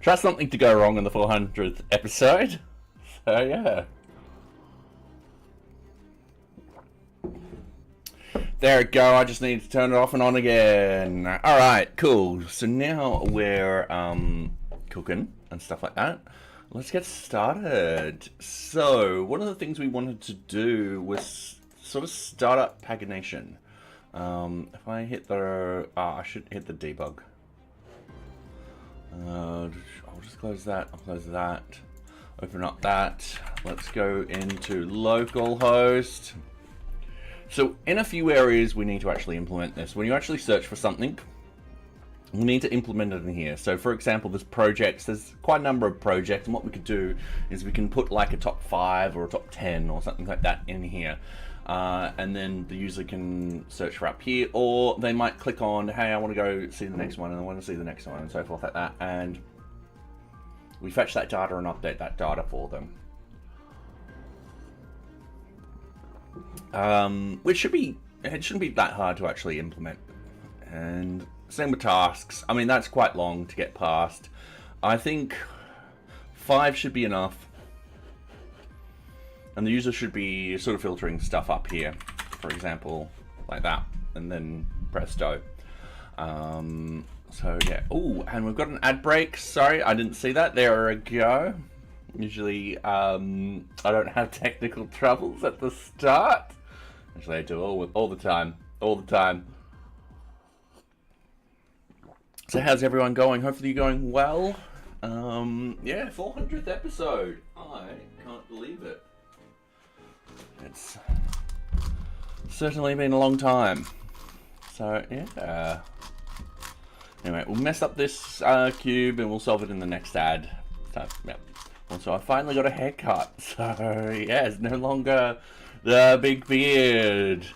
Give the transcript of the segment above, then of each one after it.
Trust something to go wrong in the 400th episode. So yeah. There we go, I just need to turn it off and on again. Alright, cool. So now we're cooking and stuff like that. Let's get started. So, one of the things we wanted to do was sort of start up pagination. If I hit the... I should hit the debug. I'll just close that, I'll close that. Open up that. Let's go into localhost. So in a few areas we need to actually implement this. When you actually search for something, we need to implement it in here. So for example, there's projects, there's quite a number of projects, and what we could do is we can put like a top 5 or a top 10 or something like that in here. And then the user can search for up here, or they might click on, hey, I want to go see the next one, and I want to see the next one, and so forth like that. And we fetch that data and update that data for them. Which it shouldn't be that hard to actually implement. And same with tasks. I mean, that's quite long to get past. I think 5 should be enough. And the user should be sort of filtering stuff up here, for example, like that, and then presto. So yeah. Oh, and we've got an ad break. Sorry, I didn't see that. There we go. Usually, I don't have technical troubles at the start. Actually, I do all the time. So how's everyone going? Hopefully you're going well. Yeah, 400th episode. I can't believe it. It's certainly been a long time. So yeah. Anyway, we'll mess up this cube and we'll solve it in the next ad. So yeah. Also, I finally got a haircut, so yeah, it's no longer the big beard,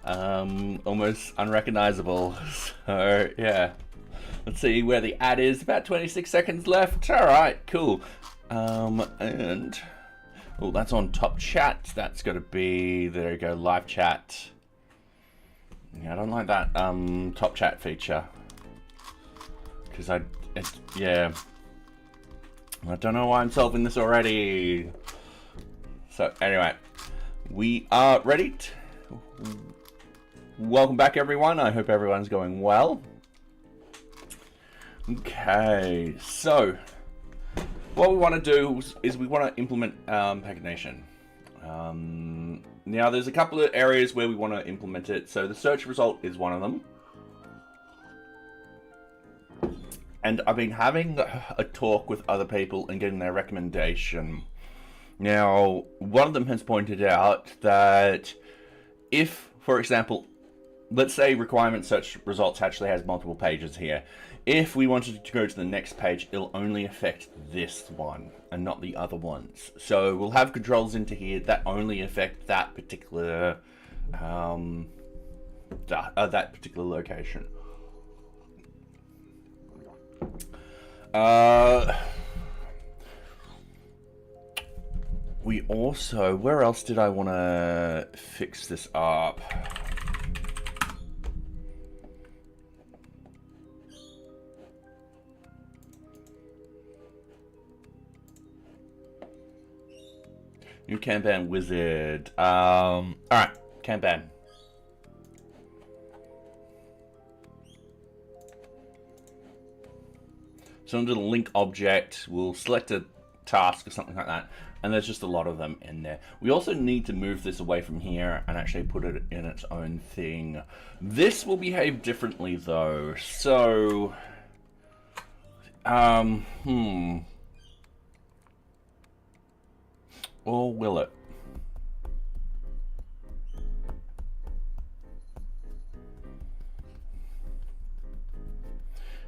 almost unrecognizable. So yeah, let's see where the ad is. About 26 seconds left. All right, cool. And oh, that's on top chat. That's got to be, there you go, live chat. Yeah, I don't like that top chat feature because yeah. I don't know why I'm solving this already. So anyway, we are ready. Welcome back, everyone. I hope everyone's going well. Okay, so what we want to do is we want to implement pagination. Now, there's a couple of areas where we want to implement it. So the search result is one of them. And I've been having a talk with other people and getting their recommendation. Now, one of them has pointed out that if, for example, let's say requirement search results actually has multiple pages here. If we wanted to go to the next page, it'll only affect this one and not the other ones. So we'll have controls into here that only affect that particular that particular location. We also, where else did I want to fix this up? New Kanban wizard. Alright, Kanban. So under the link object, we'll select a task or something like that, and there's just a lot of them in there. We also need to move this away from here and actually put it in its own thing. This will behave differently though, so... Or will it?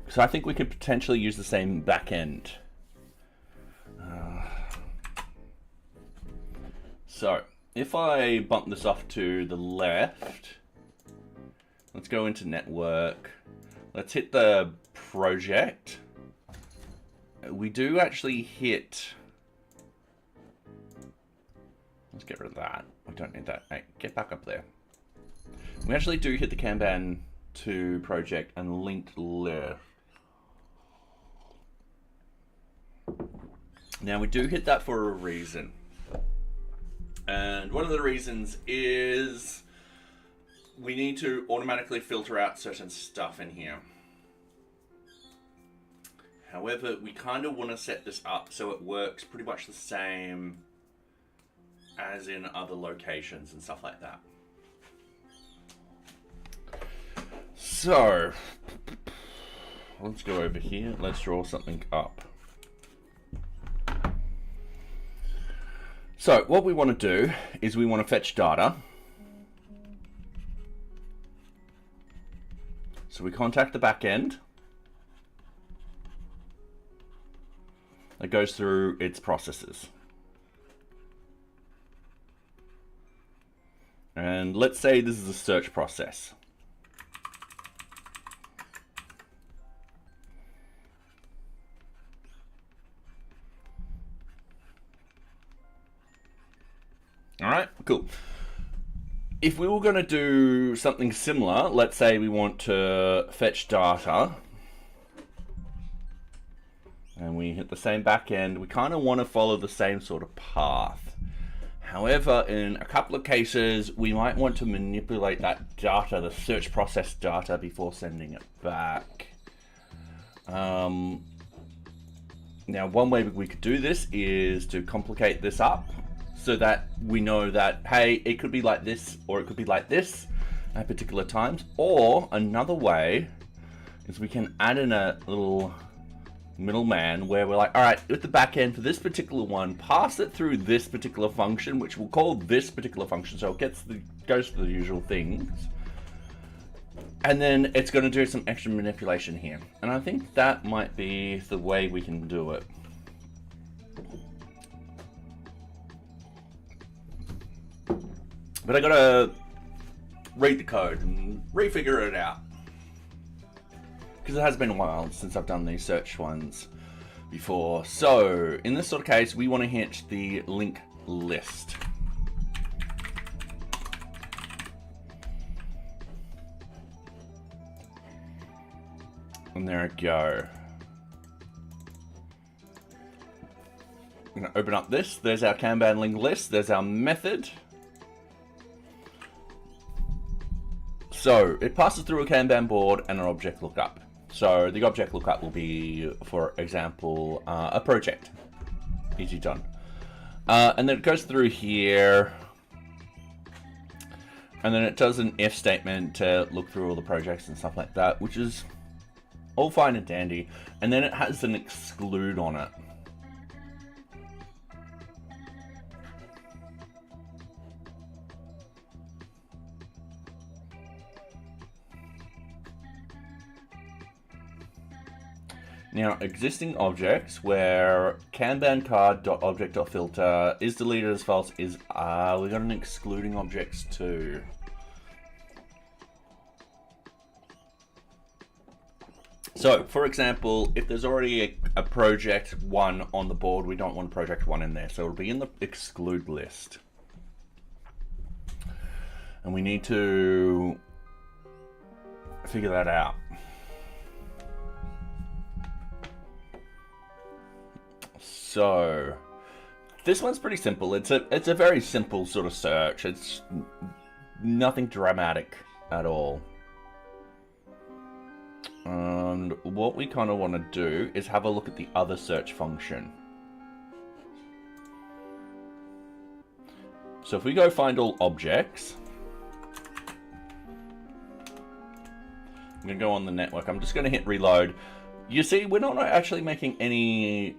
So I think we could potentially use the same backend. So if I bump this off to the left, let's go into network. Let's hit the project. We do actually hit. Let's get rid of that. We don't need that. Hey, get back up there. We actually do hit the Kanban to project and linked left. Now we do hit that for a reason. And one of the reasons is we need to automatically filter out certain stuff in here. However, we kind of want to set this up so it works pretty much the same as in other locations and stuff like that. So, let's go over here. Let's draw something up. So, what we want to do is we want to fetch data. So we contact the backend. That goes through its processes. And let's say this is a search process. All right, cool. If we were going to do something similar, let's say we want to fetch data, and we hit the same backend, we kind of want to follow the same sort of path. However, in a couple of cases, we might want to manipulate that data, the search process data, before sending it back. Now, one way we could do this is to complicate this up so that we know that, hey, it could be like this or it could be like this at particular times. Or another way is we can add in a little middleman where we're like, all right, with the back end for this particular one, pass it through this particular function, which we'll call this particular function, so it goes through the usual things, and then it's going to do some extra manipulation here. And I think that might be the way we can do it. But I gotta read the code and refigure it out, because it has been a while since I've done these search ones before. So in this sort of case, we want to hit the link list. And there we go. I'm going to open up this. There's our Kanban link list. There's our method. So it passes through a Kanban board and an object lookup. So the object lookup will be, for example, a project. Easy done. And then it goes through here. And then it does an if statement to look through all the projects and stuff like that, which is all fine and dandy. And then it has an exclude on it. Now, existing objects where Kanban card.object.filter is deleted as false is, we got an excluding objects too. So, for example, if there's already a project 1 on the board, we don't want project 1 in there. So it'll be in the exclude list. And we need to figure that out. So this one's pretty simple. It's a very simple sort of search. It's nothing dramatic at all. And what we kind of want to do is have a look at the other search function. So if we go find all objects, I'm going to go on the network. I'm just going to hit reload. You see, we're not actually making any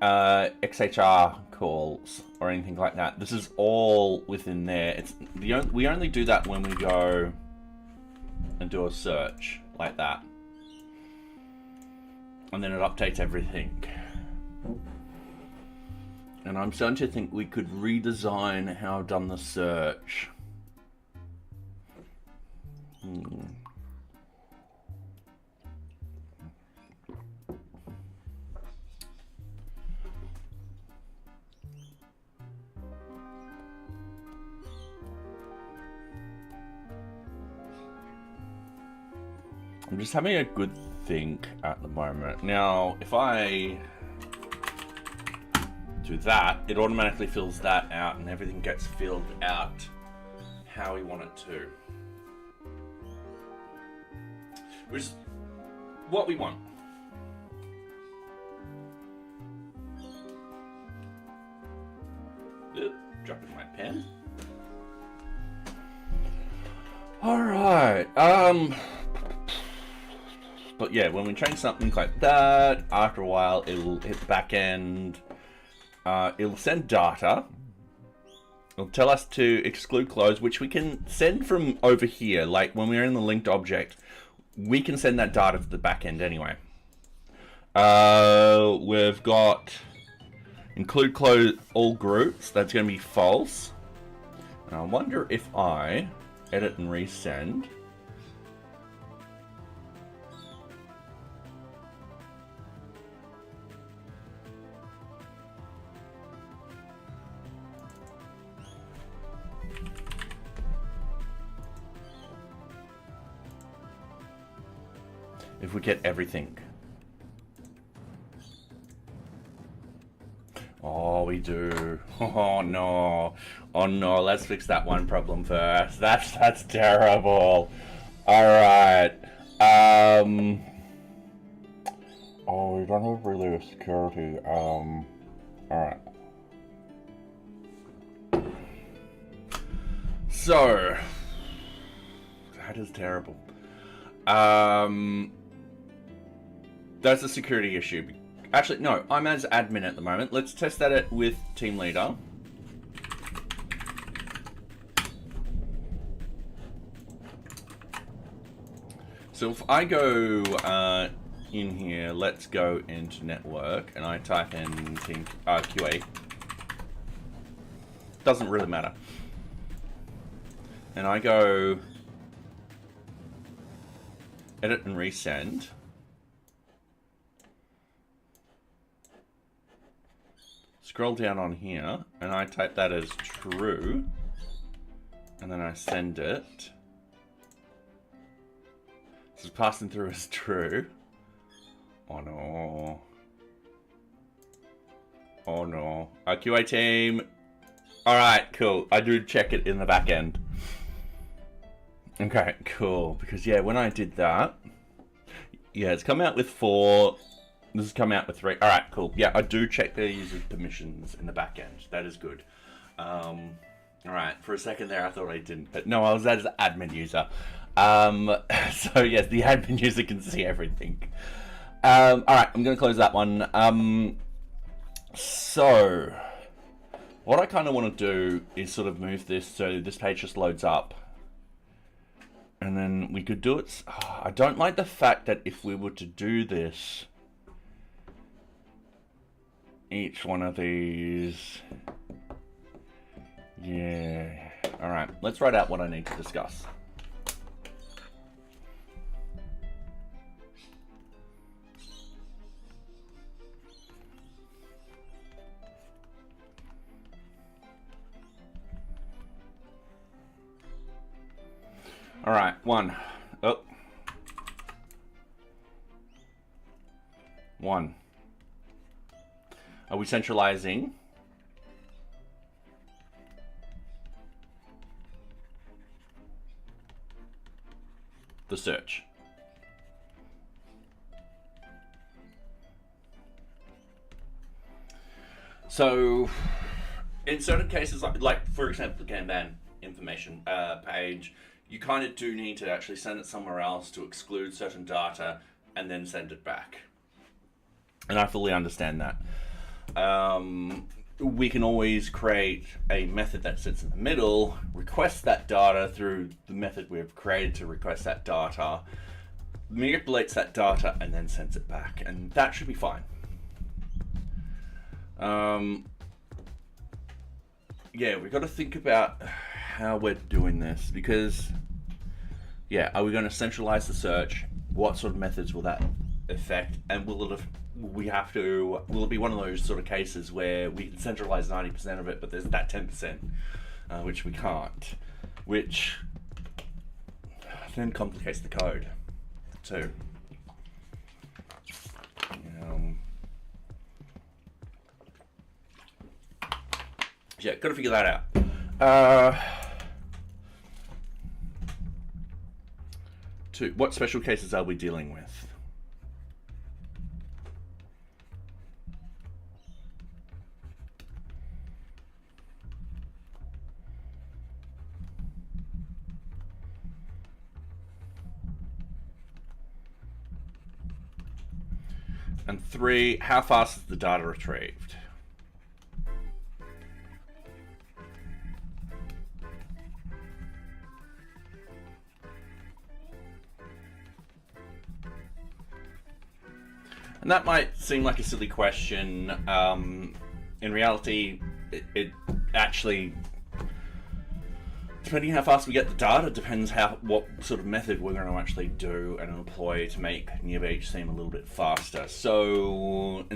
XHR calls or anything like that. This is all within there. We only do that when we go and do a search like that, and then it updates everything. And I'm starting to think we could redesign how I've done the search. I'm just having a good think at the moment. Now, if I do that, it automatically fills that out and everything gets filled out how we want it to. Which is what we want. Oop, dropping my pen. Alright, but yeah, when we change something like that, after a while it'll hit backend, it'll send data, it'll tell us to exclude close, which we can send from over here, like when we're in the linked object, we can send that data to the backend anyway. We've got include close all groups, that's going to be false. And I wonder if I edit and resend. If we get everything. Oh, we do. Oh no. Oh no, let's fix that one problem first. That's terrible. Alright. Oh, we don't have really a security. Alright. So that is terrible. That's a security issue. Actually, no, I'm as admin at the moment. Let's test that with team leader. So if I go in here, let's go into network, and I type in team QA. Doesn't really matter. And I go edit and resend. Scroll down on here, and I type that as true, and then I send it. This is passing through as true. Oh no. Oh no. Our QA team. Alright, cool. I do check it in the back end. Okay, cool. Because yeah, when I did that, yeah, it's come out with 4. This has come out with 3. Alright, cool. Yeah, I do check the user permissions in the back end. That is good. Alright, for a second there I thought I didn't, but no, I was as an admin user. So yes, the admin user can see everything. Alright, I'm going to close that one. So, what I kind of want to do is sort of move this so this page just loads up. And then we could do it. I don't like the fact that if we were to do this, each one of these, yeah. All right, let's write out what I need to discuss. All right, 1. Oh. 1. Are we centralizing the search? So, in certain cases, like for example, the Kanban information page, you kind of do need to actually send it somewhere else to exclude certain data and then send it back. And I fully understand that. We can always create a method that sits in the middle, request that data through the method we've created to request that data, manipulates that data, and then sends it back. And that should be fine. Yeah, we've got to think about how we're doing this, because, yeah, are we going to centralize the search? What sort of methods will that affect? And will it will it be one of those sort of cases where we can centralize 90% of it, but there's that 10%, which we can't, which then complicates the code too. Yeah, got to figure that out. What special cases are we dealing with? And 3, how fast is the data retrieved? And that might seem like a silly question. In reality, it actually, depending how fast we get the data, depends what sort of method we're going to actually do and employ to make NearBeach seem a little bit faster. So,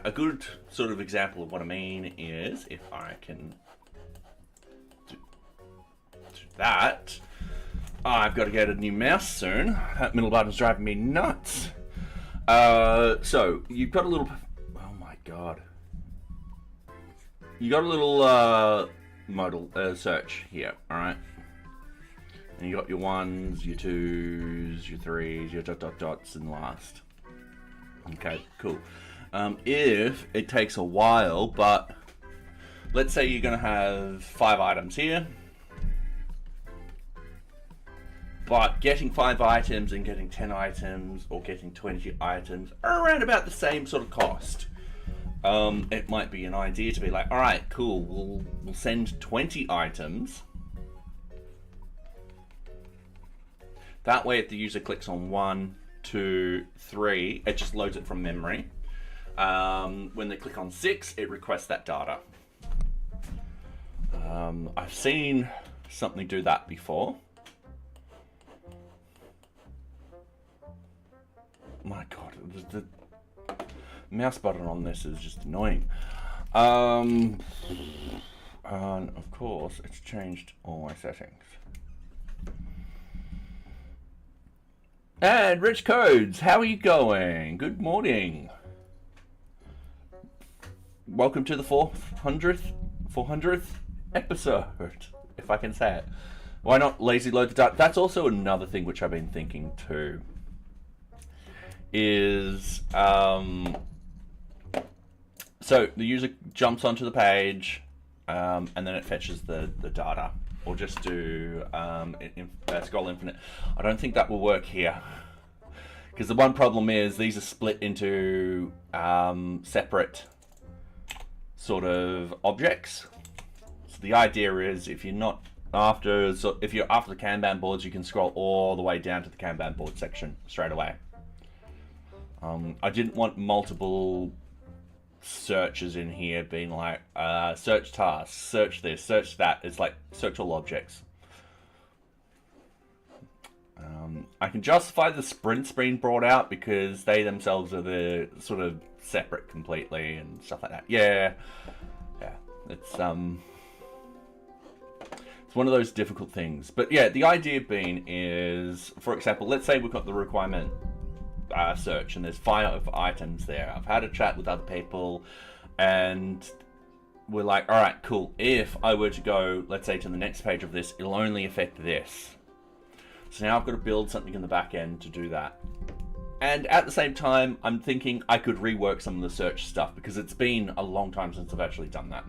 a good sort of example of what I mean is, if I can do that, I've got to get a new mouse soon. That middle button's driving me nuts. So you've got a little, oh my god, you got a little modal search here, all right, and you got your 1s, your 2s, your 3s, your dots and last. Okay, cool. If it takes a while, but let's say you're gonna have 5 items here, but getting 5 items and getting 10 items or getting 20 items are around about the same sort of cost. It might be an idea to be like, all right, cool, we'll send 20 items. That way, if the user clicks on 1, 2, 3, it just loads it from memory. When they click on 6, it requests that data. I've seen something do that before. My god, the mouse button on this is just annoying. And of course, it's changed all my settings. And Rich Codes, how are you going? Good morning. Welcome to the 400th episode, if I can say it. Why not lazy load the data? That's also another thing which I've been thinking too. Is so the user jumps onto the page and then it fetches the data, or just do scroll infinite. I don't think that will work here, because the one problem is these are split into separate sort of objects. So the idea is, if you're not after, if you're after the Kanban boards, you can scroll all the way down to the Kanban board section straight away. I didn't want multiple searches in here being like, search tasks, search this, search that. It's like, search all objects. I can justify the sprints being brought out because they themselves are the sort of separate completely and stuff like that. Yeah. It's one of those difficult things. But yeah, the idea being is, for example, let's say we've got the requirement search and there's 5 items there. I've had a chat with other people and we're like, all right, cool. If I were to go, let's say, to the next page of this, it'll only affect this. So now I've got to build something in the back end to do that. And at the same time, I'm thinking I could rework some of the search stuff because it's been a long time since I've actually done that.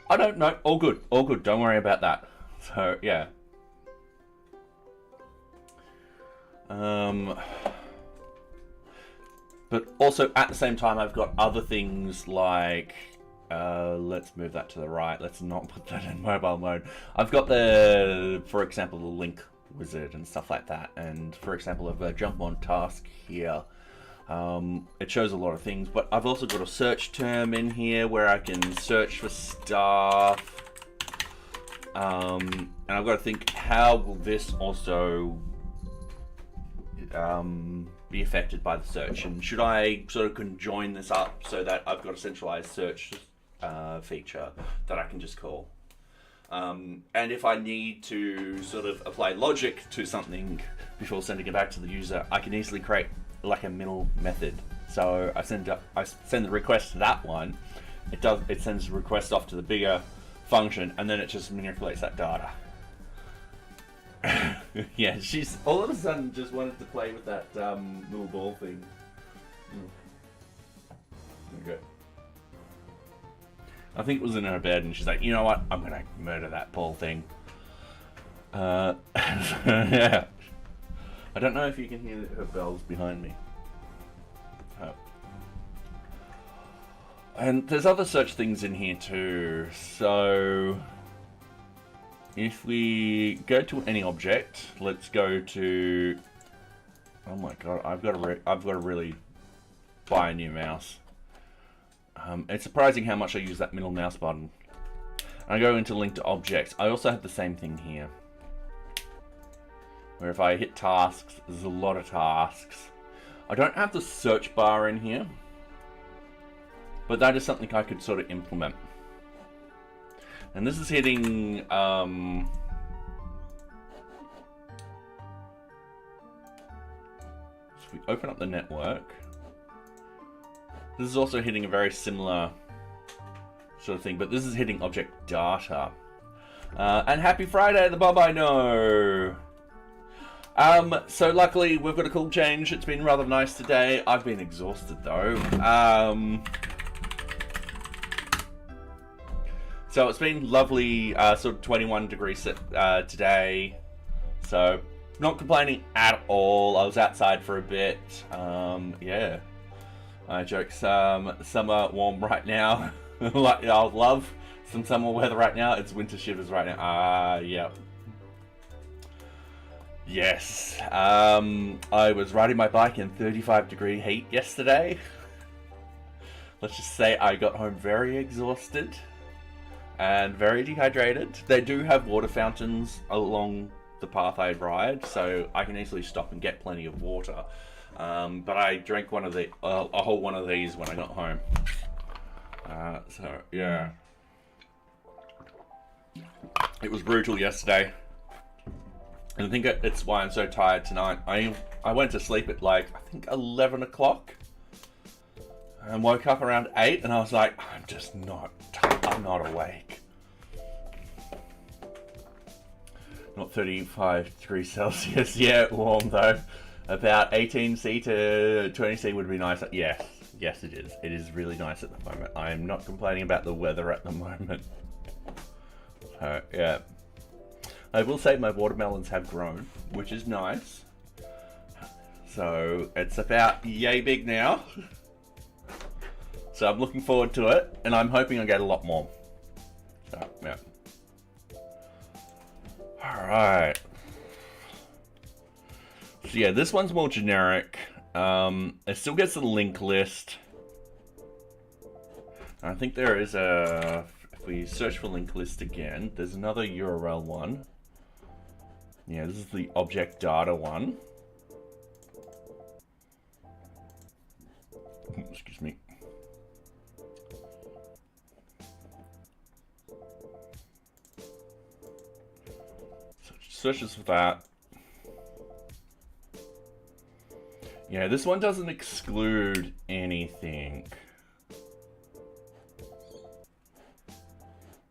I don't know. All good. All good. Don't worry about that. So, yeah. But also at the same time, I've got other things like, let's move that to the right. Let's not put that in mobile mode. I've got for example, the link wizard and stuff like that. And for example, if I jump on task here, it shows a lot of things, but I've also got a search term in here where I can search for stuff. And I've got to think, how will this also be affected by the search, and should I sort of conjoin this up so that I've got a centralized search feature that I can just call, and if I need to sort of apply logic to something before sending it back to the user, I can easily create like a middle method. So I send the request to that one, it sends a request off to the bigger function, and then it just manipulates that data. Yeah, she's all of a sudden just wanted to play with that little ball thing. Okay. I think it was in her bed, and she's like, you know what? I'm gonna murder that ball thing. Yeah. I don't know if you can hear her bells behind me. And there's other such things in here too. So if we go to any object, let's go to. Oh my god! I've got to really buy a new mouse. It's surprising how much I use that middle mouse button. I go into link to objects. I also have the same thing here, where if I hit tasks, there's a lot of tasks. I don't have the search bar in here, but that is something I could sort of implement. And this is hitting so if we open up the network, this is also hitting a very similar sort of thing, but this is hitting object data. And happy Friday, the Bob I know. So luckily we've got a cool change. It's been rather nice today. I've been exhausted though. So it's been lovely, sort of 21 degrees today. So not complaining at all. I was outside for a bit. Yeah. I joke, summer warm right now. Like, I love some summer weather right now. It's winter shivers right now. Yeah. Yes. I was riding my bike in 35-degree heat yesterday. Let's just say I got home very exhausted and very dehydrated. They do have water fountains along the path I ride, so I can easily stop and get plenty of water. But I drank one of the a whole one of these when I got home. So yeah, it was brutal yesterday, and I think it's why I'm so tired tonight. I went to sleep at like I think 11 o'clock, and woke up around 8, and I was like, I'm not awake. Not 35 degrees Celsius yet, warm though. About 18C to 20C would be nice. Yes, it is. It is really nice at the moment. I am not complaining about the weather at the moment. So, yeah. I will say my watermelons have grown, which is nice. So, it's about yay big now. So, I'm looking forward to it, and I'm hoping I get a lot more. So, yeah. Alright. So yeah, this one's more generic. It still gets a link list. I think there is a... If we search for link list again, there's another URL one. Yeah, this is the object data one. Excuse me. So searches for that. Yeah, this one doesn't exclude anything.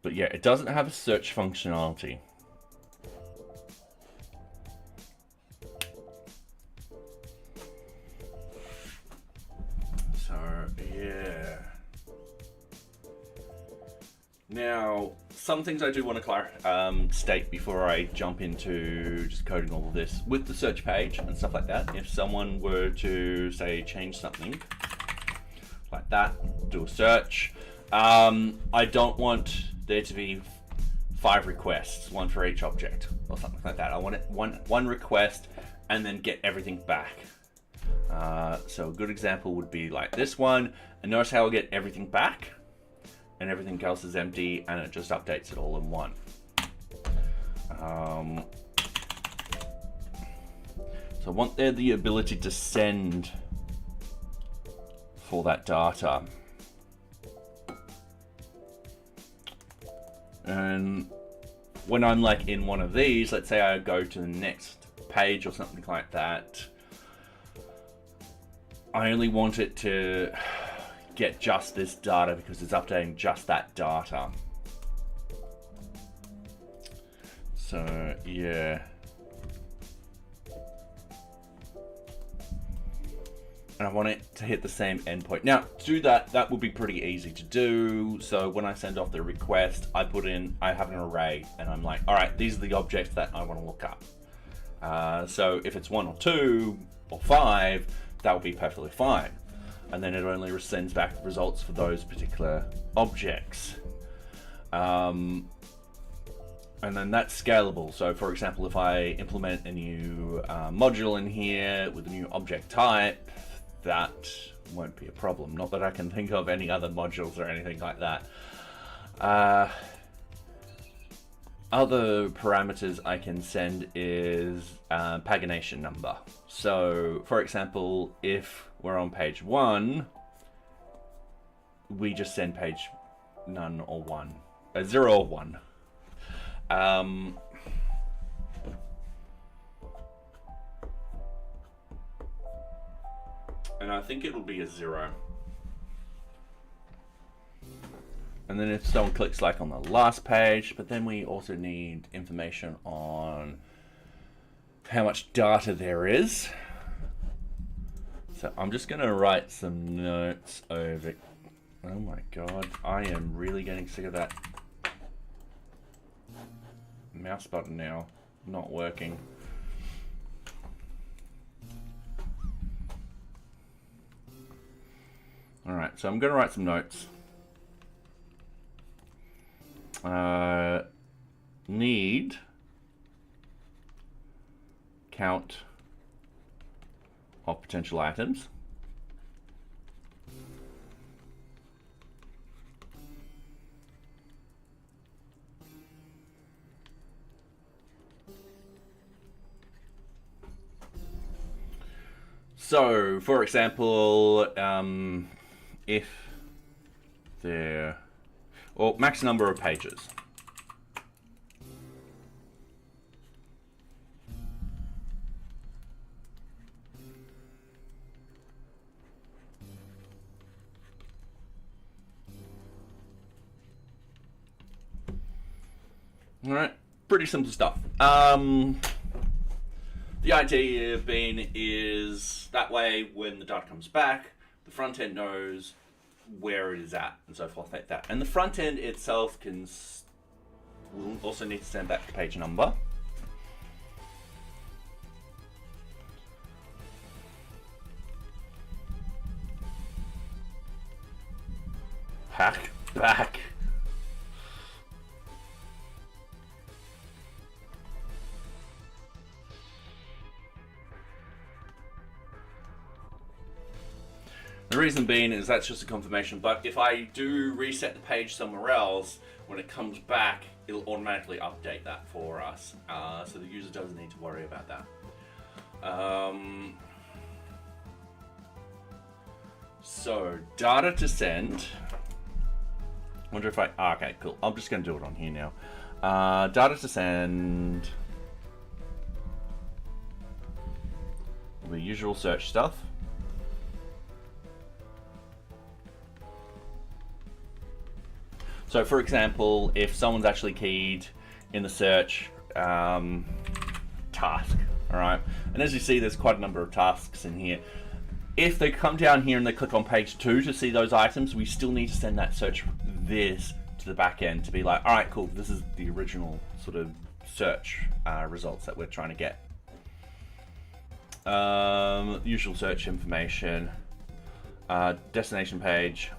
But yeah, it doesn't have a search functionality. So, yeah. Now, some things I do want to state before I jump into just coding all of this. With the search page and stuff like that, if someone were to, say, change something like that, do a search, I don't want there to be 5 requests, one for each object or something like that. I want it one request and then get everything back. So a good example would be like this one, and notice how I'll get everything back and everything else is empty, and it just updates it all in one. So I want there the ability to send for that data. And when I'm like in one of these, let's say I go to the next page or something like that, I only want it to get just this data because it's updating just that data. So yeah. And I want it to hit the same endpoint. Now, to do that, that would be pretty easy to do. So when I send off the request, I have an array, and I'm like, all right, these are the objects that I want to look up. So if it's 1 or 2 or 5, that would be perfectly fine. And then it only sends back results for those particular objects. And then that's scalable. So for example, if I implement a new module in here with a new object type, that won't be a problem. Not that I can think of any other modules or anything like that. Other parameters I can send is pagination number. So for example, if we're on page 1, we just send page none or 1, 0 or 1. And I think it'll be a 0. And then if someone clicks like on the last page, but then we also need information on how much data there is. So I'm just going to write some notes over. Oh my god, I am really getting sick of that mouse button now not working. Alright, so I'm going to write some notes. Need count of potential items. So, for example, if there, or max number of pages. All right, pretty simple stuff. The idea being is that way when the data comes back, the front end knows where it is at and so forth like that. And the front end itself will also need to send back the page number. Back. The reason being is that's just a confirmation, but if I do reset the page somewhere else, when it comes back, it'll automatically update that for us. So the user doesn't need to worry about that. So data to send. Wonder if okay, cool. I'm just going to do it on here now. Data to send. The usual search stuff. So for example, if someone's actually keyed in the search task, all right? And as you see, there's quite a number of tasks in here. If they come down here and they click on page 2 to see those items, we still need to send that search this to the back end to be like, all right, cool, this is the original sort of search results that we're trying to get. Usual search information, destination page.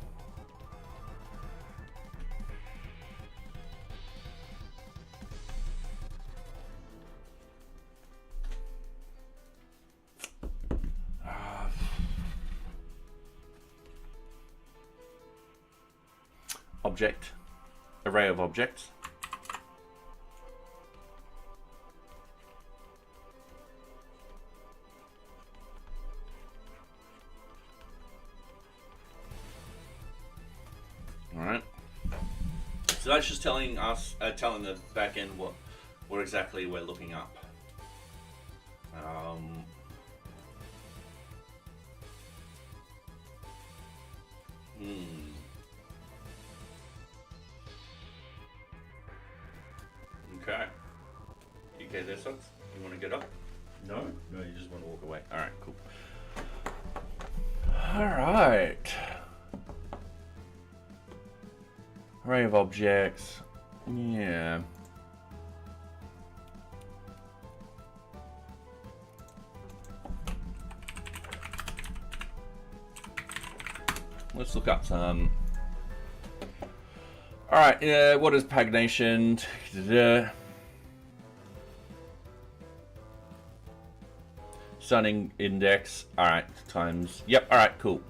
Object, array of objects. All right. So that's just telling us, telling the backend what exactly we're looking up. okay there, Socks? You want to get up? No? No, you just want to walk away. Alright, cool. Alright. Array of objects. Yeah. Let's look up some. Alright, what is pagination? Starting index. Alright, times. Yep, alright, cool.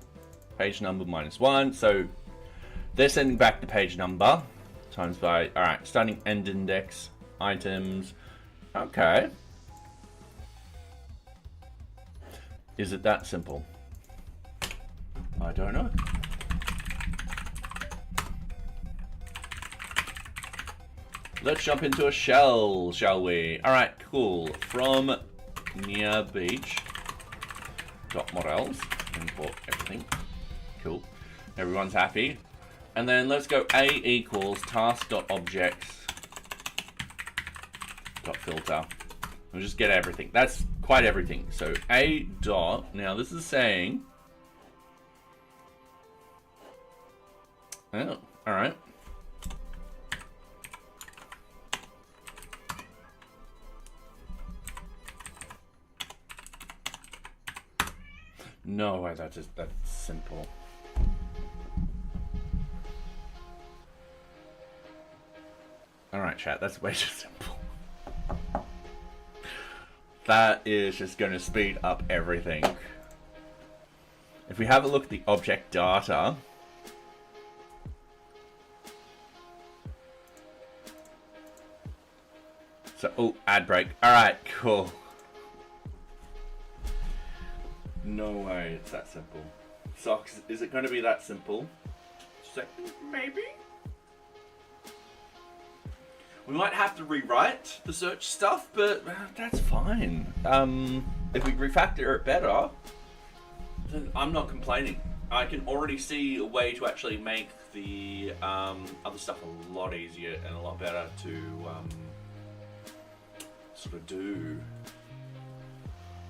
Page number -1. So they're sending back the page number times by. Alright, starting end index. Items. Okay. Is it that simple? I don't know. Let's jump into a shell, shall we? Alright, cool. From NearBeach .models, import everything. Cool. Everyone's happy. And then let's go a equals task.objects .filter. We'll just get everything. That's quite everything. So a dot. Now this is saying. Oh, alright. No way, that's simple. Alright, chat, that's way too simple. That is just going to speed up everything. If we have a look at the object data, so, oh, ad break. Alright, cool. No way it's that simple. Socks, is it going to be that simple? Second, maybe? We might have to rewrite the search stuff, but that's fine. If we refactor it better, then I'm not complaining. I can already see a way to actually make the other stuff a lot easier and a lot better to sort of do.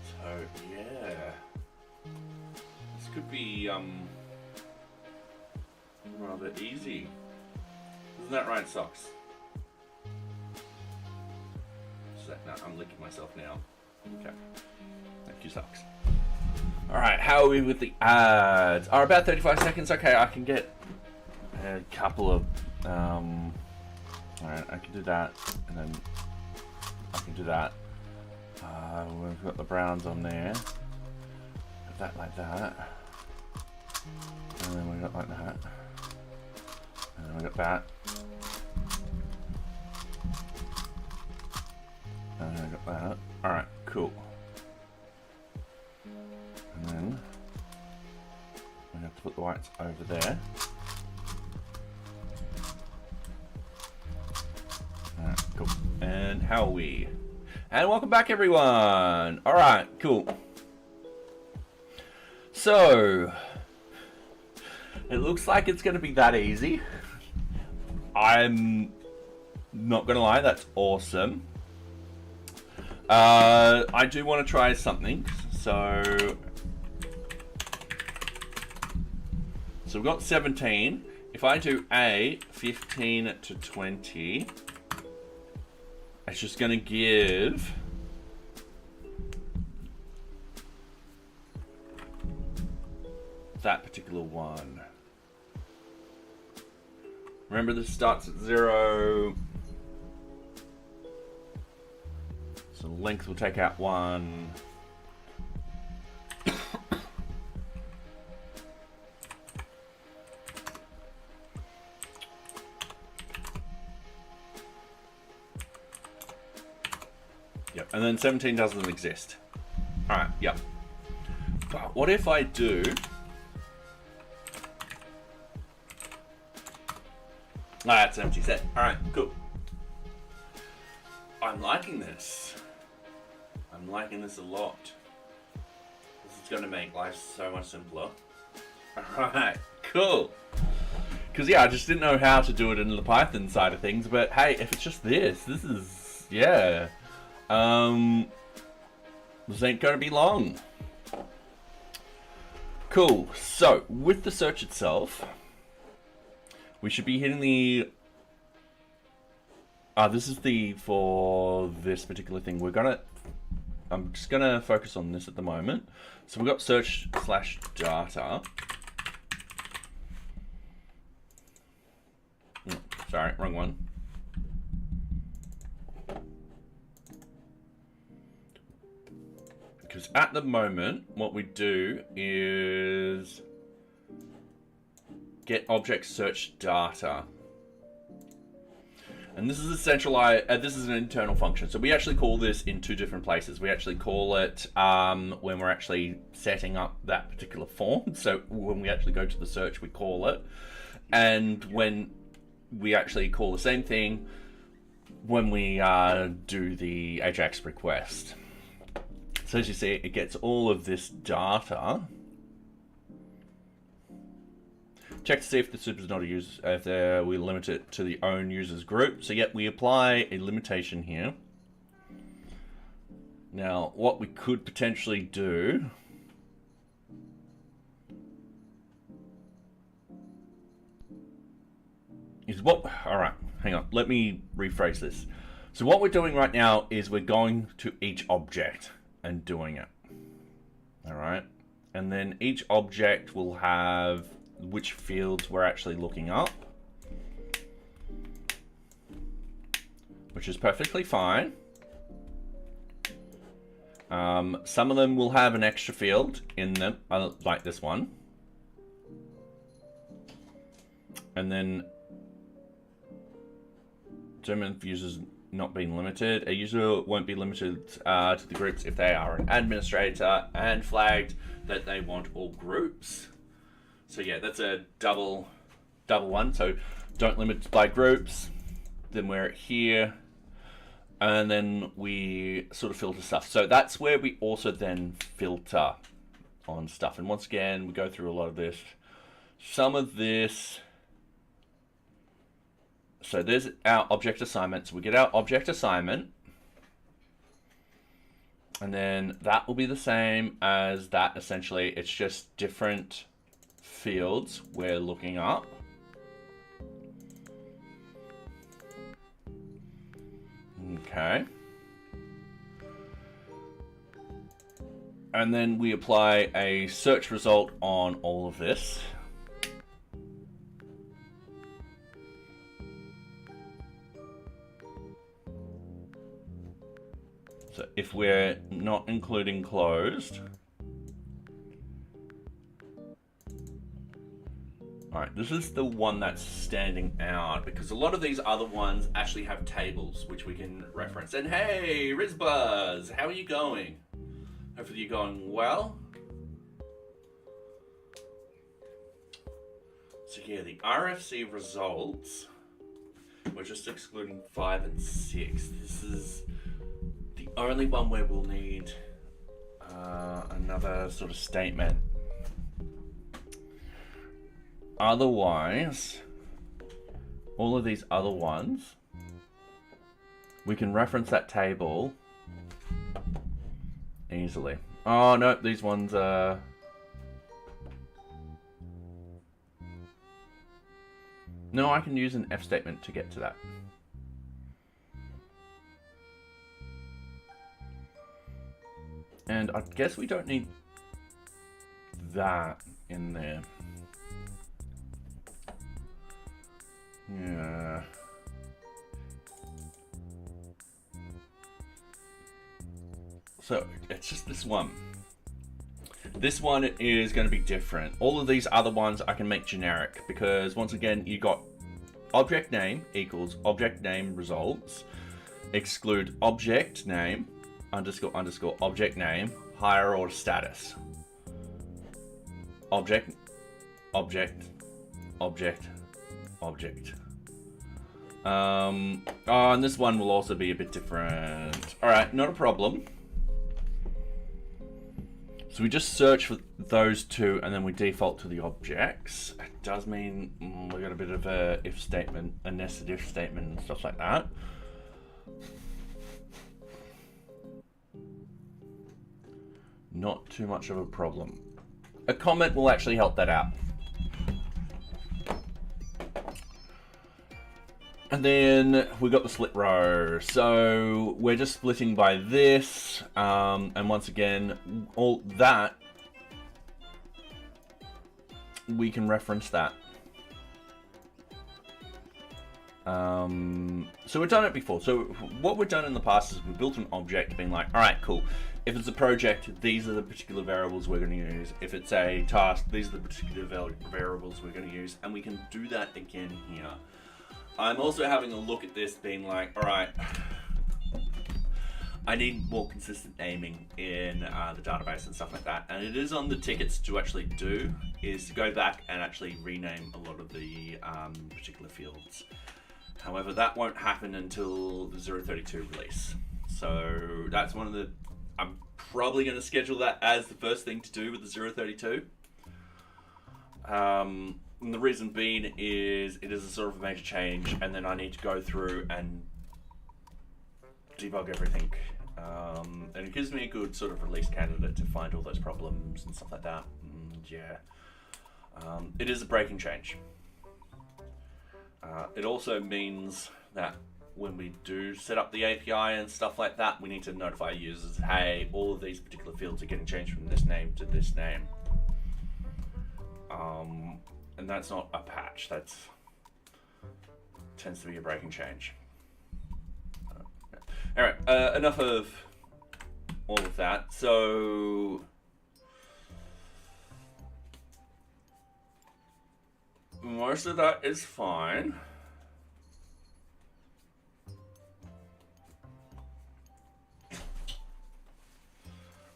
So yeah, this could be rather easy. Isn't that right, Socks? No, I'm licking myself now. Okay. Thank you, Socks. Alright, how are we with the ads? Oh, about 35 seconds. Okay, I can get a couple of... Alright, I can do that. And then I can do that. We've got the browns on there. Put that like that. And then we got like that. And then we got that. And I got that. Alright, cool. And then we have to put the whites over there. Alright, cool. And how are we? And welcome back, everyone! Alright, cool. So, it looks like it's going to be that easy. I'm not going to lie, that's awesome. I do want to try something, so we've got 17. If I do A, 15 to 20, it's just going to give that particular one. Remember, this starts at 0. So length will take out 1. Yep, and then 17 doesn't exist. Alright, yep. But what if I do... that's empty set. Alright, cool. I'm liking this. I'm liking this a lot. This is going to make life so much simpler. Alright, cool. Because yeah, I just didn't know how to do it in the Python side of things, but hey, if it's just this is, yeah. This ain't gonna be long. Cool. So with the search itself, we should be hitting the. This is for this particular thing. I'm just gonna focus on this at the moment. So we've got search/data. Sorry, wrong one. Because at the moment, what we do is get object search data. And this is a centralized, this is an internal function. So we actually call this in two different places. We actually call it when we're actually setting up that particular form. So when we actually go to the search, we call it. And when we actually call the same thing when we do the AJAX request. So as you see, it gets all of this data. Check to see if the super is not a user, if we limit it to the own users group. So yet we apply a limitation here. Now, what we could potentially do is all right, hang on, let me rephrase this. So what we're doing right now is we're going to each object and doing it. All right. And then each object will have which fields we're actually looking up, which is perfectly fine. Some of them will have an extra field in them, like this one. And then determine if users not being limited. A user won't be limited to the groups if they are an administrator and flagged that they want all groups. So yeah, that's a double one. So don't limit by groups. Then we're here. And then we sort of filter stuff. So that's where we also then filter on stuff. And once again, we go through a lot of this. Some of this. So there's our object assignment. So we get our object assignment. And then that will be the same as that essentially. It's just different fields we're looking up. Okay. And then we apply a search result on all of this. So if we're not including closed, all right, this is the one that's standing out because a lot of these other ones actually have tables which we can reference. And hey, Rizbuzz, how are you going? Hopefully you're going well. So yeah, the RFC results, we're just excluding 5 and 6. This is the only one where we'll need another sort of statement. Otherwise, all of these other ones, we can reference that table easily. Oh no, these ones are... No, I can use an F statement to get to that. And I guess we don't need that in there. Yeah. So it's just this one. This one is going to be different. All of these other ones I can make generic because once again, you got object name equals object name results, exclude object name underscore underscore object name higher order status. Object, object, object, object. And this one will also be a bit different. All right, not a problem. So we just search for those two and then we default to the objects. It does mean we got a bit of a if statement, a nested if statement and stuff like that. not too much of a problem. A comment will actually help that out. And then we got the split row. So we're just splitting by this. And once again, all that, we can reference that. So we've done it before. So what we've done in the past is we built an object being like, all right, cool. If it's a project, these are the particular variables we're going to use. If it's a task, these are the particular variables we're going to use. And we can do that again here. I'm also having a look at this being like, all right, I need more consistent naming in the database and stuff like that. And it is on the tickets to actually do, is to go back and actually rename a lot of the particular fields. However, that won't happen until the 032 release. So that's one of the, I'm probably going to schedule that as the first thing to do with the 032. And the reason being is it is a sort of a major change, and then I need to go through and debug everything. And it gives me a good sort of release candidate to find all those problems and stuff like that. And yeah, it is a breaking change. It also means that when we do set up the API and stuff like that, we need to notify users, hey, all of these particular fields are getting changed from this name to this name. And that's not a patch, that's tends to be a breaking change. Alright, enough of all of that. So most of that is fine.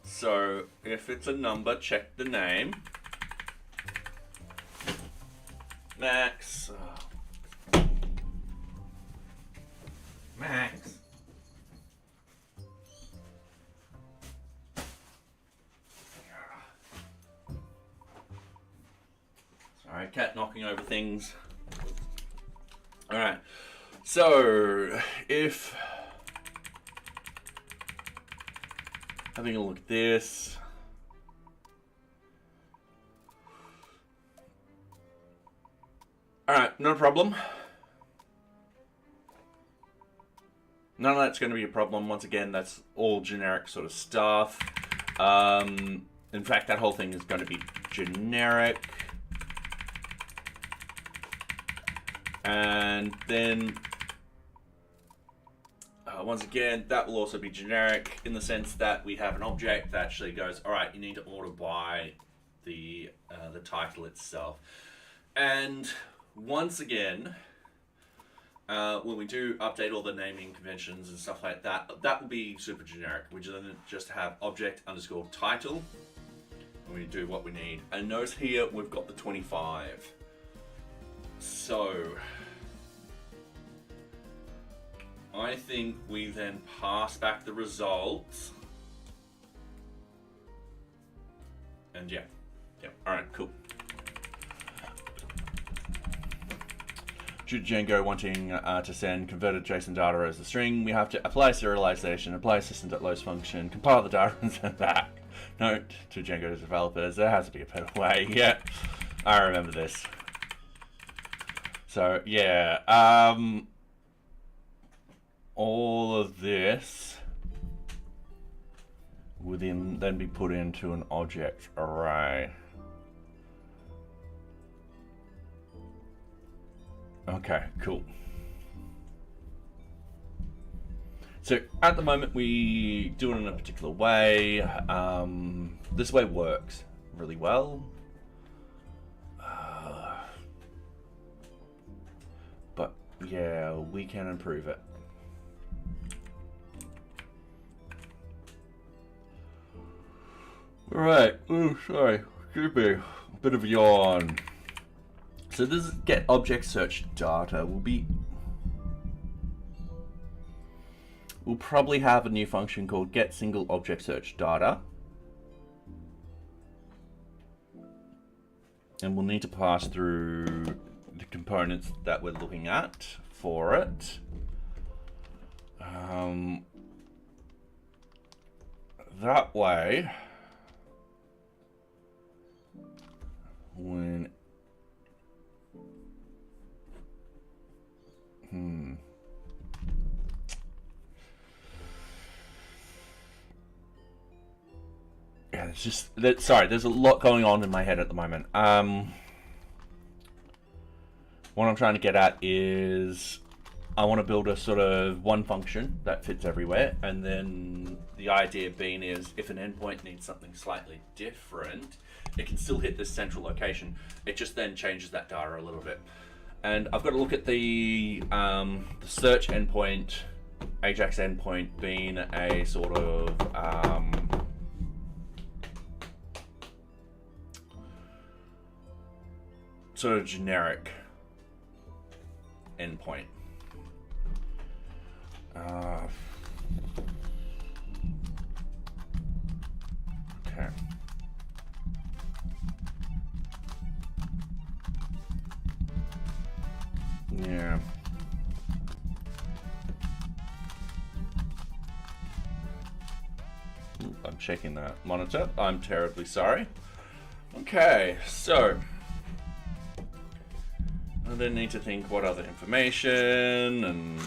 So if it's a number, check the name. Max. Oh. Max. Sorry, cat knocking over things. Alright. So if having a look at this. Alright, no problem. None of that's going to be a problem. Once again, that's all generic sort of stuff. In fact, that whole thing is going to be generic. And then, once again, that will also be generic in the sense that we have an object that actually goes, all right, you need to order by the title itself. And once again, when we do update all the naming conventions and stuff like that, that will be super generic. We just have object underscore title, and we do what we need. And notice here, we've got the 25. So I think we then pass back the results. And yeah, all right, cool. Due to Django wanting to send converted JSON data as a string, we have to apply serialization, apply system.load function, compile the data and send back. Note to Django developers, there has to be a better way. Yeah, I remember this. So yeah, all of this would then be put into an object array. Okay, cool. So at the moment we do it in a particular way. This way works really well. But yeah, we can improve it. Alright, oh sorry, excuse me, a bit of a yawn. So this is get object search data. We'll probably have a new function called get single object search data. And we'll need to pass through the components that we're looking at for it. That way, when yeah, it's just that. Sorry, there's a lot going on in my head at the moment. What I'm trying to get at is I want to build a sort of one function that fits everywhere, and then the idea being is if an endpoint needs something slightly different, it can still hit this central location. It just then changes that data a little bit. And I've got to look at the search endpoint, Ajax endpoint being a sort of generic endpoint. Okay. Yeah. I'm checking that monitor. I'm terribly sorry. Okay, so I then need to think what other information and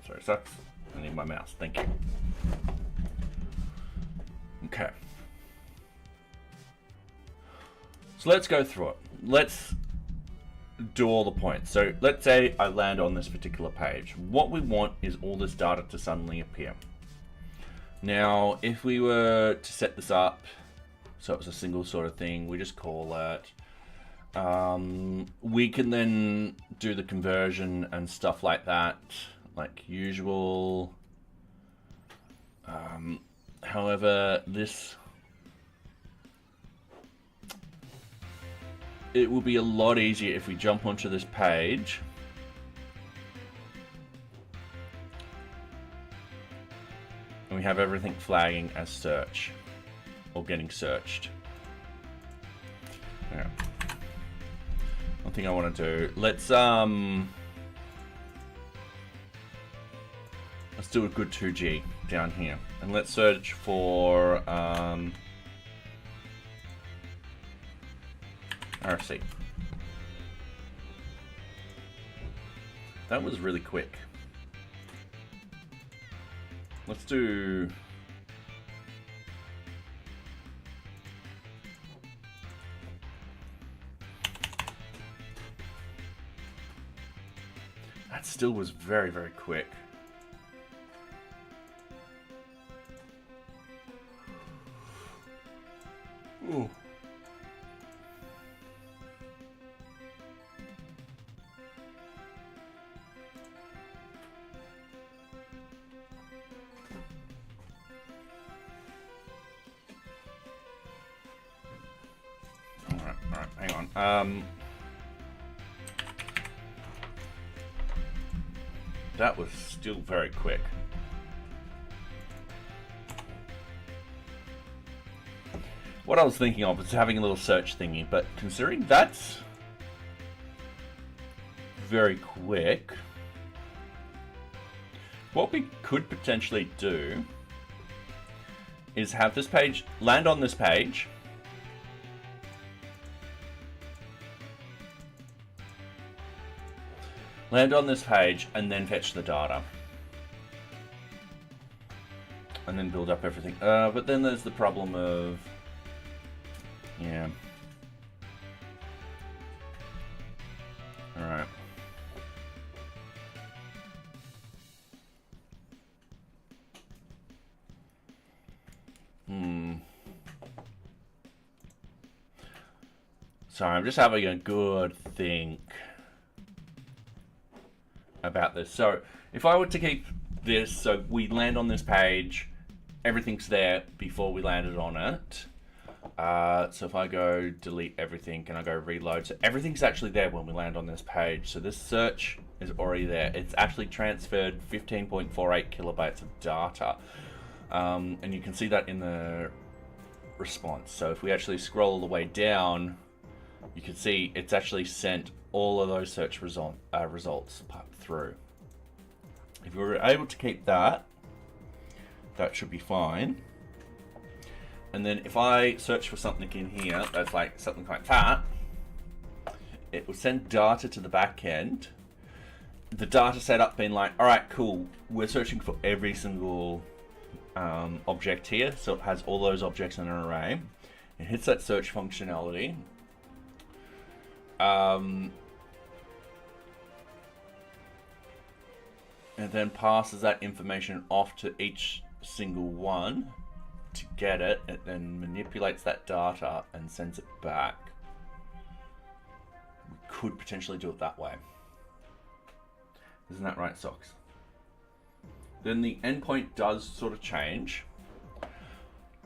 sorry, sucks. I need my mouse. Thank you. Okay. So let's go through it. Let's do all the points. So let's say I land on this particular page. What we want is all this data to suddenly appear. Now, if we were to set this up so it was a single sort of thing, we just call it. We can then do the conversion and stuff like that, like usual. However, it will be a lot easier if we jump onto this page and we have everything flagging as search or getting searched. Yeah. One thing I want to do, let's do a good 2G down here and let's search for RFC. That was really quick. Let's do that. Still was very, very quick. Ooh. All right, hang on. That was still very quick. What I was thinking of was having a little search thingy, but considering that's very quick, what we could potentially do is have this page land on this page, and then fetch the data. And then build up everything. But then there's the problem of, yeah. All right. Sorry, I'm just having a good think about this. So if I were to keep this, so we land on this page, everything's there before we landed on it. So if I go delete everything and I go reload, so everything's actually there when we land on this page. So this search is already there. It's actually transferred 15.48 kilobytes of data. And you can see that in the response. So if we actually scroll all the way down, you can see it's actually sent all of those search results through. If we were able to keep that, that should be fine. And then if I search for something in here that's like something like that, it will send data to the back end. The data setup being like, all right, cool, we're searching for every single object here, so it has all those objects in an array. It hits that search functionality. And then passes that information off to each single one to get it. It then manipulates that data and sends it back. We could potentially do it that way. Isn't that right, Socks? Then the endpoint does sort of change.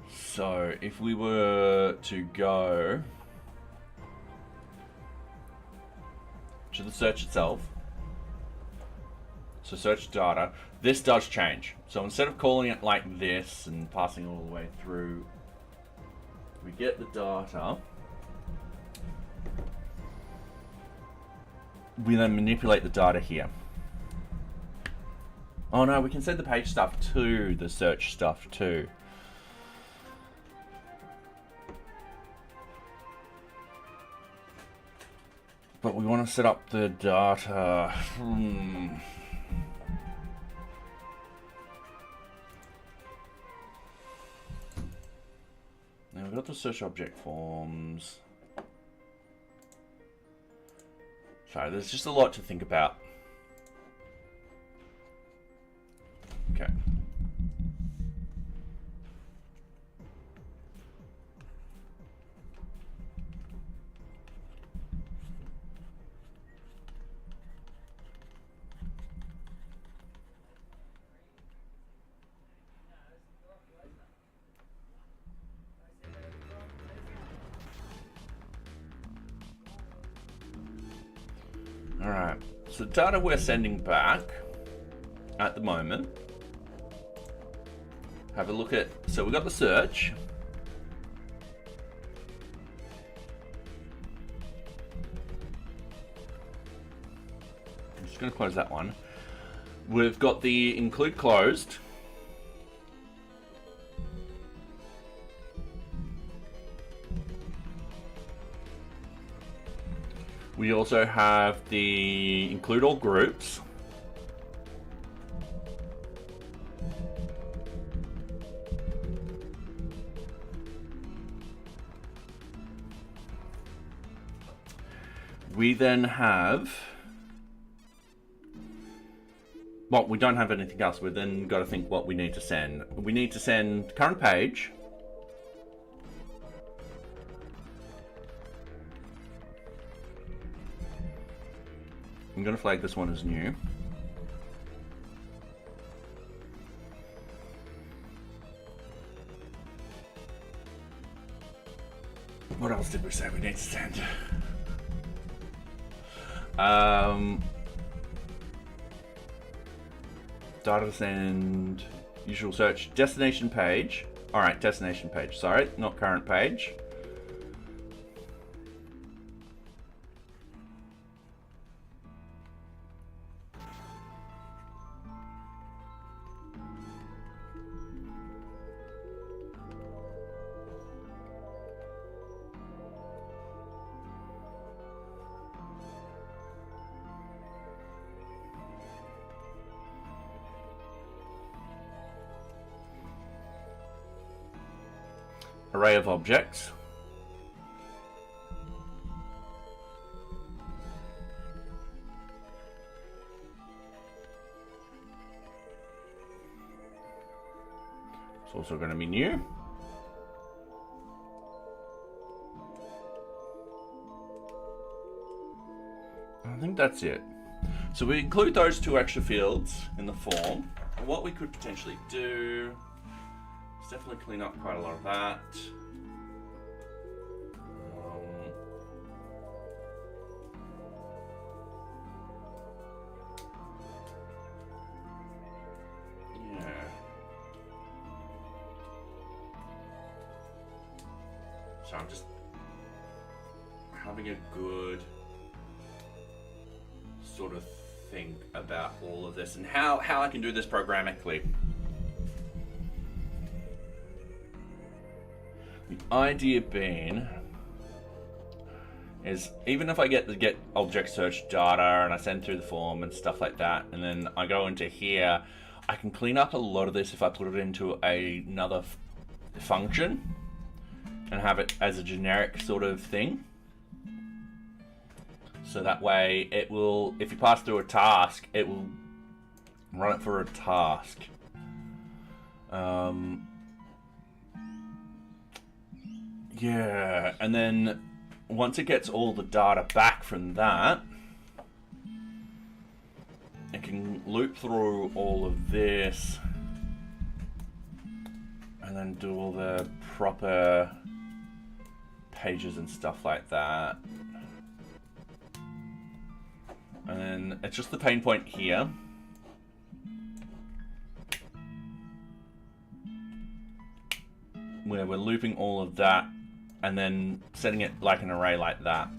So if we were to go to the search itself, so search data, this does change. So instead of calling it like this and passing all the way through, we get the data. We then manipulate the data here. Oh no, we can send the page stuff to the search stuff too. But we want to set up the data. Now we've got the search object forms. Sorry, there's just a lot to think about. Okay. All right. So the data we're sending back at the moment. Have a look at, so we've got the search. I'm just going to close that one. We've got the include closed. We also have the include all groups. We then have, well, we don't have anything else. We've then got to think what we need to send. We need to send current page. I'm going to flag this one as new. What else did we say we need to send? Data send, usual search, destination page. All right, destination page, sorry, not current page. Array of objects. It's also going to be new. I think that's it. So we include those two extra fields in the form. And what we could potentially do, definitely clean up quite a lot of that. Yeah. So I'm just having a good sort of think about all of this and how I can do this programmatically. The idea being is even if I get the get object search data and I send through the form and stuff like that, and then I go into here, I can clean up a lot of this if I put it into another function and have it as a generic sort of thing. So that way it will, if you pass through a task, it will run it for a task. Yeah, and then once it gets all the data back from that, it can loop through all of this and then do all the proper pages and stuff like that. And then it's just the pain point here. Where we're looping all of that and then setting it like an array like that.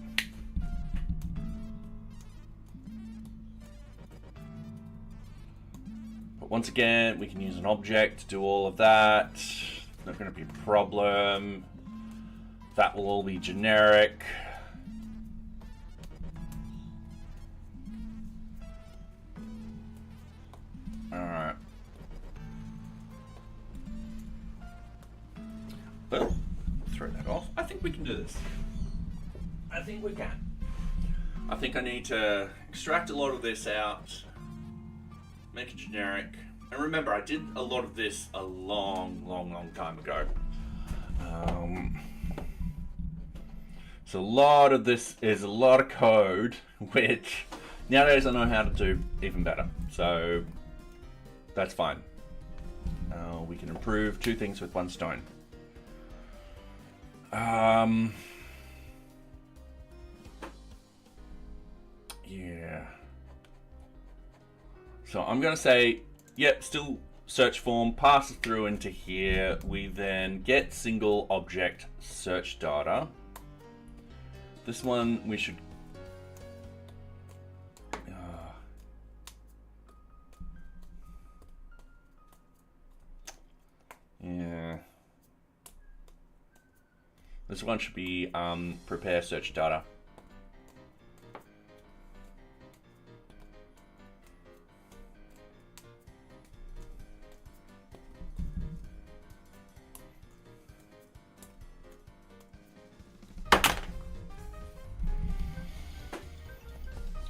But once again, we can use an object to do all of that. Not going to be a problem. That will all be generic. Alright. Well, throw that off. I think we can do this. I think we can. I think I need to extract a lot of this out, make it generic. And remember, I did a lot of this a long time ago. So a lot of this is a lot of code, which nowadays I know how to do even better. So that's fine. We can improve two things with one stone. Yeah. So I'm gonna say, yep, still search form, passes through into here. We then get single object search data. This one we should. Yeah. This one should be prepare search data.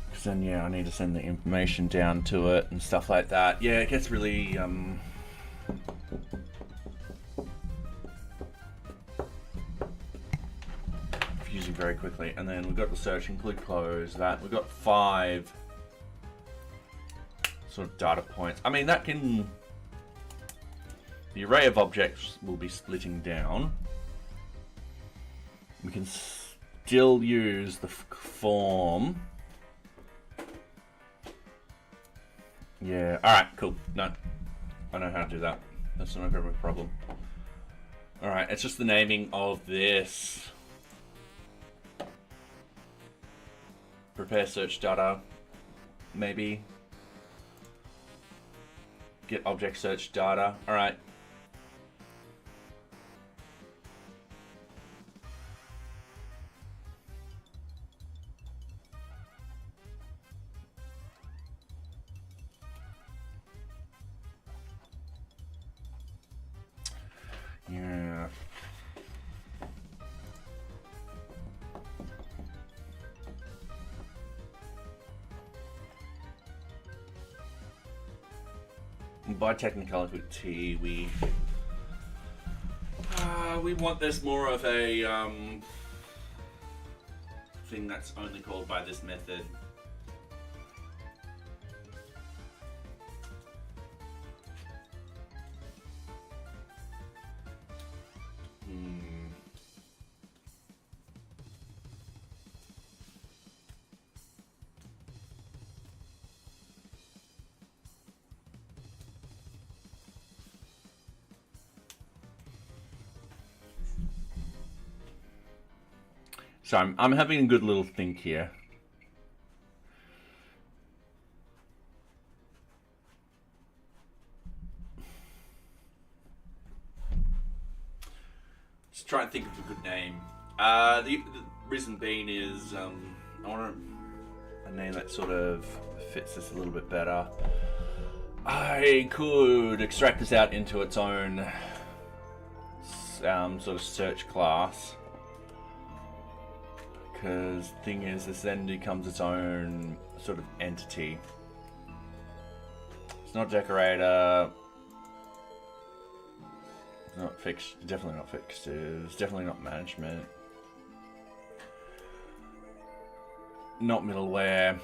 Because then, yeah, I need to send the information down to it and stuff like that. Yeah, it gets really confusing very quickly. And then we've got the search include close that. We've got 5 sort of data points. I mean, that can, the array of objects will be splitting down. We can still use the form. Yeah, alright, cool. No, I know how to do that. That's not a problem. Alright, it's just the naming of this. Prepare search data, maybe. Get object search data, alright. Yeah. By technicality with T, we want this more of a thing that's only called by this method. So I'm having a good little think here. Let's try and think of a good name. The reason being is I want a name that sort of fits this a little bit better. I could extract this out into its own sort of search class, because the thing is, this then becomes its own sort of entity. It's not decorator. It's not fixed. Definitely not fixtures. Definitely not management. Not middleware.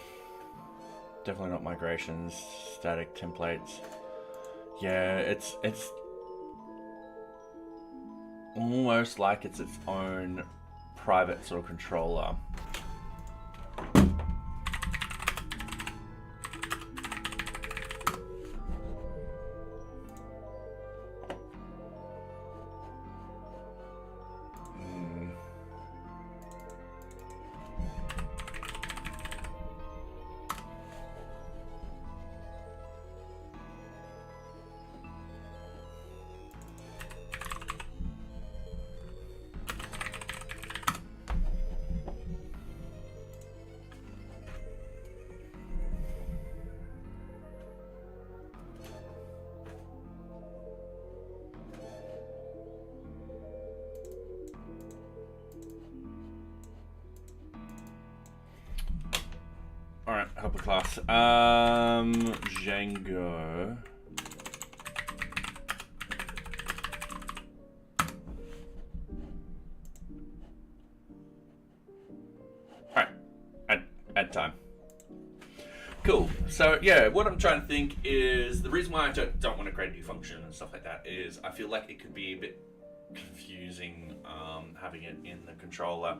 Definitely not migrations. Static templates. Yeah, it's almost like it's its own private sort of controller. Alright, helper class. Django. Alright, add time. Cool. So yeah, what I'm trying to think is, the reason why I don't want to create a new function and stuff like that is I feel like it could be a bit confusing having it in the controller.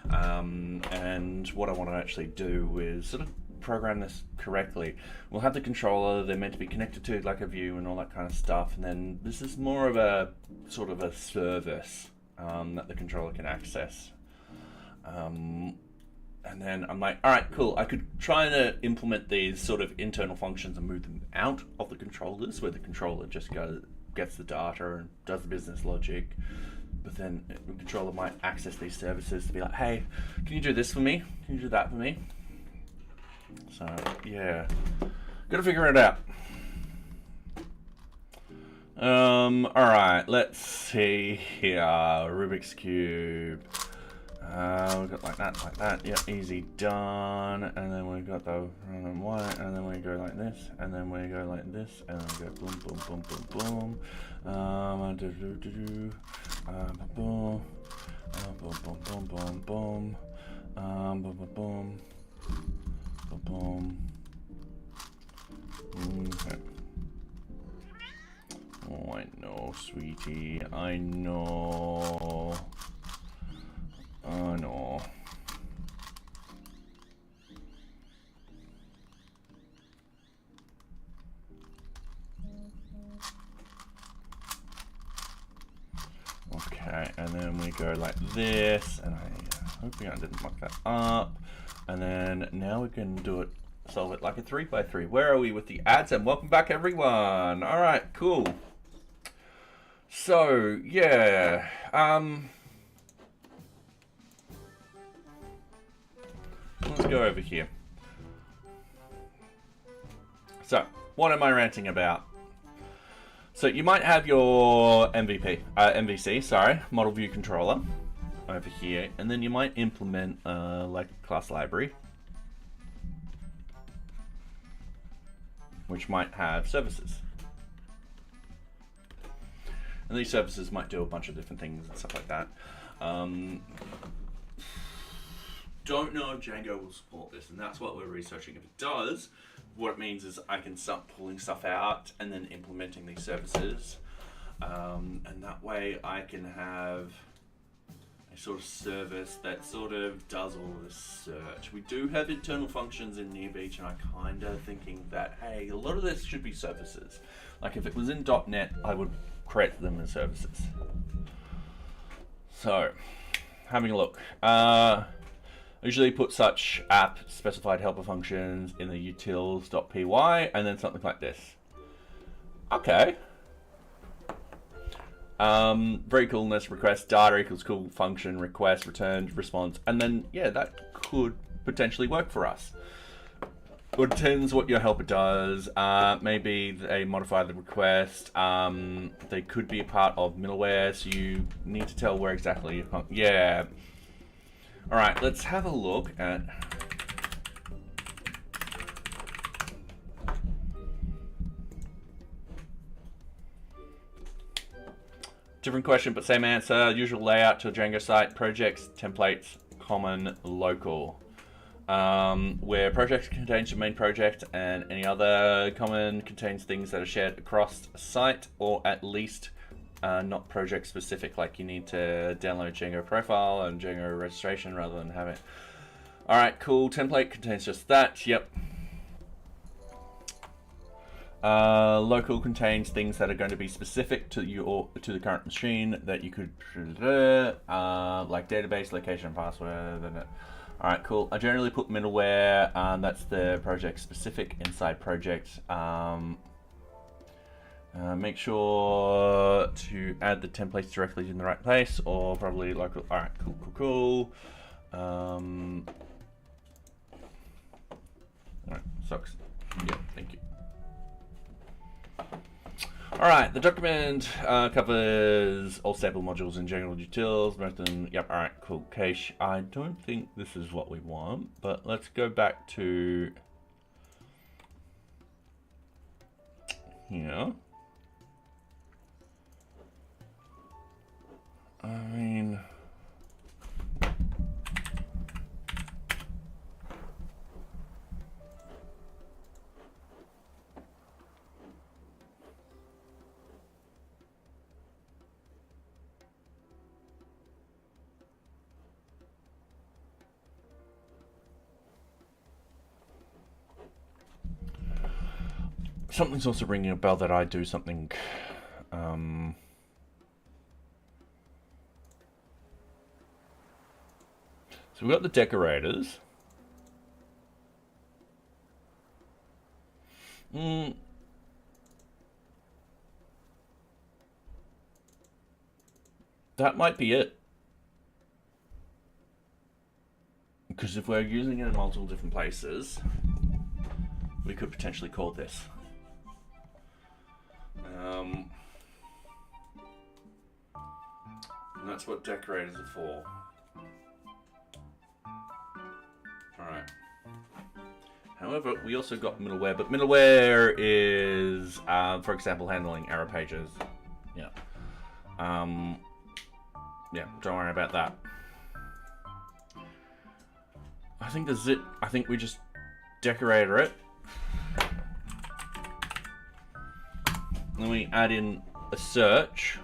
And what I want to actually do is sort of program this correctly. We'll have the controller, they're meant to be connected to like a view and all that kind of stuff, and then this is more of a sort of a service that the controller can access. And then I'm like, all right, cool. I could try to implement these sort of internal functions and move them out of the controllers, where the controller just gets the data and does the business logic. But then the controller might access these services to be like, hey, can you do this for me? Can you do that for me? So yeah, gotta figure it out. All right, let's see here. Rubik's Cube. We've got like that, yeah, easy, done. And then we've got the white, and then we go like this, and then we go like this, and then we go boom, boom, boom, boom, boom. Boom, boom, boom, boom, boom, boom, boom, boom, boom, boom. Okay. Oh, I know, sweetie, I know. Oh no. Okay, and then we go like this, and I hoping I didn't muck that up. And then now we can do it, solve it like a 3x3. Where are we with the ads? And welcome back, everyone. All right, cool. So yeah, let's go over here. So, what am I ranting about? So you might have your MVC, model view controller, over here, and then you might implement like a class library, which might have services. And these services might do a bunch of different things and stuff like that. Don't know if Django will support this, and that's what we're researching. If it does, what it means is I can start pulling stuff out and then implementing these services, and that way I can have a sort of service that sort of does all of the search. We do have internal functions in NearBeach, and I'm kind of thinking that, hey, a lot of this should be services. Like if it was in .NET, I would create them as services. So, having a look. Usually put such app specified helper functions in the utils.py, and then something like this. Okay. Very coolness, request, data equals cool, function, request, returned, response, and then, yeah, that could potentially work for us. It depends what your helper does. Maybe they modify the request. They could be a part of middleware, so you need to tell where exactly you're... Yeah. All right, let's have a look at... Different question, but same answer. Usual layout to a Django site, projects, templates, common, local. Where projects contains your main project and any other common contains things that are shared across a site, or at least not project specific, like you need to download Django profile and Django registration rather than have it. All right, cool. Template contains just that. Yep. Local contains things that are going to be specific to you or to the current machine that you could like database, location, password. All right, cool. I generally put middleware. That's the project specific inside project. Make sure to add the templates directly in the right place, or probably local. All right, cool. All right, sucks. Yeah, thank you. All right, the document covers all stable modules and general utils. Most of them, yep. All right, cool. Cache. I don't think this is what we want, but let's go back to here. I mean, something's also ringing a bell that I do something. So we've got the decorators. That might be it. Because if we're using it in multiple different places, we could potentially call this. And that's what decorators are for. Alright. However, we also got middleware, but middleware is, for example, handling error pages. Yeah. Yeah, don't worry about that. I think that's it. I think we just decorator it. Then we add in a search.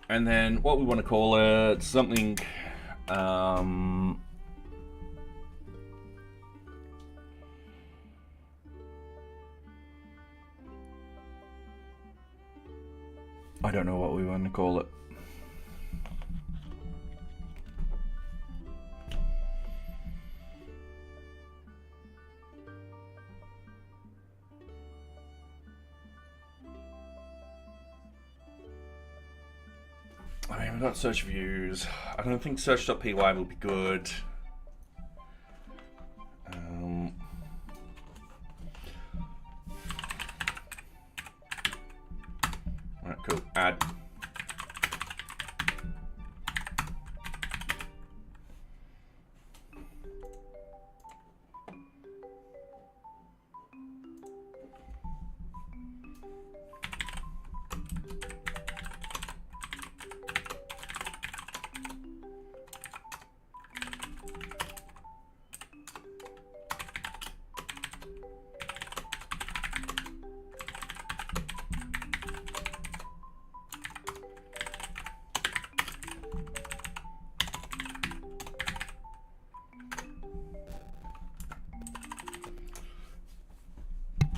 And then what we want to call it, something, I don't know what we want to call it. I mean, we've got search views. I don't think search.py will be good. Alright, cool. Add.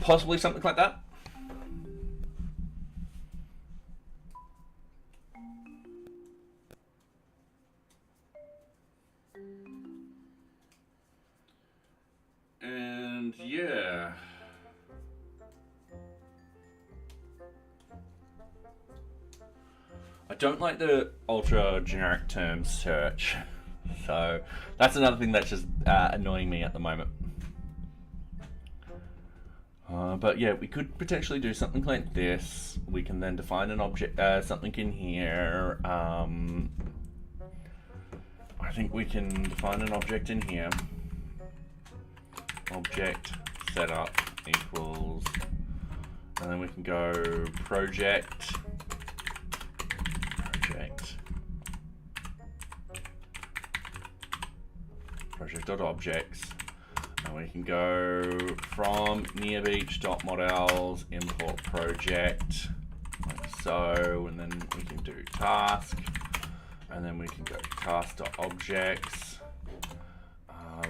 Possibly something like that. And yeah. I don't like the ultra generic term search. So that's another thing that's just annoying me at the moment. But yeah, we could potentially do something like this. We can then define an object, something in here. I think we can define an object in here. Object setup equals, and then we can go project project.objects, and we can go from NearBeach.models import project like so, and then we can do task, and then we can go task.objects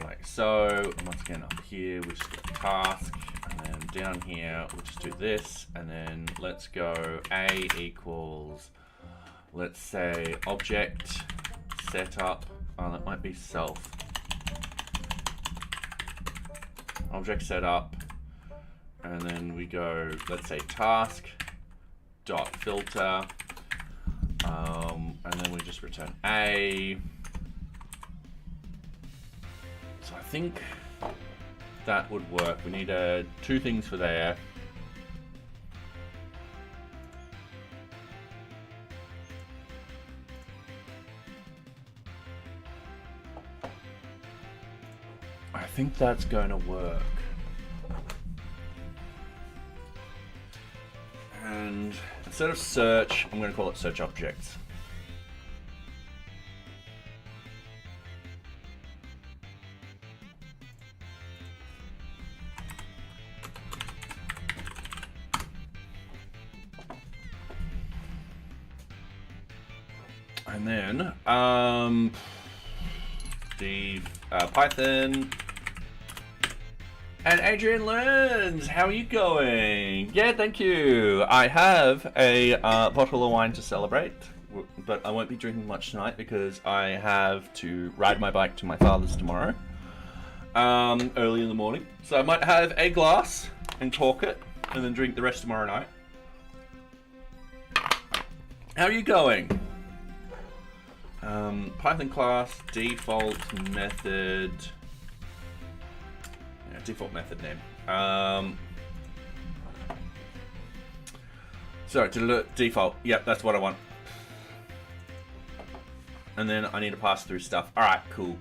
like so, and once again up here we just go task, and then down here we'll just do this, and then let's go a equals, let's say object setup, oh that might be self, object setup, and then we go, let's say task dot filter, and then we just return a. So I think that would work. We need two things for there. I think that's going to work. And instead of search, I'm going to call it search objects. And then the Python. And Adrian Learns, how are you going? Yeah, thank you. I have a bottle of wine to celebrate, but I won't be drinking much tonight because I have to ride my bike to my father's tomorrow, early in the morning. So I might have a glass and cork it, and then drink the rest tomorrow night. How are you going? Python class, default method. Yeah, default method name. So default. Yep, that's what I want. And then I need to pass through stuff. All right, cool.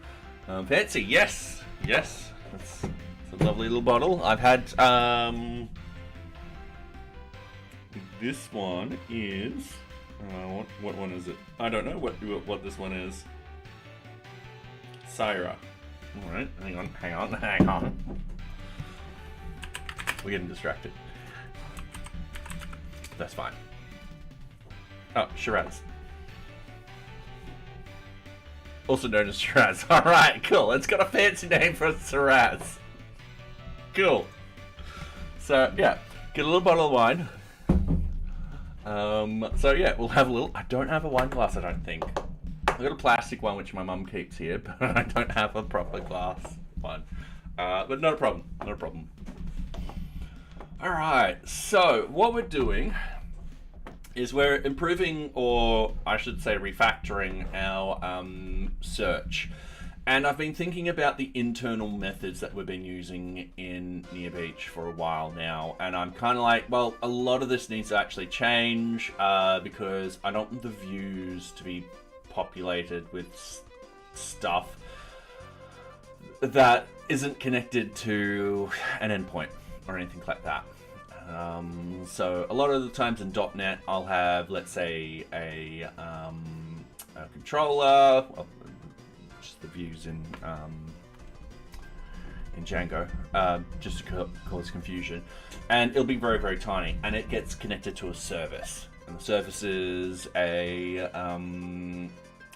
Fancy, yes, yes. That's a lovely little bottle. I've had this one is. What one is it? I don't know what this one is. Syra. Alright, hang on. We're getting distracted. That's fine. Oh, Shiraz. Also known as Shiraz. Alright, cool. It's got a fancy name for Shiraz. Cool. So, yeah. Get a little bottle of wine. So yeah, we'll have a little. I don't have a wine glass, I don't think. I've got a plastic one which my mum keeps here, but I don't have a proper glass one. But not a problem, not a problem. Alright, so what we're doing is we're improving, or I should say refactoring our search. And I've been thinking about the internal methods that we've been using in NearBeach for a while now, and I'm kind of like, well, a lot of this needs to actually change because I don't want the views to be populated with stuff that isn't connected to an endpoint or anything like that. So a lot of the times in .NET, I'll have, let's say, a controller. The views in Django, just to cause confusion, and it'll be very, very tiny, and it gets connected to a service, and the service is a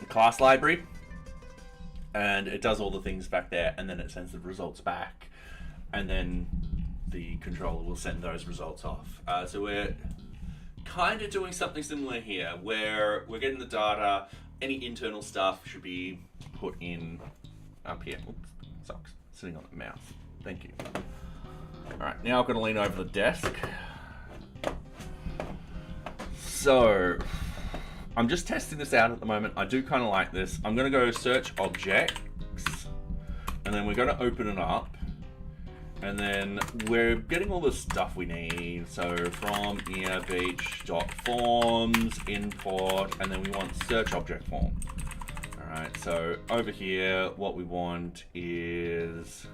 class library, and it does all the things back there, and then it sends the results back, and then the controller will send those results off. So we're kind of doing something similar here, where we're getting the data. Any internal stuff should be put in up here. Oops, socks. Sitting on the mouse. Thank you. Alright, now I've got to lean over the desk. So, I'm just testing this out at the moment. I do kind of like this. I'm going to go search objects, and then we're going to open it up, and then we're getting all the stuff we need. So from NearBeach.forms, import, and then we want search object form. All right, so over here, what we want is,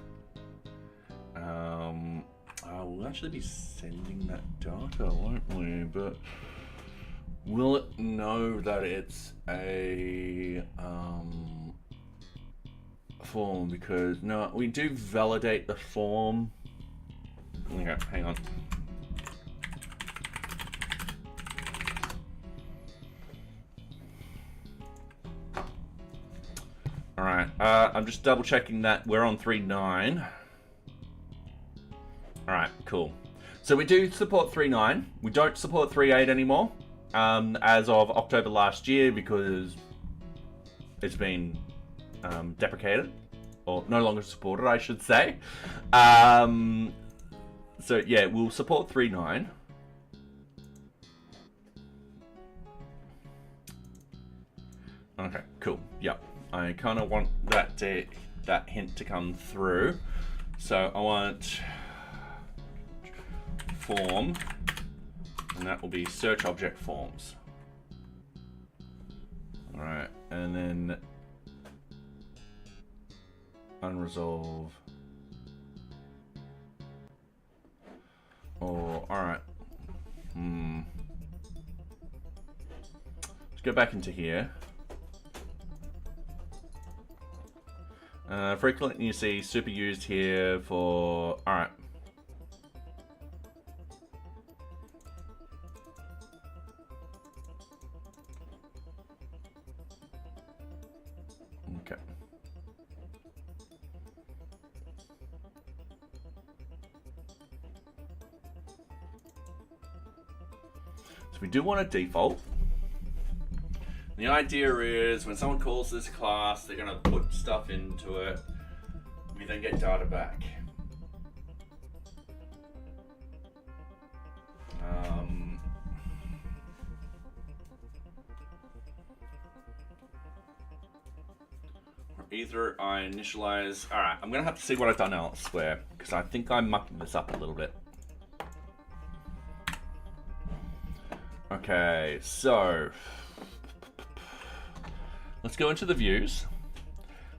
we'll actually be sending that data, won't we? But will it know that it's a form? Because no, we do validate the form. Okay, hang on. All right, I'm just double checking that we're on 3.9. All right, cool. So we do support 3.9. We don't support 3.8 anymore, as of October last year, because it's been deprecated, or no longer supported, I should say. So yeah, we'll support 3.9. Okay, cool. Yep. I kind of want that hint to come through. So I want form, and that will be search object forms. All right, and then unresolved. Oh, all right. Let's go back into here. Frequently you see super used here for, all right. Okay. So we do want a default. The idea is when someone calls this class, they're going to put stuff into it. We then get data back. Either I initialize. All right, I'm going to have to see what I've done elsewhere, because I think I'm mucking this up a little bit. Okay, so let's go into the views.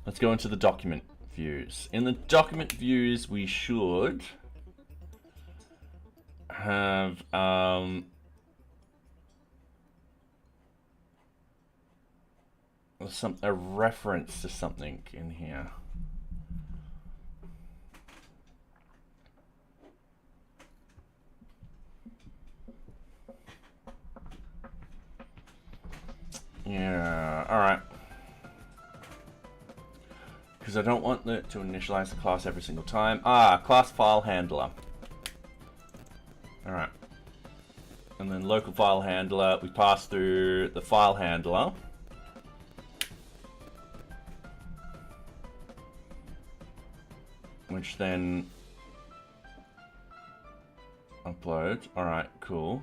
Let's go into the document views. In the document views, we should have a reference to something in here. Yeah, all right. Because I don't want it to initialize the class every single time. Class file handler. All right. And then local file handler, we pass through the file handler. Which then uploads. All right, cool.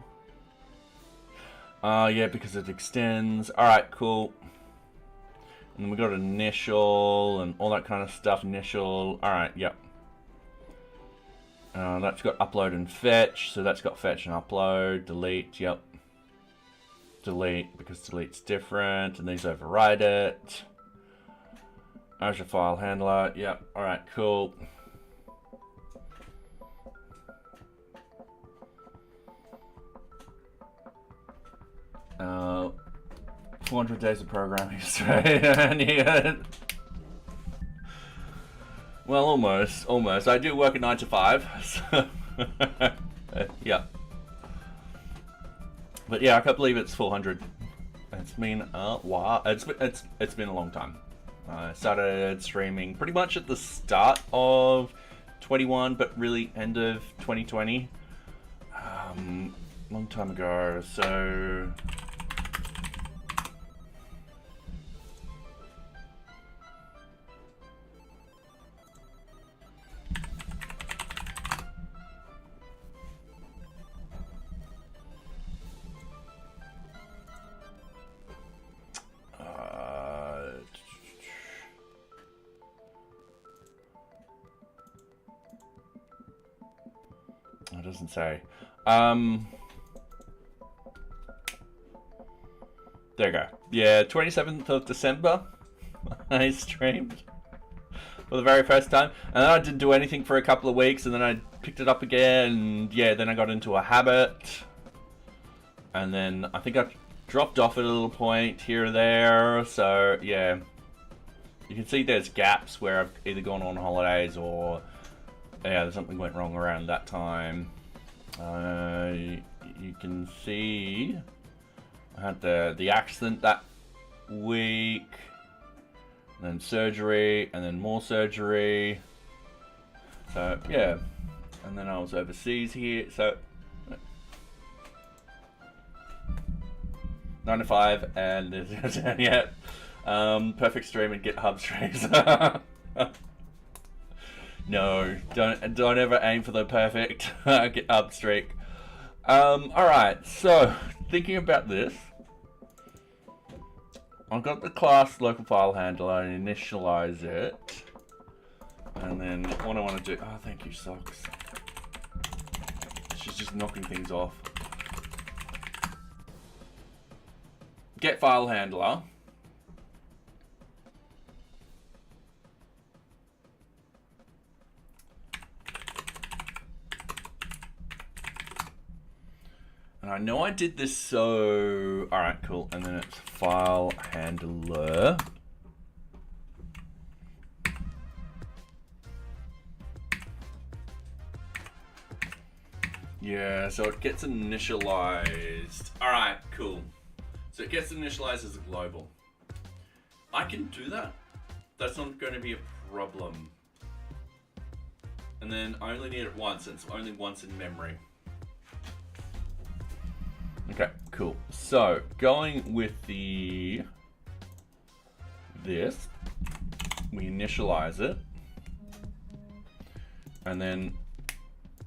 Yeah, because it extends. All right, cool. And then we got initial and all that kind of stuff. Initial. All right, yep. That's got upload and fetch. So that's got fetch and upload. Delete, yep. Delete, because delete's different. And these override it. Azure file handler. Yep. All right, cool. 400 days of programming straight. Well, almost. I do work a 9 to 5. So yeah. But yeah, I can't believe it's 400. It's been a while. It's been a long time. I started streaming pretty much at the start of 21, but really end of 2020. Long time ago. So doesn't say. There you go. Yeah, 27th of December, I streamed for the very first time. And then I didn't do anything for a couple of weeks, and then I picked it up again, and yeah, then I got into a habit. And then I think I dropped off at a little point here or there, so yeah. You can see there's gaps where I've either gone on holidays or yeah, something went wrong around that time. You can see I had the accident that week, and then surgery, and then more surgery. So yeah, and then I was overseas here. So 9 to 5, and yeah, perfect stream and GitHub streams. No, don't ever aim for the perfect GitHub streak. All right, so thinking about this. I've got the class local file handler and initialize it. And then what I want to do... Oh, thank you, Socks. She's just knocking things off. Get file handler. And I know I did this, so... Alright, cool. And then it's file handler. Yeah, so it gets initialized. Alright, cool. So it gets initialized as a global. I can do that. That's not going to be a problem. And then I only need it once, and it's only once in memory. Okay, cool. So going with this, we initialize it, and then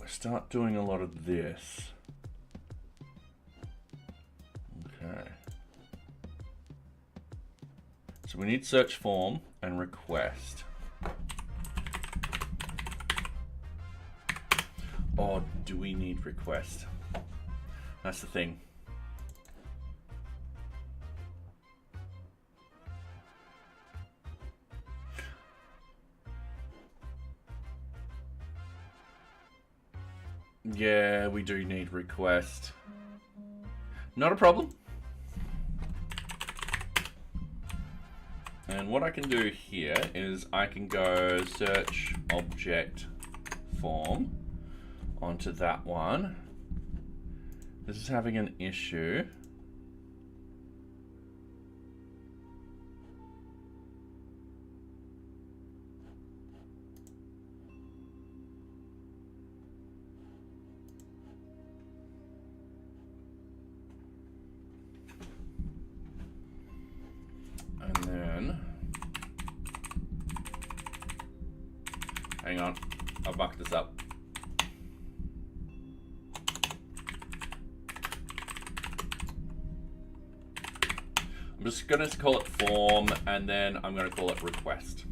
we start doing a lot of this. Okay. So we need search form and request. Or do we need request? That's the thing. Yeah, we do need request. Not a problem. And what I can do here is I can go search object form onto that one. This is having an issue. And then, hang on, I'll muck this up. I'm just going to call it form, and then I'm going to call it request.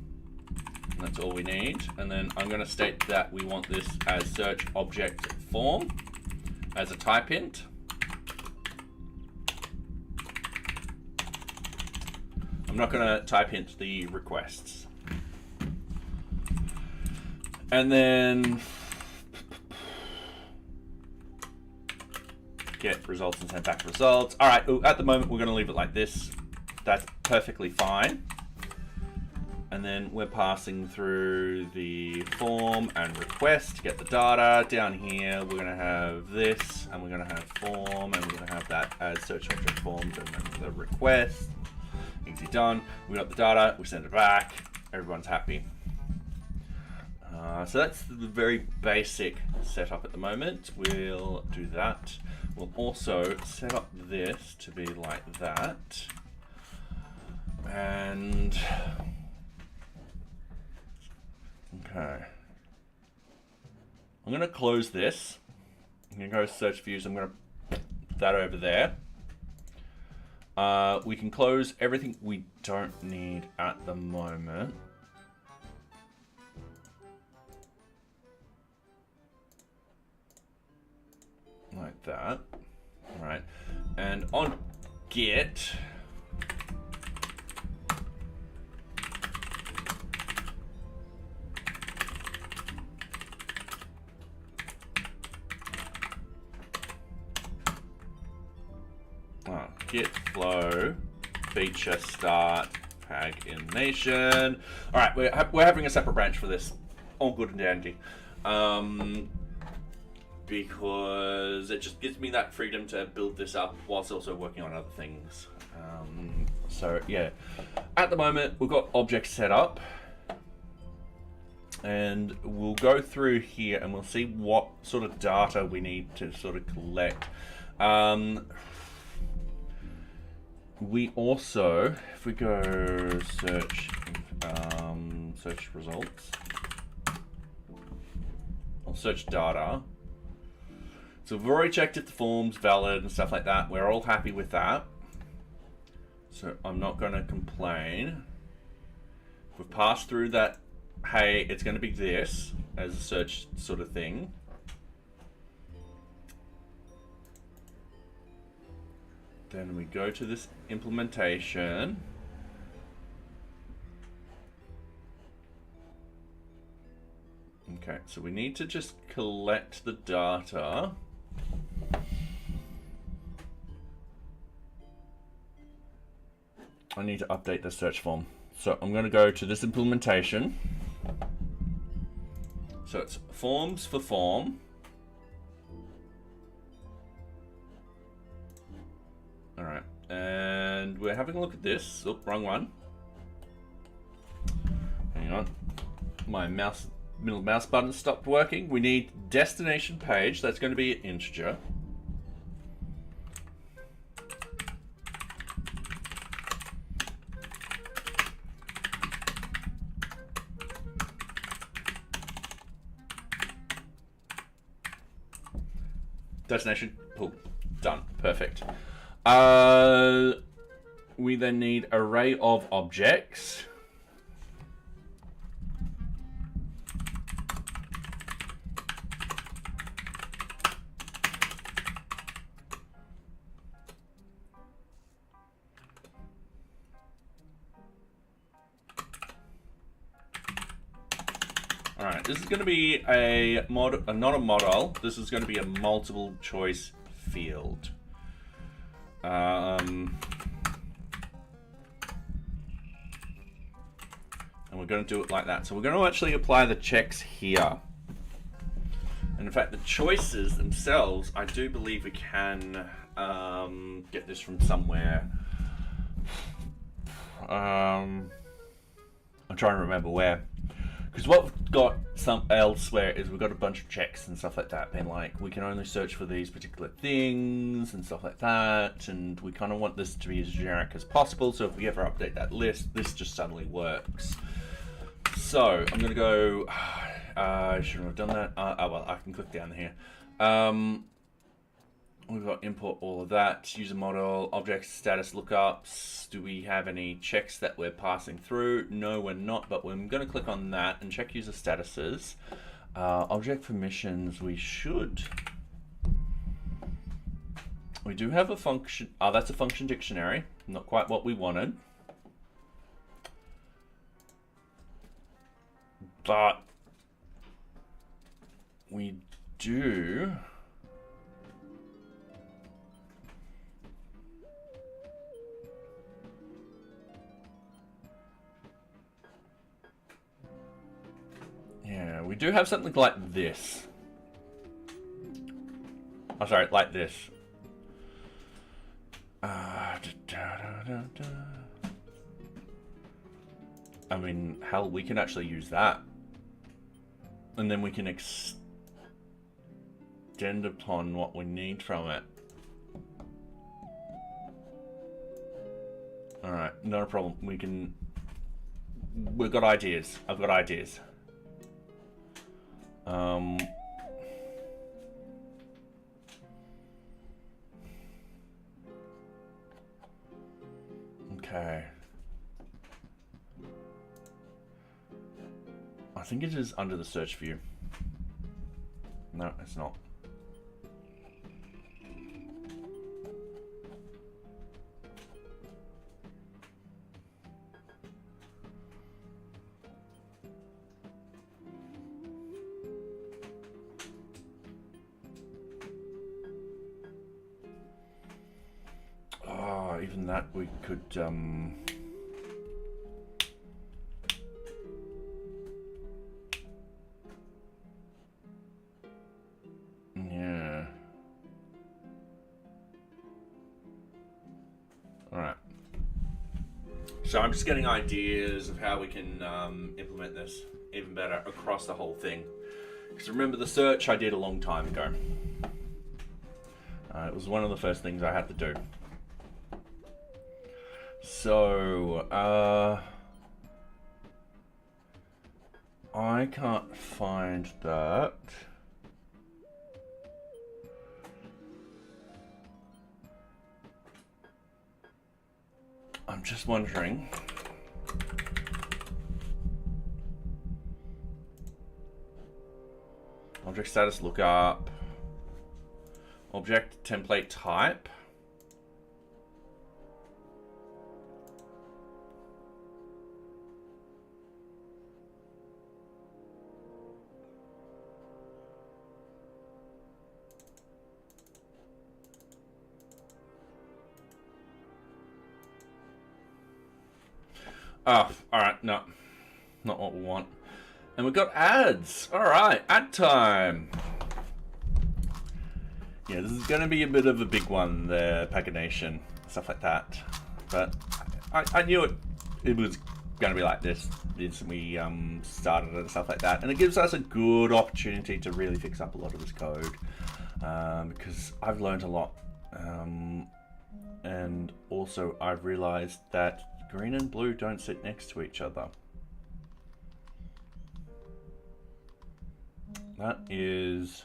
And that's all we need. And then I'm going to state that we want this as search object form as a type int. I'm not going to type int the requests. And then get results and send back results. All right, at the moment, we're going to leave it like this. That's perfectly fine. And then we're passing through the form and request to get the data. Down here, we're going to have this, and we're going to have form, and we're going to have that as search object forms, and then the request. Easy done. We got the data, we send it back. Everyone's happy. So that's the very basic setup at the moment. We'll do that. We'll also set up this to be like that. And okay. I'm going to close this. I'm going to go search views. I'm going to put that over there. We can close everything we don't need at the moment. like that. All right, and on Git, git flow feature start pagination. All right, we're having a separate branch for this. All good and dandy. Because it just gives me that freedom to build this up whilst also working on other things. So yeah, at the moment we've got objects set up, and we'll go through here and we'll see what sort of data we need to sort of collect. We also, if we go search results, I'll search data. So we've already checked if the form's valid and stuff like that. We're all happy with that. So I'm not going to complain. We've passed through that, hey, it's going to be this as a search sort of thing. Then we go to this implementation. Okay, so we need to just collect the data. I need to update the search form. So I'm going to go to this implementation. So it's forms for form. All right, and we're having a look at this. Oh, wrong one. Hang on. My middle mouse button stopped working. We need destination page. That's going to be an integer. Destination, cool, done, perfect. We then need array of objects. All right, this is going to be a not a model. This is going to be a multiple choice field. And we're going to do it like that. So we're going to actually apply the checks here. And in fact, the choices themselves, I do believe we can get this from somewhere. I'm trying to remember where. Because what we've got elsewhere is we've got a bunch of checks and stuff like that, being like, we can only search for these particular things and stuff like that, and we kind of want this to be as generic as possible, so if we ever update that list, this just suddenly works. So, I'm going to go, I shouldn't have done that. Oh well, I can click down here. We've got import all of that, user model, object status lookups. Do we have any checks that we're passing through? No, we're not, but we're going to click on that and check user statuses. Object permissions, we should. We do have a function. Oh, that's a function dictionary. Not quite what we wanted. But we do. Yeah, we do have something like this. Oh, sorry, like this. I mean, hell, we can actually use that. And then we can extend upon what we need from it. Alright, not a problem. We've got ideas. I've got ideas. Okay. I think it is under the search view. No, it's not. even that we could, yeah. All right. So I'm just getting ideas of how we can implement this even better across the whole thing. Because remember, the search I did a long time ago. It was one of the first things I had to do. So, I can't find that. I'm just wondering. Object status lookup. Object template type. Oh, alright, no. Not what we want. And we've got ads. Alright, ad time. Yeah, this is going to be a bit of a big one, the pagination, stuff like that. But I knew it was going to be like this since we started it and stuff like that. And it gives us a good opportunity to really fix up a lot of this code. Because I've learned a lot. And also I've realized that green and blue don't sit next to each other. That is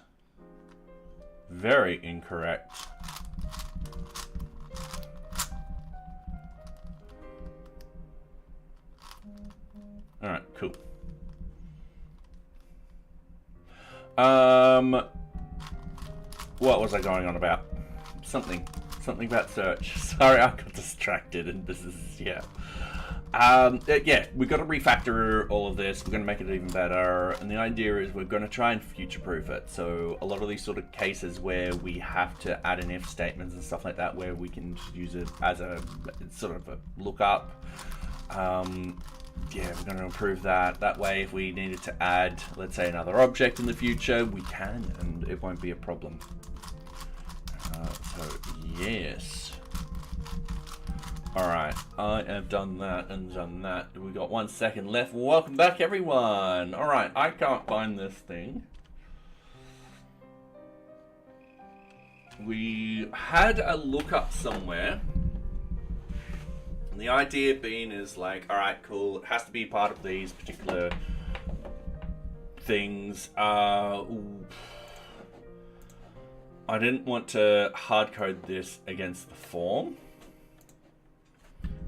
very incorrect. All right, cool. What was I going on about? Something about search. Sorry, I got distracted, and this is, yeah. Yeah, we've got to refactor all of this. We're going to make it even better. And the idea is we're going to try and future-proof it. So a lot of these sort of cases where we have to add in if statements and stuff like that, where we can use it as a sort of a lookup. Yeah, we're going to improve that. That way, if we needed to add, let's say, another object in the future, we can, and it won't be a problem. So, yes. Alright, I have done that and done that. We've got 1 second left. Welcome back, everyone. Alright, I can't find this thing. We had a lookup somewhere. And the idea being is like, alright, cool, it has to be part of these particular things. I didn't want to hard code this against the form,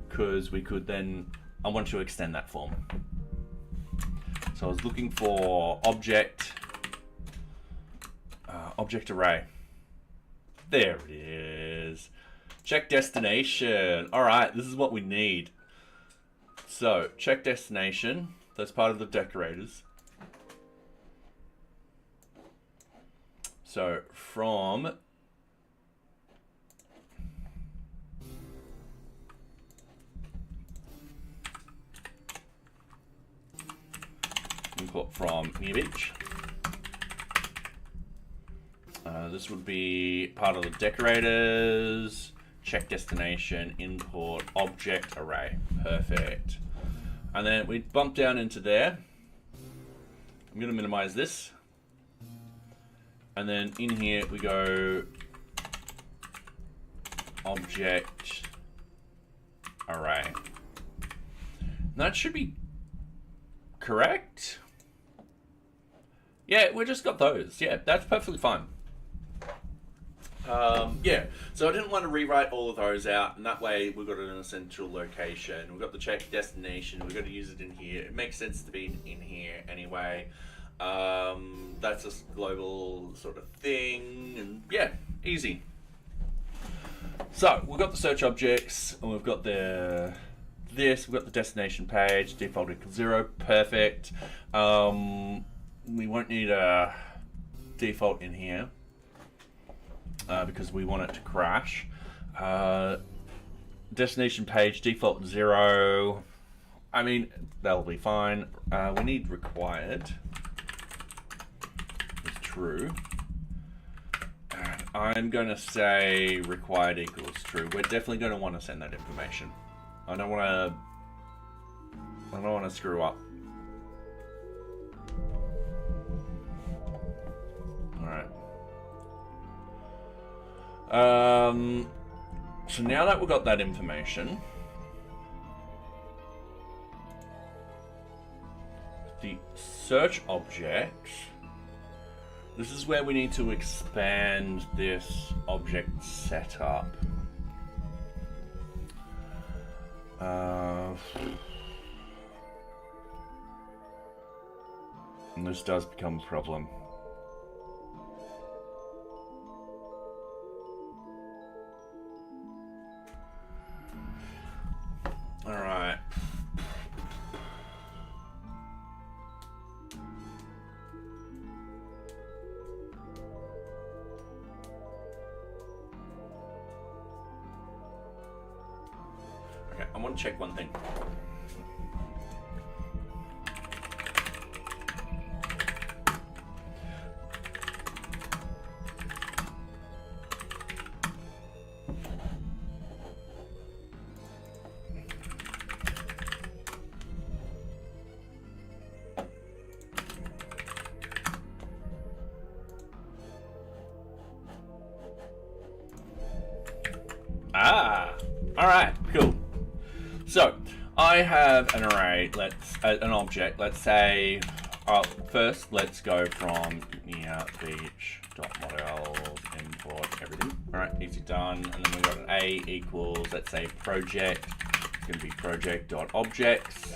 because we could then, I want to extend that form. So I was looking for object array. There it is. Check destination. All right, this is what we need. So check destination, that's part of the decorators. So from import from NearBeach. This would be part of the decorators. Check destination, import object array. Perfect. And then we bump down into there. I'm going to minimize this. And then in here we go object array. And that should be correct. Yeah, we just got those. Yeah, that's perfectly fine. Yeah, so I didn't want to rewrite all of those out, and that way we've got it in a central location. We've got the check destination, we've got to use it in here. It makes sense to be in here anyway. That's a global sort of thing, and yeah, easy. So we've got the search objects, and we've got we've got the destination page, defaulted to 0, perfect. We won't need a default in here because we want it to crash. destination page default 0. I mean, that'll be fine. We need required is true. And I'm going to say required equals true. We're definitely going to want to send that information. I don't want to screw up. All right. So now that we've got that information, the search object, this is where we need to expand this object setup. And this does become a problem. All right. Okay, I want to check one thing. All right, cool. So I have an array, an object. Let's say, first let's go from NearBeach.models, import everything. All right, easy done. And then we've got an A equals, let's say project. It's going to be project.objects.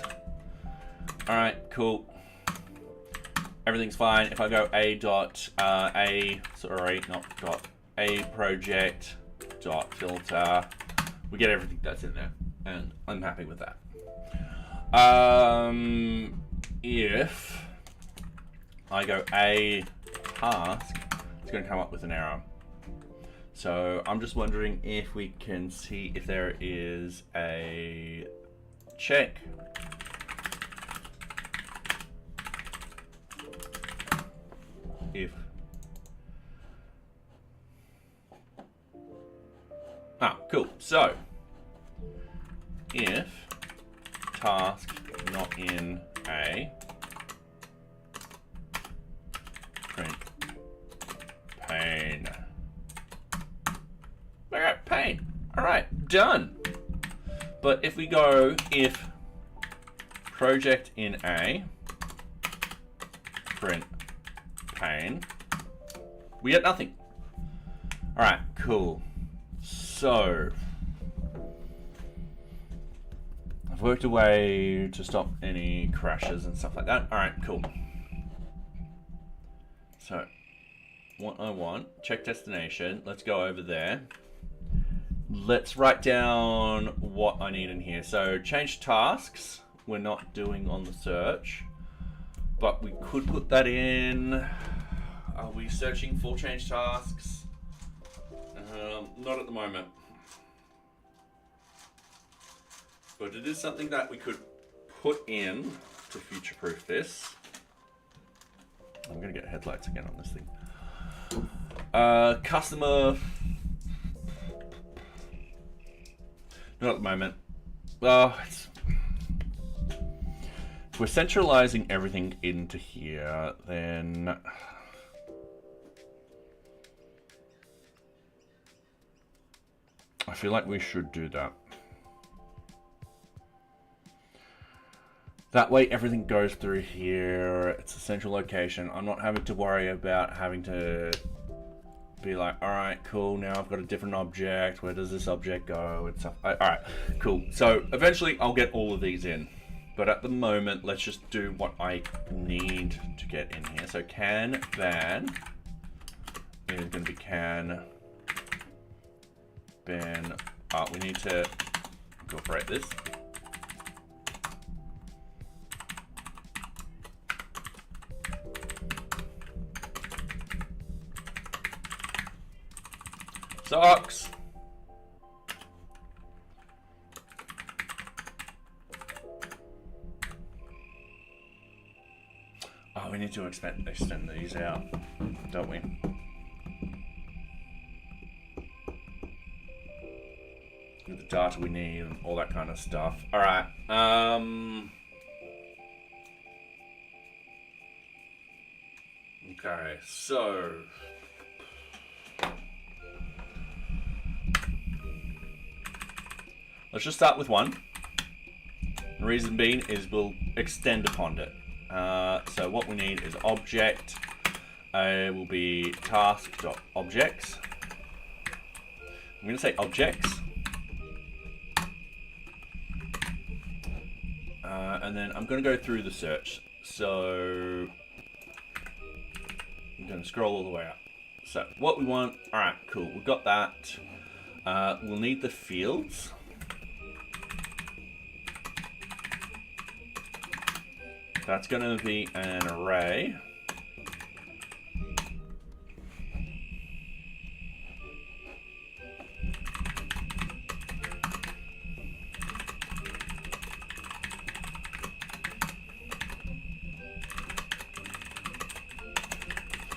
All right, cool. Everything's fine. If I go a project dot filter, we get everything that's in there, and I'm happy with that. If I go a task, it's going to come up with an error. So I'm just wondering if we can see if there is a check. If cool. So if task not in a, print pane. Alright, pane. Alright, done. But if we go if project in a, print pane, we get nothing. Alright, cool. So I've worked a way to stop any crashes and stuff like that. All right, cool. So what I want, check destination. Let's go over there. Let's write down what I need in here. So change tasks, we're not doing on the search, but we could put that in. Are we searching for change tasks? Not at the moment, but it is something that we could put in to future-proof this. I'm gonna get headlights again on this thing. Customer, not at the moment. If we're centralizing everything into here, then I feel like we should do that. That way everything goes through here. It's a central location. I'm not having to worry about having to be like, all right, cool, now I've got a different object. Where does this object go? And stuff. All right, cool. So eventually I'll get all of these in. But at the moment, let's just do what I need to get in here. So Kanban is going to be Kanban. We need to incorporate this. Socks. we need to extend these out, don't we? With the data we need and all that kind of stuff. All right. Okay, so let's just start with one. The reason being is we'll extend upon it. So what we need is object. Will be task.objects. I'm going to say objects. And then I'm going to go through the search. So I'm going to scroll all the way up. So what we want, all right, cool. We've got that. We'll need the fields. That's going to be an array.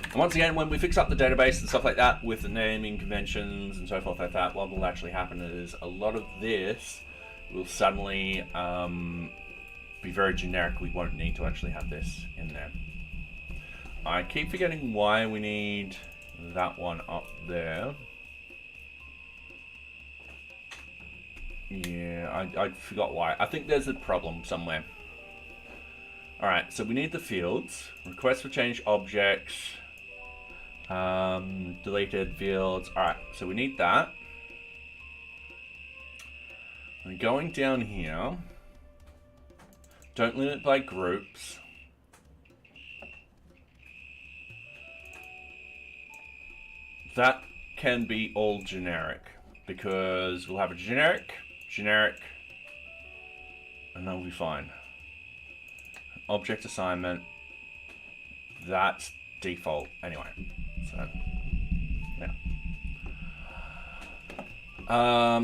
And once again, when we fix up the database and stuff like that with the naming conventions and so forth like that, what will actually happen is a lot of this will suddenly be very generic. We won't need to actually have this in there. I keep forgetting why we need that one up there. Yeah, I forgot why. I think there's a problem somewhere. All right, so we need the fields. Request for change objects. Deleted fields. All right, so we need that. And going down here, don't limit by groups. That can be all generic because we'll have a generic, and that'll be fine. Object assignment, that's default anyway. So, yeah.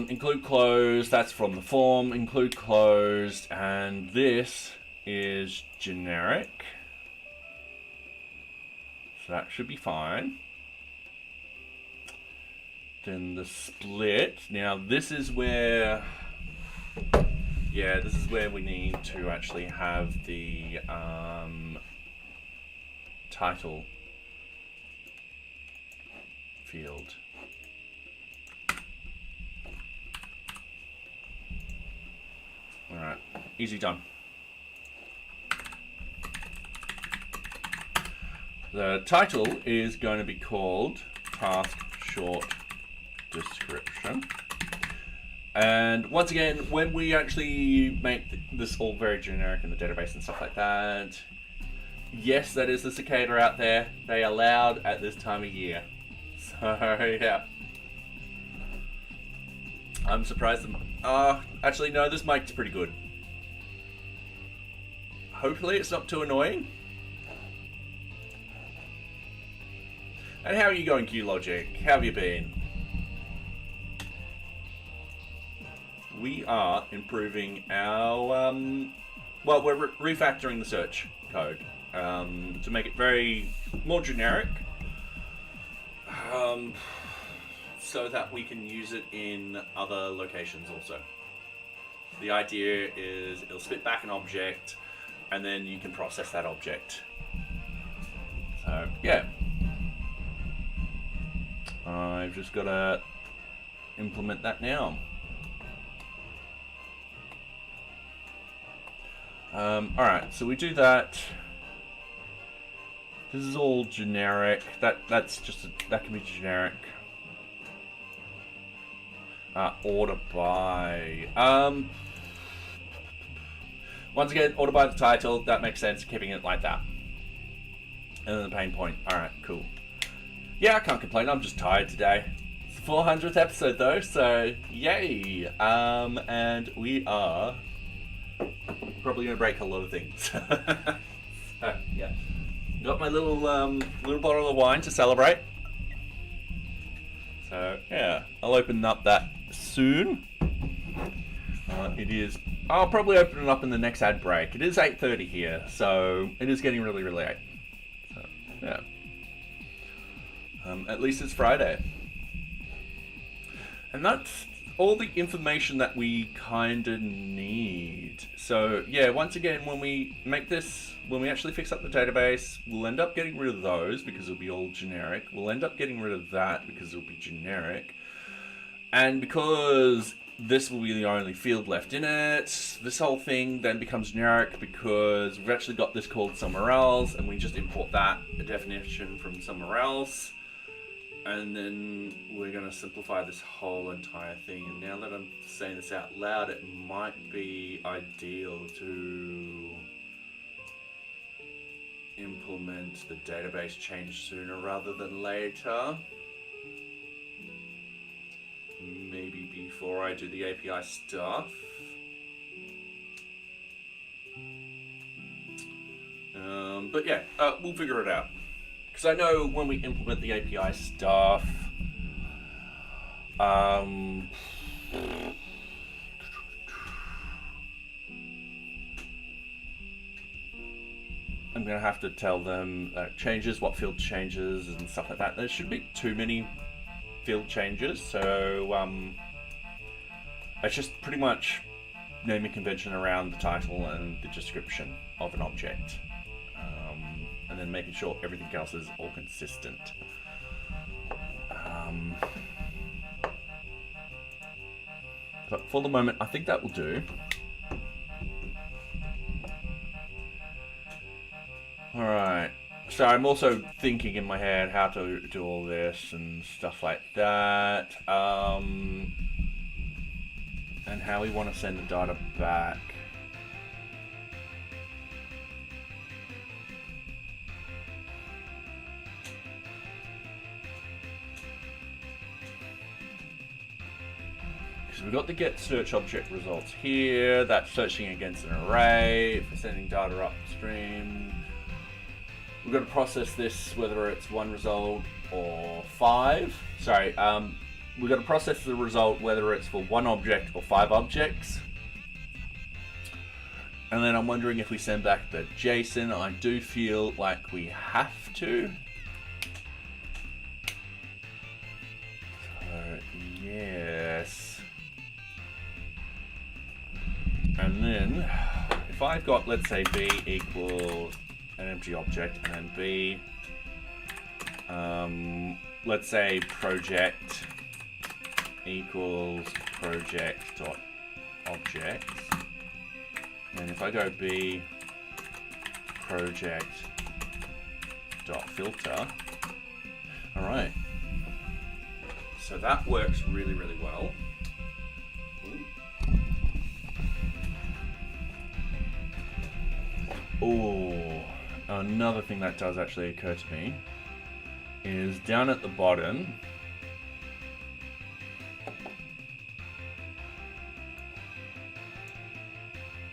Include closed, that's from the form. Include closed, and this is generic. So that should be fine. Then the split. Now this is where, yeah, this is where we need to actually have the title field. All right, easy done. The title is going to be called task short description. And once again, when we actually make this all very generic in the database and stuff like that, yes, that is the cicada out there. They are loud at this time of year. So, yeah. I'm surprised. Actually, no, this mic's pretty good. Hopefully it's not too annoying. And how are you going, QLogic? How have you been? We are improving our, well, we're refactoring the search code to make it very more generic, so that we can use it in other locations also. The idea is it'll spit back an object, and then you can process that object. So, yeah. I've just got to implement that now. Alright, so we do that. This is all generic. That's just that can be generic. Order by. Once again, order by the title. That makes sense. Keeping it like that. And then the pain point. Alright, cool. Yeah, I can't complain. I'm just tired today. It's the 400th episode though, so yay! And we are probably gonna break a lot of things. So, yeah. Got my little bottle of wine to celebrate. So yeah, I'll open up that soon. It is. I'll probably open it up in the next ad break. It is 8:30 here, so it is getting really, really late. Yeah. At least it's Friday. And that's all the information that we kind of need. So yeah, once again, when we actually fix up the database, we'll end up getting rid of those because it'll be all generic. We'll end up getting rid of that because it'll be generic. And because this will be the only field left in it, this whole thing then becomes generic because we've actually got this called somewhere else, and we just import that, a definition from somewhere else. And then we're going to simplify this whole entire thing. And now that I'm saying this out loud, it might be ideal to implement the database change sooner rather than later. Maybe before I do the API stuff. But yeah, we'll figure it out. Because I know when we implement the API stuff, I'm going to have to tell them changes, what field changes and stuff like that. There shouldn't be too many field changes, so it's just pretty much naming convention around the title and the description of an object. And then making sure everything else is all consistent. But for the moment, I think that will do. Alright, so I'm also thinking in my head how to do all this and stuff like that. And how we want to send the data back. We've got the get search object results here. That's searching against an array for sending data upstream. We've got to process this whether it's one result or five. Sorry, we've got to process the result whether it's for one object or 5 objects. And then I'm wondering if we send back the JSON. I do feel like we have to. So, yes. And then, if I've got, let's say, B equals an empty object, and then B, let's say project equals project.objects. And if I go B project.filter, all right. So that works really, really well. Oh, another thing that does actually occur to me is down at the bottom,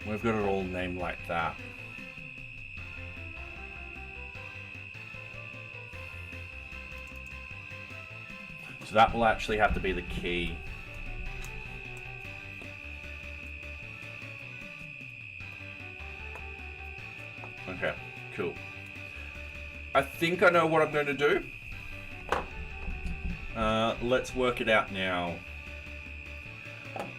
we've got it all named like that. So that will actually have to be the key. Okay, cool. I think I know what I'm going to do. Let's work it out now.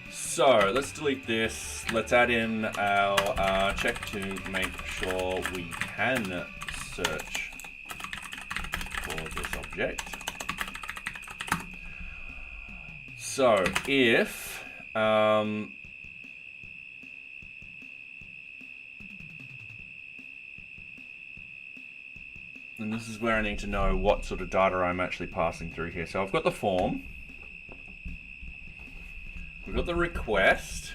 So let's delete this. Let's add in our check to make sure we can search for this object. So if and this is where I need to know what sort of data I'm actually passing through here. So I've got the form, we've got the request,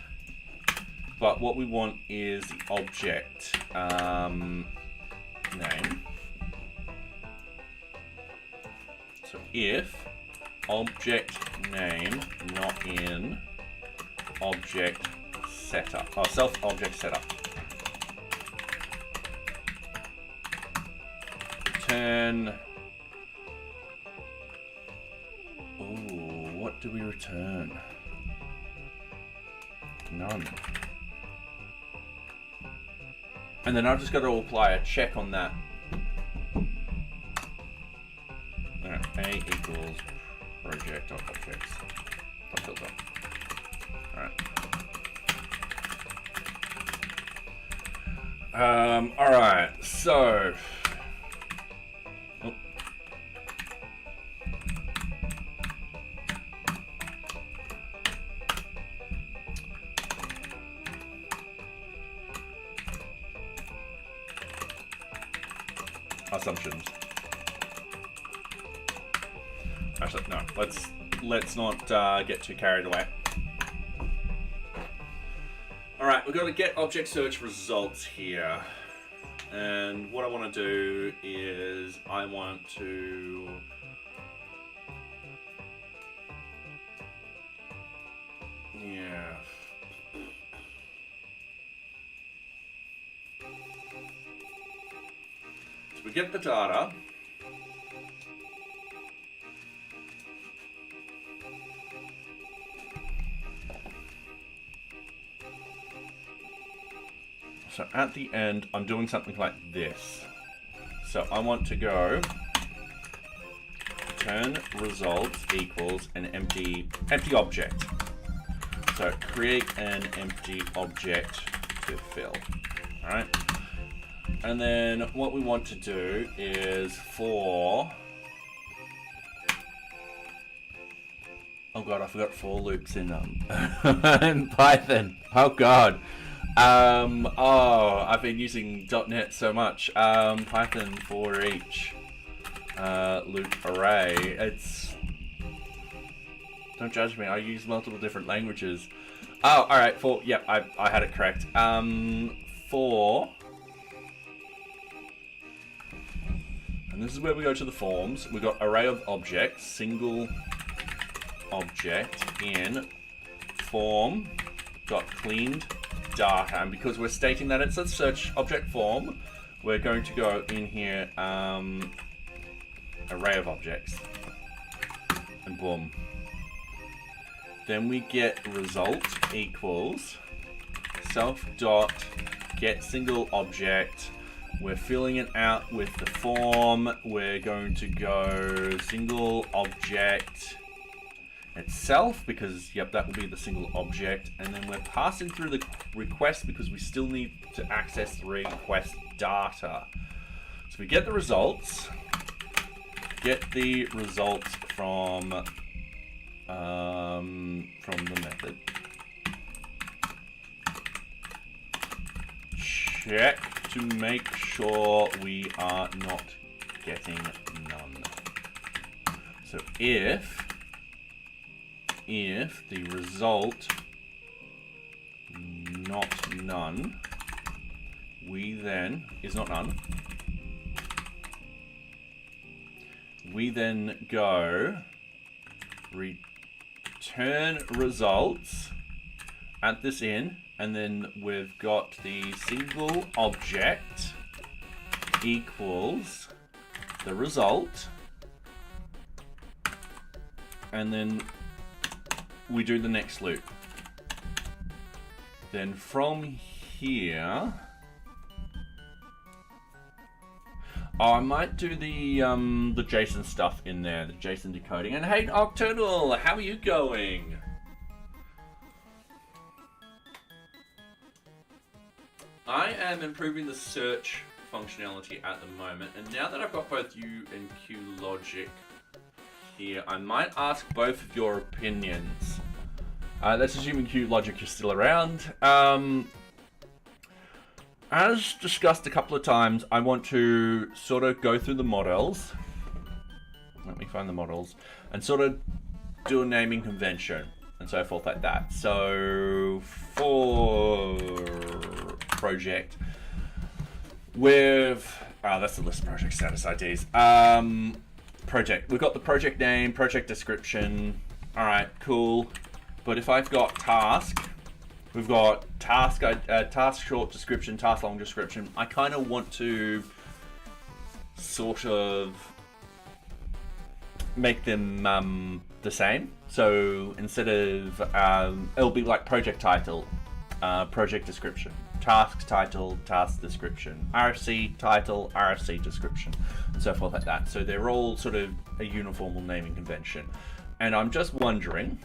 but what we want is the object name. So if object name not in object setup, or self object setup. Return. Oh, what do we return? None. And then I've just got to apply a check on that equals project.objects.filter. All right, so assumptions. Actually, no. Let's not get too carried away. All right, we've got to get object search results here, and what I want to do is I want to So we get the data. So at the end, I'm doing something like this. So I want to go return results equals an empty object. So create an empty object to fill. All right. And then what we want to do is for, oh god, I forgot for loops in in Python. Oh god. I've been using .NET so much. Python for each loop array. It's, don't judge me. I use multiple different languages. Oh, all right. For, yep, I had it correct. For, and this is where we go to the forms. We've got array of objects, single object in form dot cleaned data, and because we're stating that it's a search object form, we're going to go in here array of objects, and boom. Then we get result equals self dot get single object. We're filling it out with the form. We're going to go single object itself, because yep, that will be the single object, and then we're passing through the request because we still need to access the request data. So we get the results, from the method. Check to make sure we are not getting none. So if the result not none, we then is not none. We then go return results at this in, and then we've got the single object equals the result, and then we do the next loop. Then from here, I might do the JSON stuff in there, the JSON decoding. And hey, Octurnal, how are you going? I am improving the search functionality at the moment, and now that I've got both you and QLogic here, I might ask both of your opinions. Let's assume QLogic is still around. As discussed a couple of times, I want to sort of go through the models. Let me find the models. And sort of do a naming convention and so forth like that. So for project, with, that's the list of project status IDs. Project, we've got the project name, project description. All right, cool. But if I've got task, we've got task short description, task long description. I kind of want to sort of make them the same. So instead of, it'll be like project title, project description, task title, task description, RFC title, RFC description, and so forth like that. So they're all sort of a uniform naming convention. And I'm just wondering,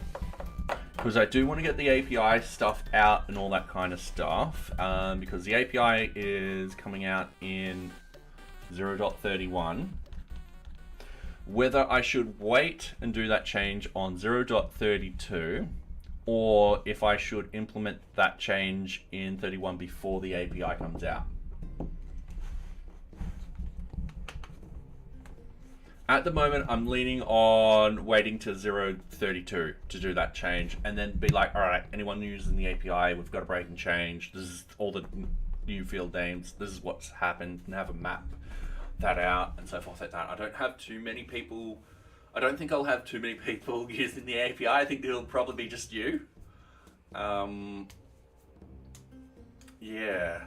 because I do want to get the API stuff out and all that kind of stuff, because the API is coming out in 0.31, whether I should wait and do that change on 0.32, or if I should implement that change in 31 before the API comes out. At the moment, I'm leaning on waiting to 0.32 to do that change, and then be like, all right, anyone using the API, we've got a break and change. This is all the new field names. This is what's happened, and have a map that out, and so forth like that. I don't have too many people. I don't think I'll have too many people using the API. I think it'll probably be just you. Yeah.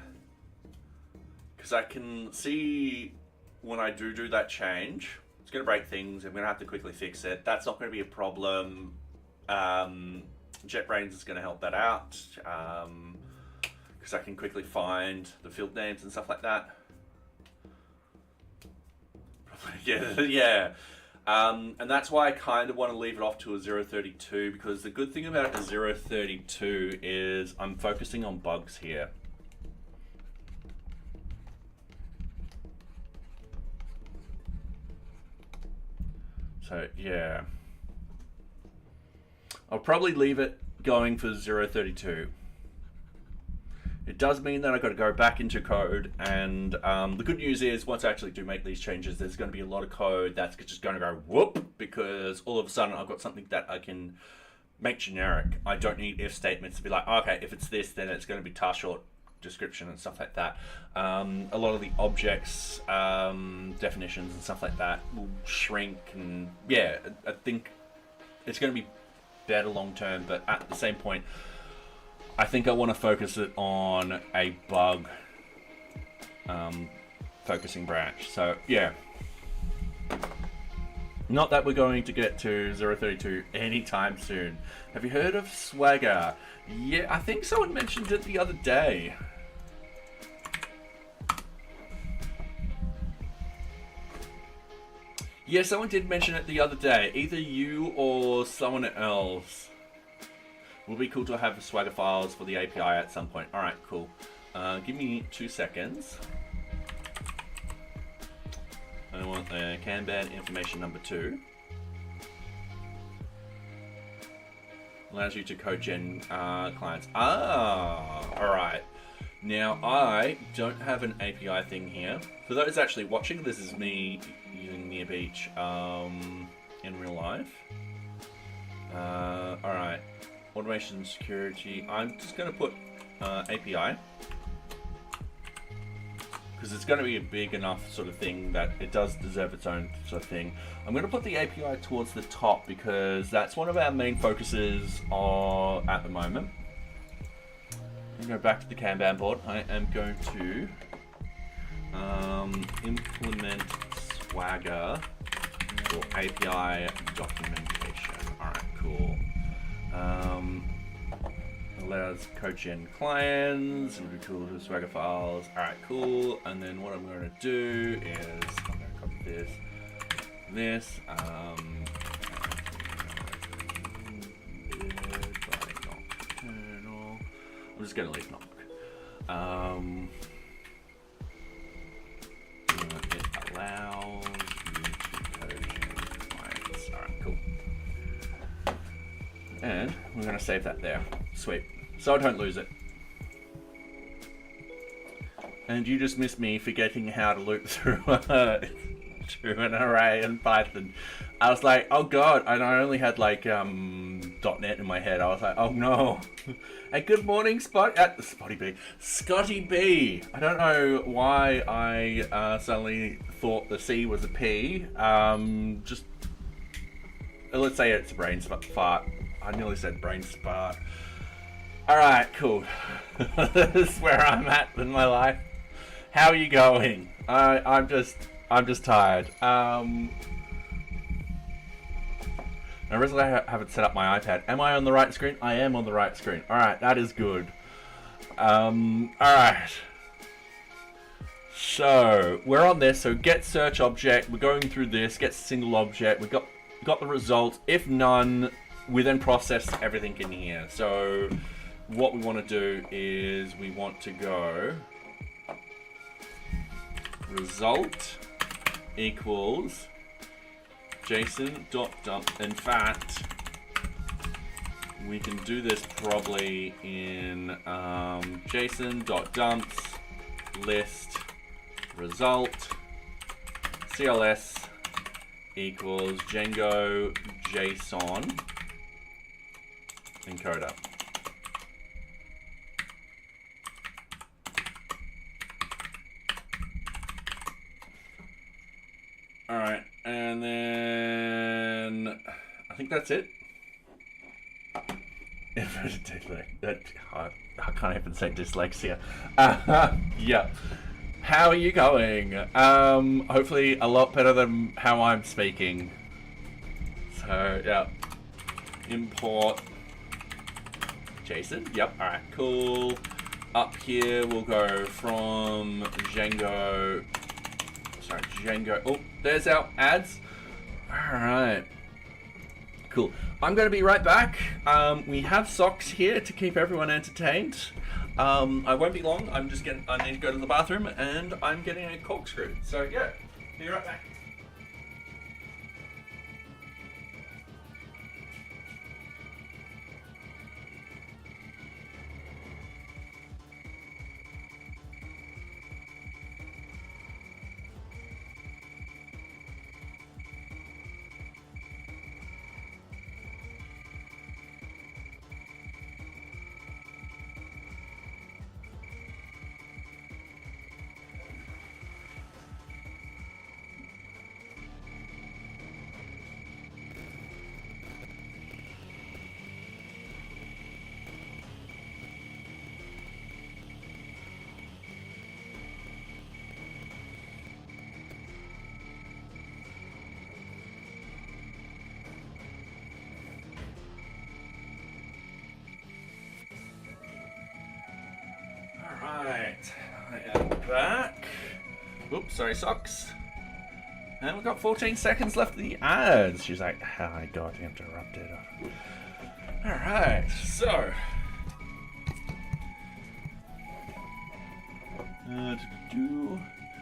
Because I can see when I do that change, it's going to break things. I'm going to have to quickly fix it. That's not going to be a problem. JetBrains is going to help that out. Because I can quickly find the field names and stuff like that. Yeah. And that's why I kind of want to leave it off to a 0.32, because the good thing about a 0.32 is I'm focusing on bugs here. So yeah, I'll probably leave it going for 0.32. It does mean that I've got to go back into code, and the good news is once I actually do make these changes, there's going to be a lot of code that's just going to go whoop, because all of a sudden I've got something that I can make generic. I don't need if statements to be like, okay, if it's this, then it's going to be task short description and stuff like that. A lot of the objects, definitions and stuff like that will shrink, and yeah, I think it's going to be better long term, but at the same point, I think I want to focus it on a bug focusing branch. So yeah, not that we're going to get to 0.32 anytime soon. Have you heard of Swagger? Yeah, I think someone mentioned it the other day. Yeah, someone did mention it the other day. Either you or someone else. Will be cool to have Swagger files for the API at some point. All right, cool. Give me 2 seconds. I want the Kanban information number 2. Allows you to code gen clients. Ah, all right. Now I don't have an API thing here. For those actually watching, this is me using NearBeach in real life. All right. Automation security. I'm just going to put API, because it's going to be a big enough sort of thing that it does deserve its own sort of thing. I'm going to put the API towards the top because that's one of our main focuses at the moment. I'm going to go back to the Kanban board. I am going to implement Swagger for API documentation. All right, cool. Allows code gen clients and be cool to Swagger files. All right, cool. And then what I'm going to do is I'm going to copy this. I'm just going to leave knock. It allows you to code gen clients. All right, cool. And we're going to save that there. Sweet. So I don't lose it. And you just missed me forgetting how to loop through through an array in Python. I was like, oh god, and I only had like .NET in my head. I was like, oh no. Hey, good morning, Scotty B. I don't know why I suddenly thought the C was a P. Just let's say it's a brain fart. I nearly said brain fart. All right, cool. This is where I'm at in my life. How are you going? I'm just tired. I originally haven't set up my iPad. Am I on the right screen? I am on the right screen. All right, that is good. Alright. So, we're on this. So, get search object. We're going through this. Get single object. We got the result. If none, we then process everything in here. So, what we want to do is we want to go result equals JSON.dump. In fact, we can do this probably in JSON.dumps list result CLS equals Django JSON encoder. All right, and then I think that's it. I can't even say dyslexia. Yeah. How are you going? Hopefully a lot better than how I'm speaking. So, yeah. Import JSON. Yep. All right. Cool. Up here, we'll go from Django. Sorry, Django. Oh, there's our ads. All right. Cool. I'm going to be right back. We have socks here to keep everyone entertained. I won't be long. I need to go to the bathroom, and I'm getting a corkscrew. So yeah, be right back. Alright, I am back. Oops, sorry, socks. And we've got 14 seconds left of the ads. She's like, I got interrupted. Alright, so.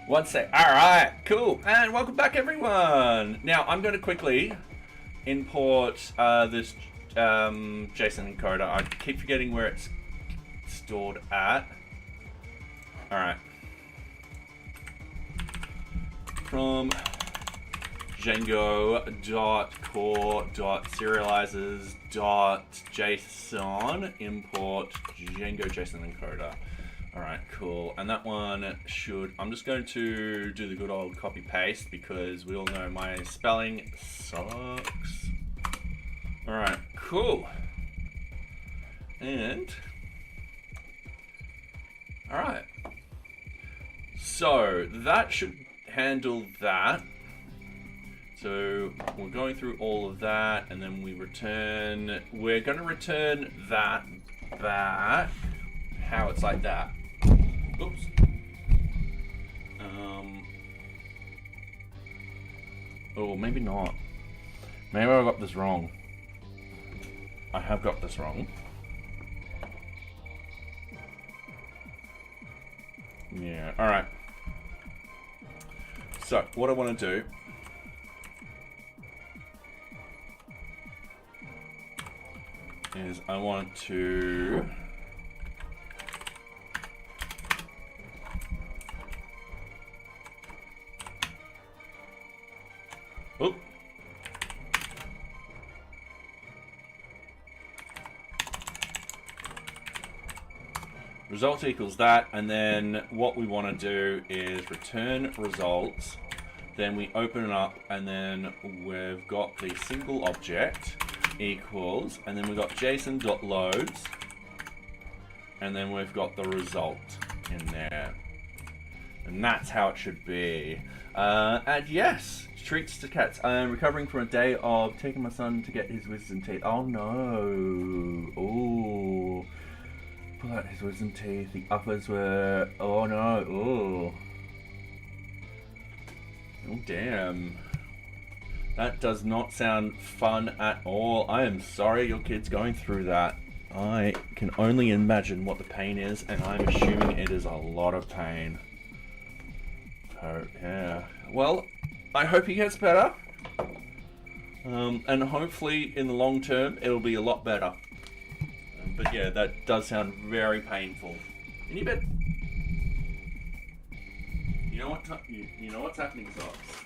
One sec. Alright, cool. And welcome back, everyone. Now, I'm going to quickly import this JSON encoder. I keep forgetting where it's stored at. Alright. From Django.core.serializers.json import Django JSON encoder. Alright, cool. And that one should... I'm just going to do the good old copy paste because we all know my spelling sucks. Alright, cool. And... Alright. So, that should handle that. So, we're going through all of that, and then we're going to return that back. How it's like that. Oops. Oh, maybe not. Maybe I got this wrong. I have got this wrong. Yeah, alright. So, what I want to do is I want to result equals that, and then what we want to do is return results. Then we open it up, and then we've got the single object equals, and then we've got JSON.loads, and then we've got the result in there. And that's how it should be. And yes, treats to cats. I'm recovering from a day of taking my son to get his wisdom teeth. Oh no. Oh. Pull out his wisdom teeth. The uppers were... Oh no. Oh. Oh damn. That does not sound fun at all. I am sorry your kid's going through that. I can only imagine what the pain is, and I'm assuming it is a lot of pain. So, yeah. Well, I hope he gets better. And hopefully in the long term it'll be a lot better. But yeah, that does sound very painful. In your bed. You know what's happening, Socks.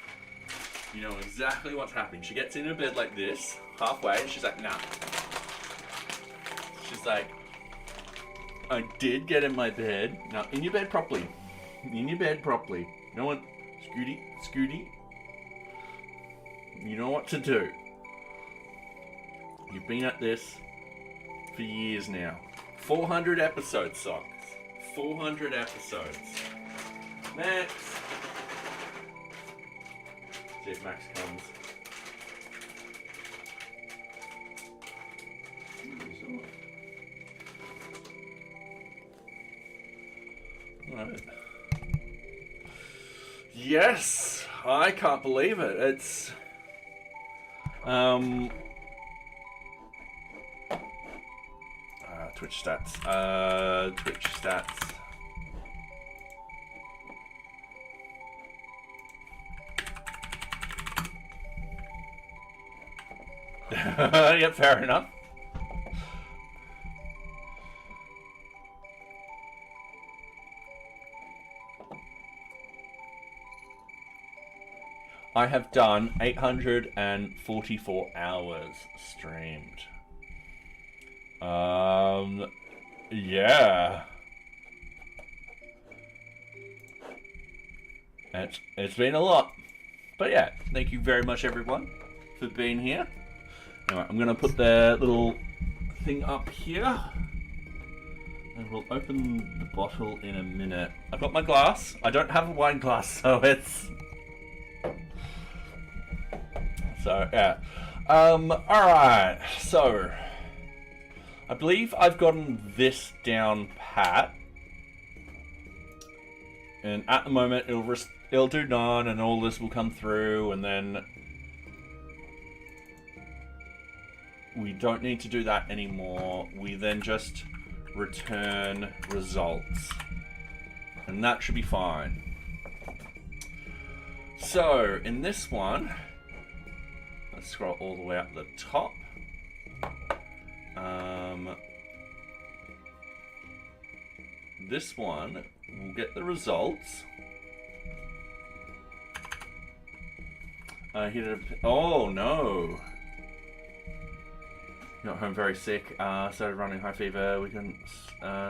You know exactly what's happening. She gets in her bed like this, halfway, and she's like, nah. She's like, I did get in my bed. Now, in your bed properly. In your bed properly. You know what? Scooty, Scooty. You know what to do. You've been at this for years now. 400 episodes, Socks. 400 episodes. Max. See if Max comes. Right. Yes, I can't believe it. It's Twitch stats. Twitch stats. Yep, fair enough. I have done 844 hours streamed. Yeah. It's been a lot. But yeah, thank you very much everyone for being here. Anyway, I'm gonna put the little thing up here. And we'll open the bottle in a minute. I've got my glass. I don't have a wine glass, so it's... So, yeah. Alright. So, I believe I've gotten this down pat. And at the moment, it'll do none, and all this will come through, and then... we don't need to do that anymore. We then just return results. And that should be fine. So, in this one... let's scroll all the way up the top. This one, we'll get the results. Oh no! Got home very sick. Started running high fever. We couldn't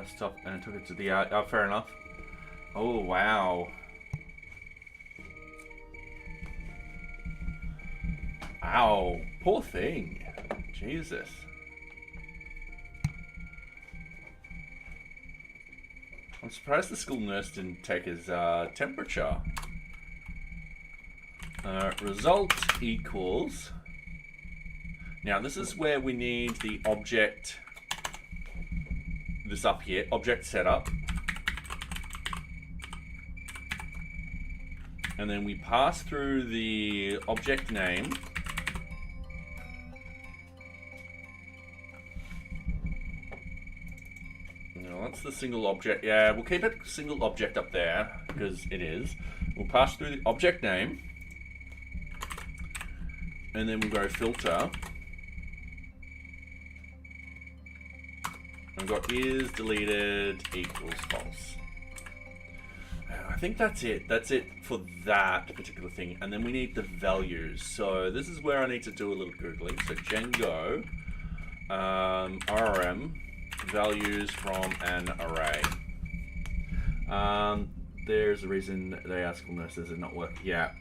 stop and took it to the oh, fair enough. Oh wow! Ow! Poor thing. Jesus. I'm surprised the school nurse didn't take his temperature. Result equals... now this is where we need the object... this up here, object setup. And then we pass through the object name. That's the single object. Yeah, we'll keep it single object up there because it is. We'll pass through the object name, and then we'll go filter. I've got is deleted equals false. I think that's it. That's it for that particular thing. And then we need the values. So this is where I need to do a little Googling. So Django, RM. Values from an array. There's a reason they ask school nurses and not work. Yeah.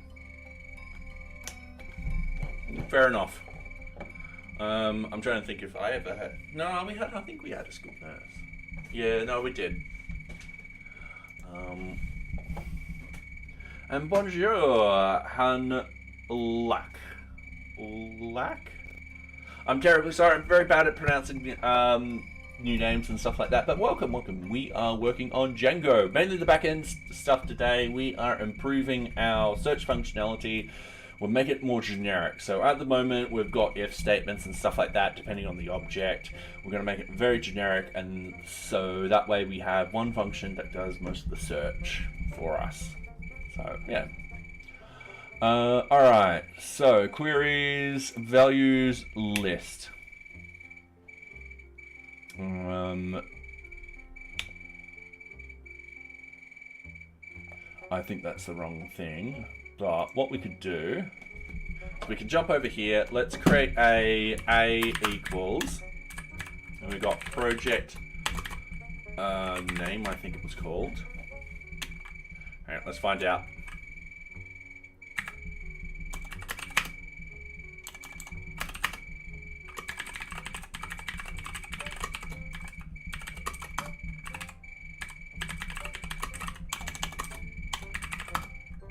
Fair enough. I'm trying to think if I ever had... no, we had... I think we had a school nurse. Yeah, no, we did. And bonjour, Han Lack. Lack? I'm terribly sorry. I'm very bad at pronouncing new names and stuff like that. But welcome. We are working on Django, mainly the backend stuff today. We are improving our search functionality. We'll make it more generic. So at the moment, we've got if statements and stuff like that, depending on the object. We're going to make it very generic, and so that way we have one function that does most of the search for us. So yeah. All right. So queries, values, list. I think that's the wrong thing. But what we could do, we can jump over here. Let's create a equals, and we've got project name, I think it was called. All right, let's find out.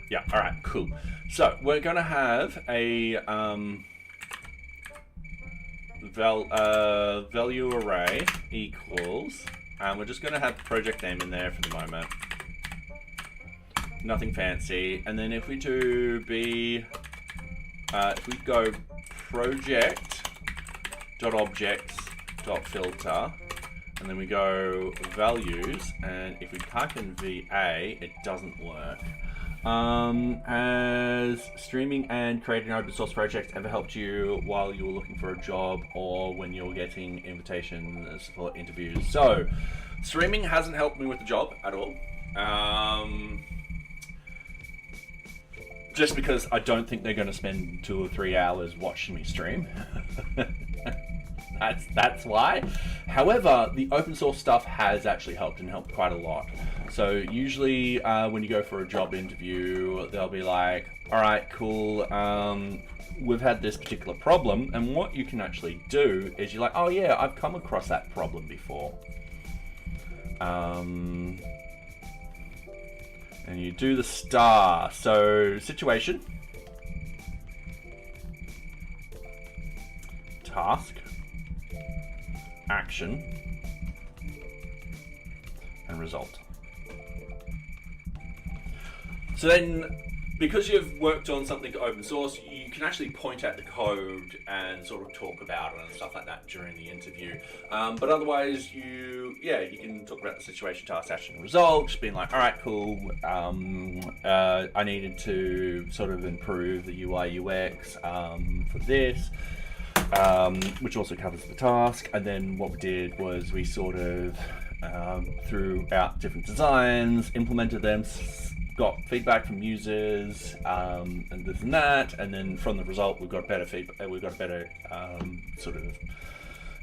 Yeah, all right, cool. So we're going to have a value array equals, and we're just going to have project name in there for the moment. Nothing fancy. And then if we do if we go project.objects.filter, and then we go values, and if we type in VA, it doesn't work. Has streaming and creating open source projects ever helped you while you were looking for a job or when you were getting invitations for interviews? So, streaming hasn't helped me with the job at all. Just because I don't think they're going to spend 2 or 3 hours watching me stream. That's why. However, the open source stuff has actually helped, and helped quite a lot. So usually when you go for a job interview, they'll be like, all right, cool, we've had this particular problem, and what you can actually do is you're like, oh yeah, I've come across that problem before. And you do the star. So situation, task, action, and result. So then, because you've worked on something open source, you can actually point at the code and sort of talk about it and stuff like that during the interview. But otherwise, you can talk about the situation, task, action, result, being like, all right, cool. I needed to sort of improve the UI UX for this. Which also covers the task. And then what we did was we sort of threw out different designs, implemented them, got feedback from users, and this and that, and then from the result we've got better feedback. We've got better sort of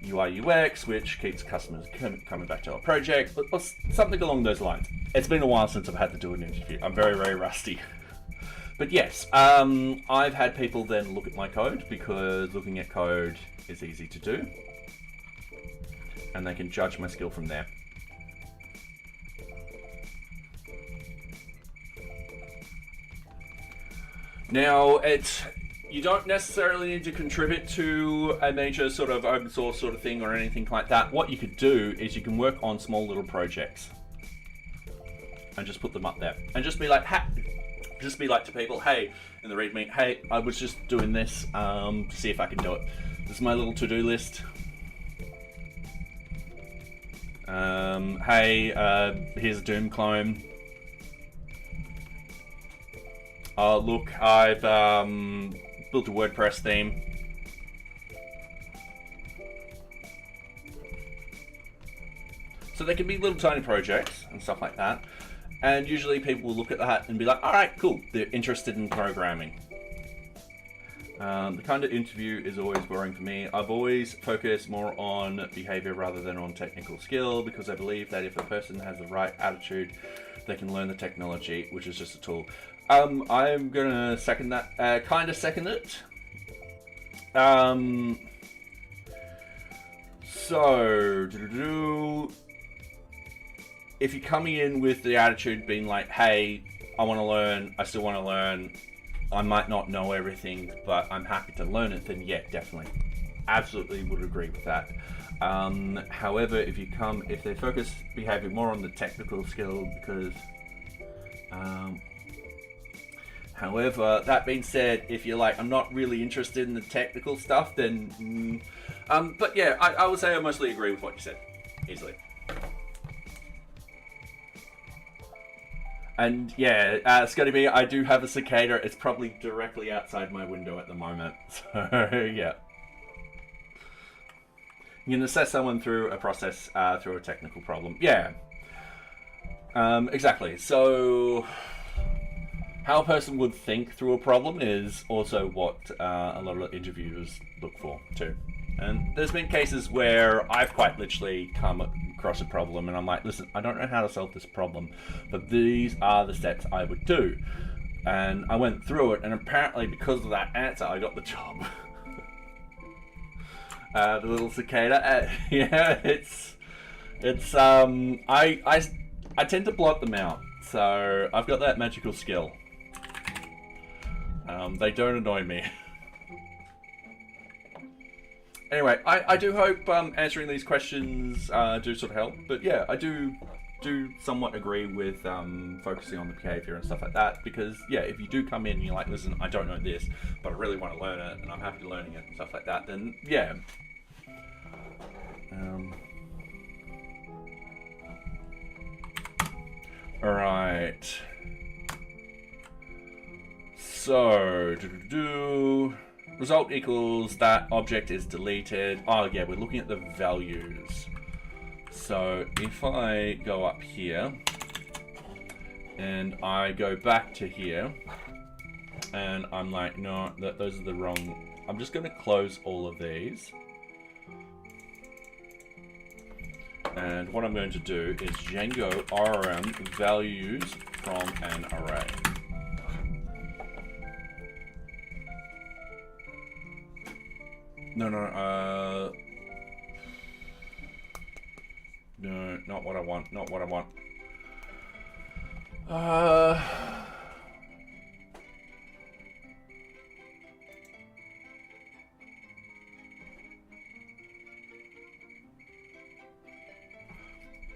UI UX, which keeps customers coming back to our project, but something along those lines. It's been a while since I've had to do an interview. I'm very, very rusty. But yes, I've had people then look at my code, because looking at code is easy to do, and they can judge my skill from there. Now, you don't necessarily need to contribute to a major sort of open source sort of thing or anything like that. What you could do is you can work on small little projects and just put them up there, and just be like, just be like to people, hey, in the README, hey, I was just doing this to see if I can do it. This is my little to-do list. Hey, here's a Doom clone. Look, I've built a WordPress theme. So they can be little tiny projects and stuff like that. And usually people will look at that and be like, all right, cool, they're interested in programming. The kind of interview is always boring for me. I've always focused more on behavior rather than on technical skill, because I believe that if a person has the right attitude, they can learn the technology, which is just a tool. I'm gonna second that, kind of second it. If you're coming in with the attitude being like, hey, I want to learn, I still want to learn, I might not know everything, but I'm happy to learn it, then yeah, definitely. Absolutely would agree with that. However, if they focus behavior more on the technical skill, because however, that being said, if you're like, I'm not really interested in the technical stuff, then but yeah, I would say I mostly agree with what you said, easily. And yeah, Scotty B, I do have a cicada. It's probably directly outside my window at the moment. So yeah. You can assess someone through a process, through a technical problem. Yeah. Exactly. So how a person would think through a problem is also what a lot of interviewers look for too. And there's been cases where I've quite literally come across a problem and I'm like, listen, I don't know how to solve this problem, but these are the steps I would do. And I went through it, and apparently because of that answer, I got the job. The little cicada, yeah, I tend to blot them out, so I've got that magical skill. They don't annoy me. Anyway, I do hope answering these questions do sort of help. But yeah, I do somewhat agree with focusing on the behavior and stuff like that. Because yeah, if you do come in and you're like, listen, I don't know this, but I really want to learn it, and I'm happy to learning it and stuff like that, then yeah. All right. So result equals that object is deleted. Oh yeah, we're looking at the values. So if I go up here and I go back to here and I'm like, no, those are the wrong. I'm just going to close all of these. And what I'm going to do is Django rm values from an array. No, not what I want, not what I want.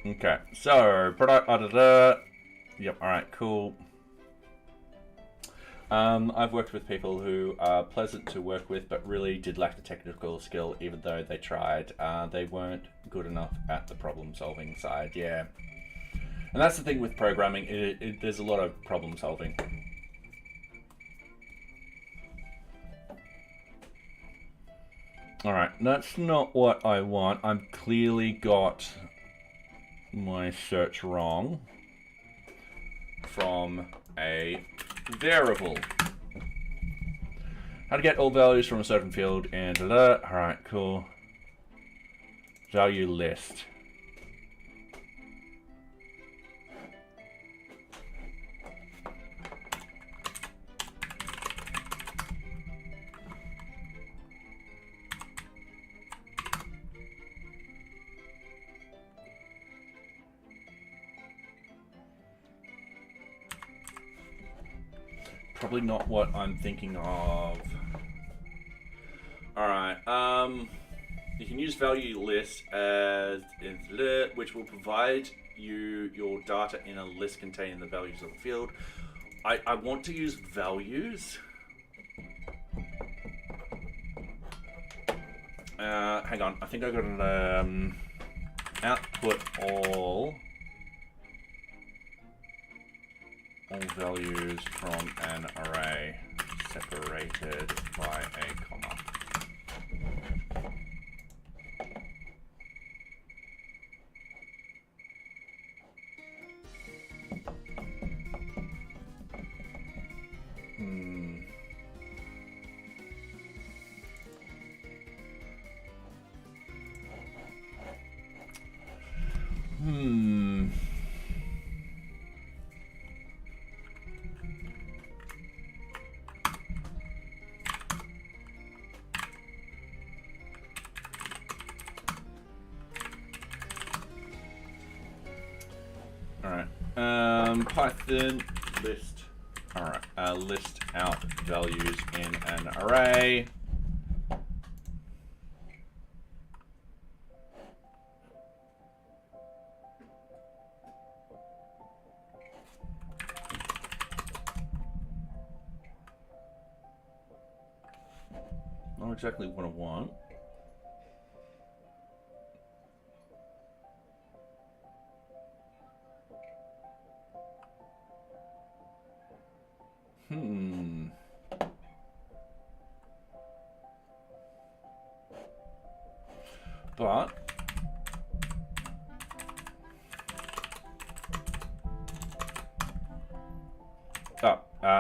Okay, so product, yep, alright, cool. I've worked with people who are pleasant to work with, but really did lack the technical skill, even though they tried. They weren't good enough at the problem-solving side, yeah. And that's the thing with programming, there's a lot of problem-solving. Alright, that's not what I want. I've clearly got my search wrong from a variable. How to get all values from a certain field and alright, cool. Value list. Probably not what I'm thinking of. Alright, you can use value list as which will provide you your data in a list containing the values of the field. I want to use values. Hang on, I think I got an output all values from an array separated by a comma. Python list. Alright, list out values in an array. not exactly what I want. But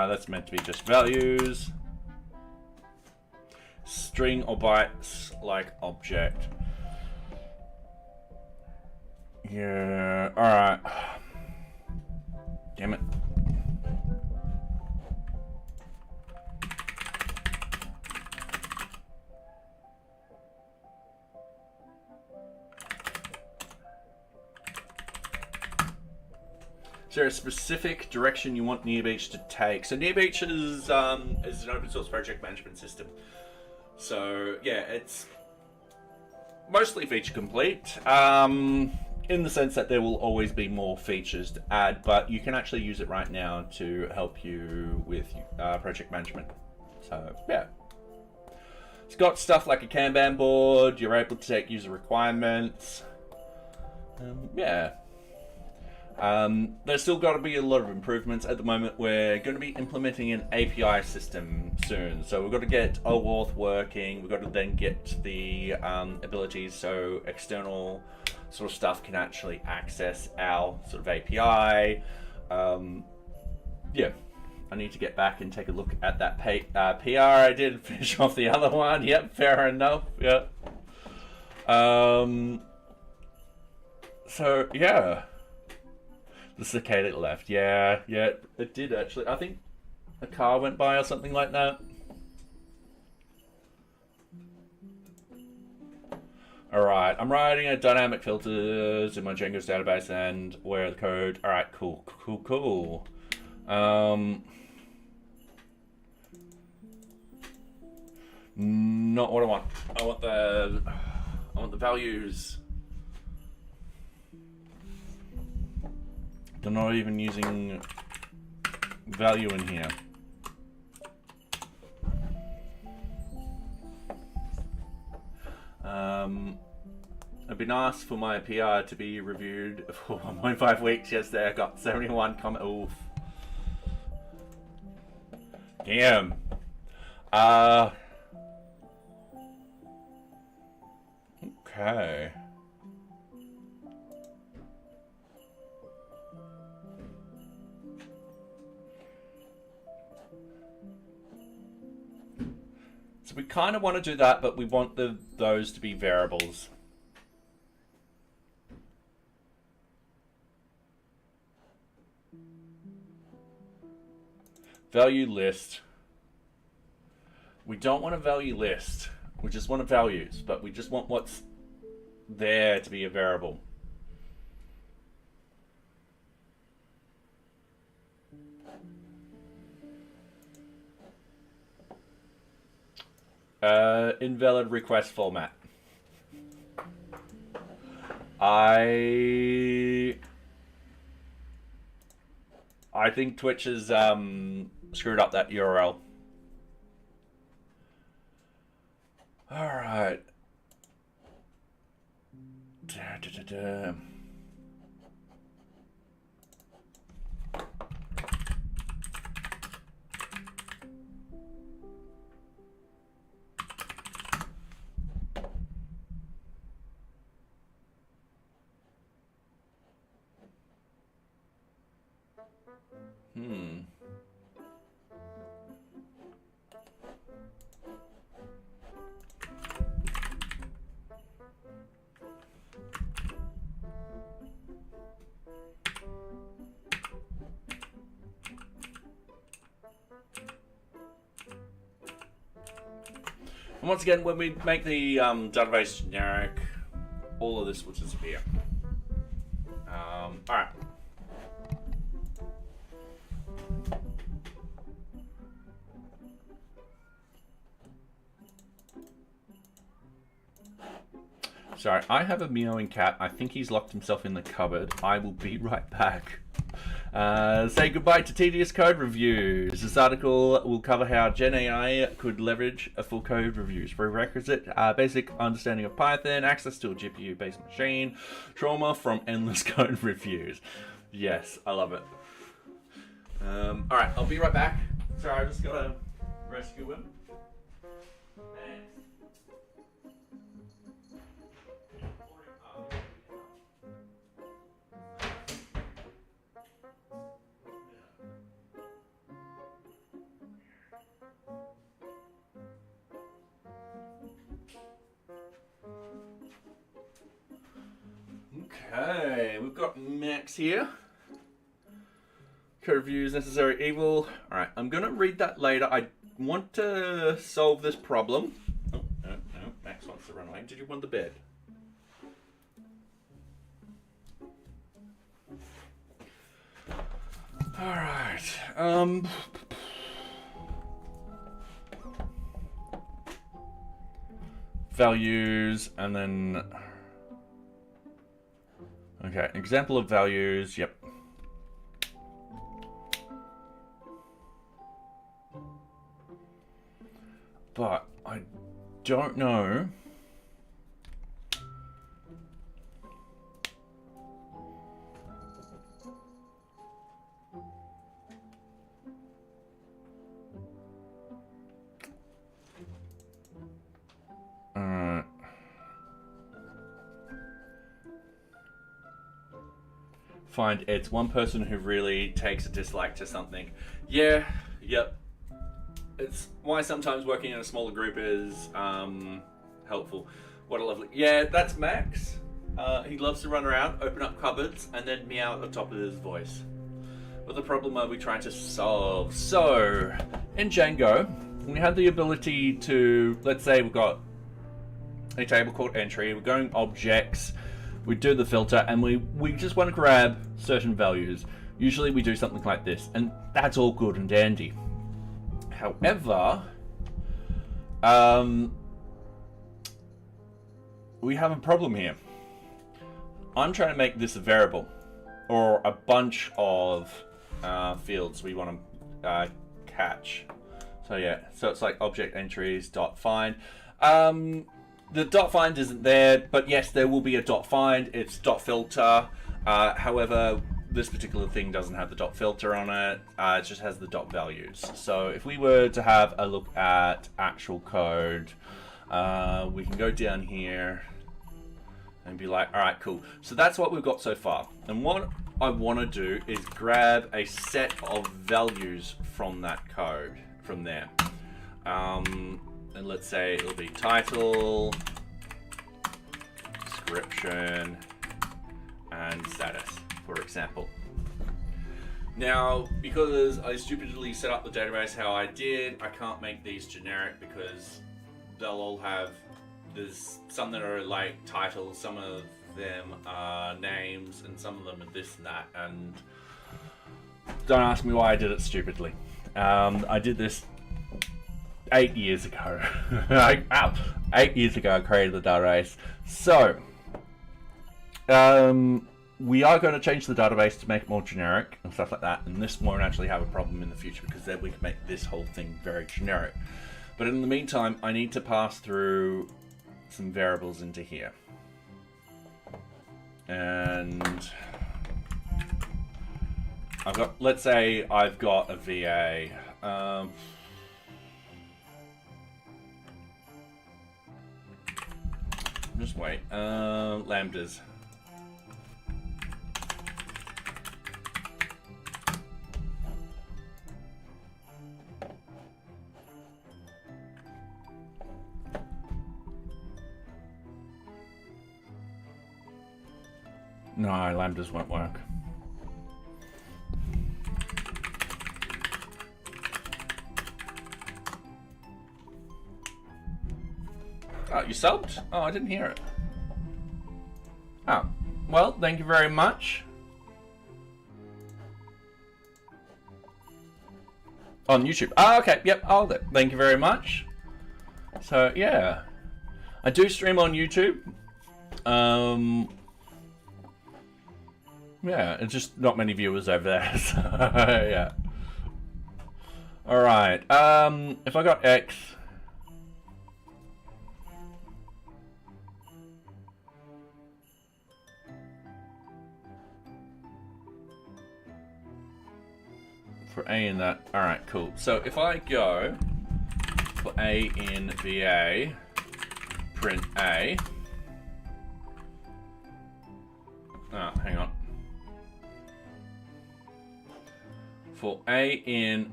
that's meant to be just values. String or bytes like object. Yeah, alright. Damn it. Is there a specific direction you want NearBeach to take? So NearBeach is an open source project management system. So yeah, it's mostly feature complete, in the sense that there will always be more features to add, but you can actually use it right now to help you with project management. So yeah. It's got stuff like a Kanban board, you're able to take user requirements. Yeah. There's still got to be a lot of improvements. At the moment, we're going to be implementing an API system soon. So we've got to get OAuth working. We've got to then get the abilities so external sort of stuff can actually access our sort of API. Yeah, I need to get back and take a look at that PR I did, finish off the other one. Yep, fair enough. Yeah. So, yeah. The cicada left. Yeah, it did actually. I think a car went by or something like that. Alright, I'm writing a dynamic filters in my Django's database and where the code. Alright, cool. Not what I want. I want the values. They're not even using value in here. It'd be nice for my PR to be reviewed for 1.5 weeks. Yesterday I got 71 comments. Oof. Damn. Okay. So we kind of want to do that, but we want those to be variables. Value list. We don't want a value list. We just want a values, but we just want what's there to be a variable. Invalid request format. I think Twitch has screwed up that URL. All right. And once again, when we make the database generic, all of this will disappear. All right. Sorry, I have a meowing cat. I think he's locked himself in the cupboard. I will be right back. Say goodbye to tedious code reviews. This article will cover how Gen AI could leverage a full code reviews. Prerequisite, basic understanding of Python, access to a GPU-based machine, trauma from endless code reviews. Yes, I love it. Alright, I'll be right back. Sorry, I just gotta rescue him. Okay, we've got Max here. Code reviews, necessary evil. Alright, I'm going to read that later. I want to solve this problem. Oh, no, Max wants to run away. Did you want the bed? Alright, values, and then... Okay, example of values, yep. But I don't know. Find it's one person who really takes a dislike to something. Yeah, yep. It's why sometimes working in a smaller group is helpful. What a lovely... Yeah, that's Max. He loves to run around, open up cupboards, and then meow at the top of his voice. What the problem are we trying to solve? So, in Django, we have the ability to... Let's say we've got a table called entry. We're going objects. We do the filter, and we just want to grab certain values. Usually we do something like this, and that's all good and dandy. However, we have a problem here. I'm trying to make this a variable, or a bunch of fields we want to catch. So yeah, so it's like object entries dot find. The dot find isn't there, but yes, there will be a dot find. It's dot filter. However, this particular thing doesn't have the dot filter on it. It just has the dot values. So if we were to have a look at actual code, we can go down here and be like, all right, cool. So that's what we've got so far. And what I want to do is grab a set of values from that code, from there. And let's say it'll be title, description, and status, for example. Now, because I stupidly set up the database how I did, I can't make these generic because they'll all have, there's some that are like titles, some of them are names, and some of them are this and that, and don't ask me why I did it stupidly. I did this 8 years ago. 8 years ago I created the database. So, we are going to change the database to make it more generic and stuff like that, and this won't actually have a problem in the future because then we can make this whole thing very generic. But in the meantime, I need to pass through some variables into here. And I've got, let's say I've got a VA. Just wait. Lambdas. No, lambdas won't work. Oh, you subbed? Oh, I didn't hear it. Oh, well, thank you very much. On YouTube. Oh, okay, yep, I'll do. Thank you very much. So, yeah. I do stream on YouTube. Yeah, it's just not many viewers over there. So, yeah. All right. If I got X. For A in that. All right, cool. So if I go for A in VA, print A. Oh, hang on. For A in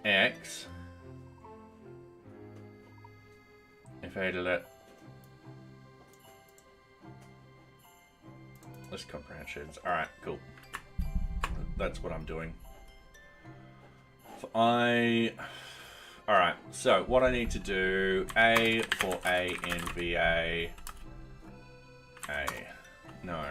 X, if I did it, list comprehensions. All right, cool. That's what I'm doing. All right. So what I need to do: A for A in VA. A. No.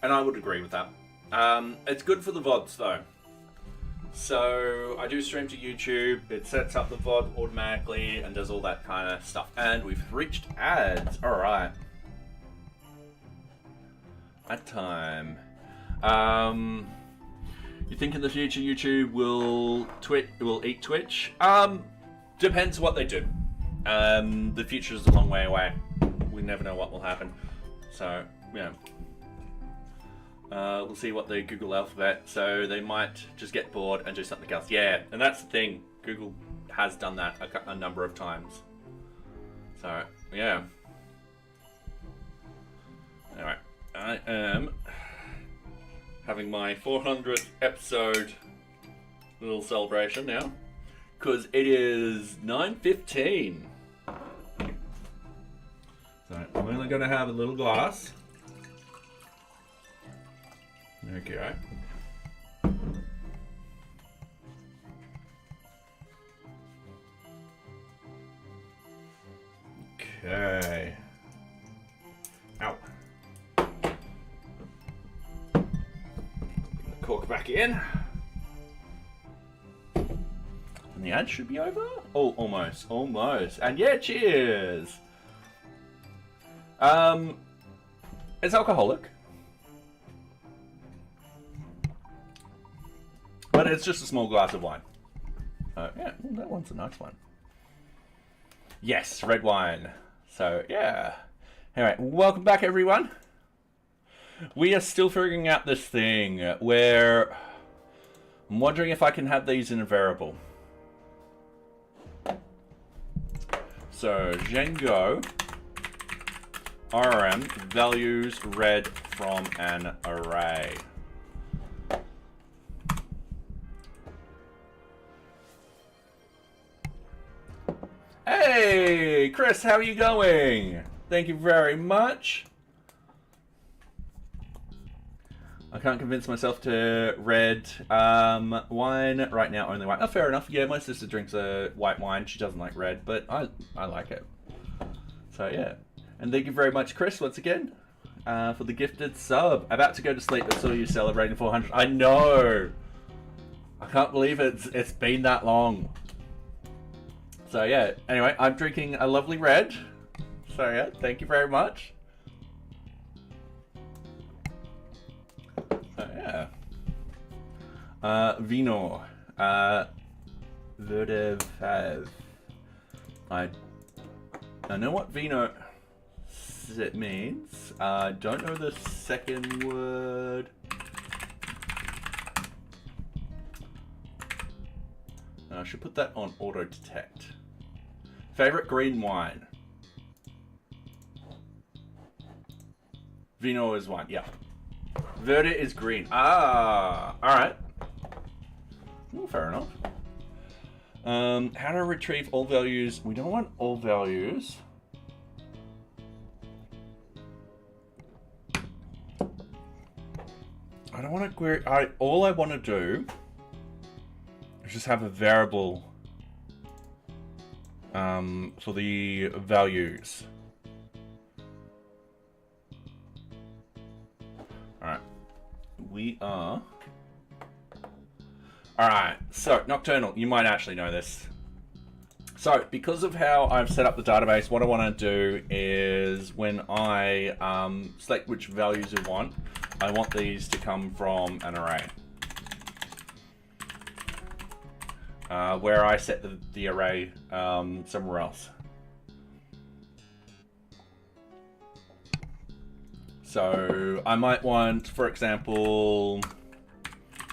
And I would agree with that. It's good for the VODs though. So I do stream to YouTube. It sets up the VOD automatically and does all that kind of stuff. And we've reached ads. All right. Ad time. You think in the future YouTube will eat Twitch? Depends what they do. The future is a long way away. We never know what will happen. So, yeah. We'll see what the Google alphabet, so they might just get bored and do something else. Yeah, and that's the thing. Google has done that a number of times. So, yeah. Alright, I am having my 400th episode little celebration now, because it is 9:15. So, I'm only going to have a little glass. Okay. Okay. Ow. Cork back in. And the ad should be over? Oh, almost. And yeah, cheers! It's alcoholic. But it's just a small glass of wine. Yeah, that one's a nice one. Yes, red wine. So, yeah. Alright, welcome back, everyone. We are still figuring out this thing where I'm wondering if I can have these in a variable. So, Django RM values read from an array. Hey, Chris, how are you going? Thank you very much. I can't convince myself to red wine right now, only white. Oh, fair enough. Yeah, my sister drinks a white wine. She doesn't like red, but I like it. So, yeah. And thank you very much, Chris, once again, for the gifted sub. About to go to sleep, I saw you celebrating 400. I know. I can't believe it's been that long. So yeah, anyway, I'm drinking a lovely red. So yeah, thank you very much. So yeah. Vino. VueJS. I know what vino it means. Don't know the second word. I should put that on auto detect. Favorite green wine. Vino is wine, yeah. Verde is green. Ah, all right. Ooh, fair enough. How to retrieve all values. We don't want all values. I don't want to query. All I want to do is just have a variable for the values. All right. we are. Alright, so Nocturnal, you might actually know this. So, because of how I've set up the database, what I want to do is when I select which values I want these to come from an array. Where I set the array somewhere else. So, I might want, for example,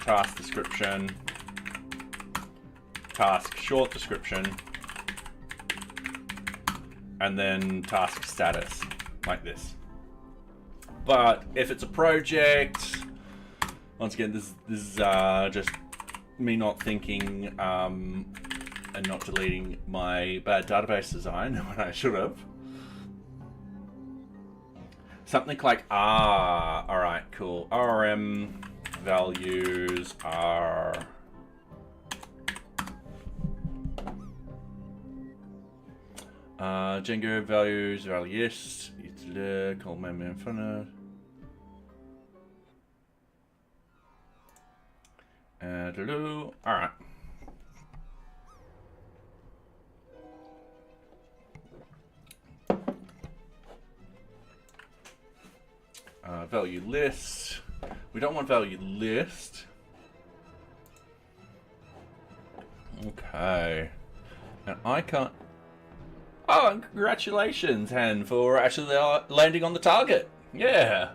task description, task short description, and then task status, like this. But if it's a project, once again, this is just me not thinking and not deleting my bad database design when I should have. Something like all right, cool. ORM values are Django values VueJS. It's called memory infinite. All right. Value list. We don't want value list. Okay. And I can't. Oh, and congratulations, Han, for actually landing on the target. Yeah.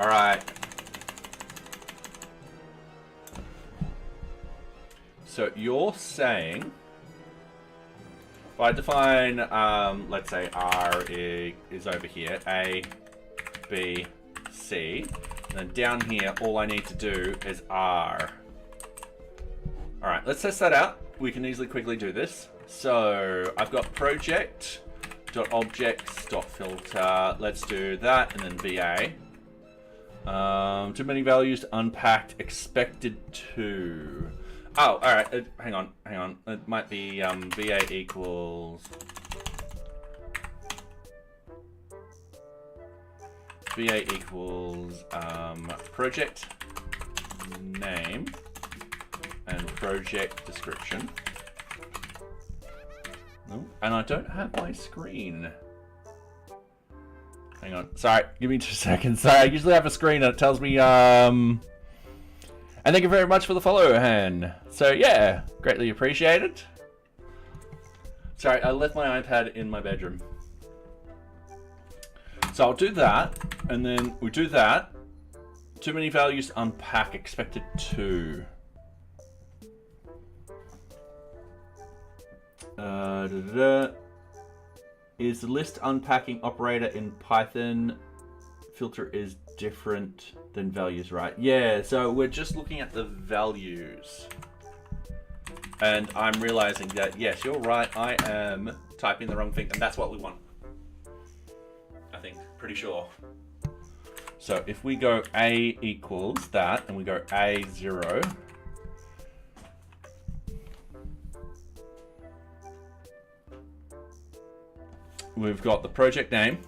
All right. So you're saying, if I define, let's say R is over here, A, B, C, and then down here, all I need to do is R. All right, let's test that out. We can easily quickly do this. So I've got project.objects.filter. Let's do that, and then VA. Too many values to unpack, expected to. Oh, all right. Hang on. It might be VA equals project name and project description. Oh, and I don't have my screen. Hang on. Sorry, give me 2 seconds. Sorry, I usually have a screen and it tells me and thank you very much for the follow, Han. So yeah, greatly appreciated. Sorry, I left my iPad in my bedroom. So I'll do that, and then we do that. Too many values to unpack, expected to. Is the list unpacking operator in Python filter is different than values, right? Yeah, so we're just looking at the values. And I'm realizing that, yes, you're right, I am typing the wrong thing, and that's what we want. I think, pretty sure. So if we go A equals that, and we go A0, we've got the project name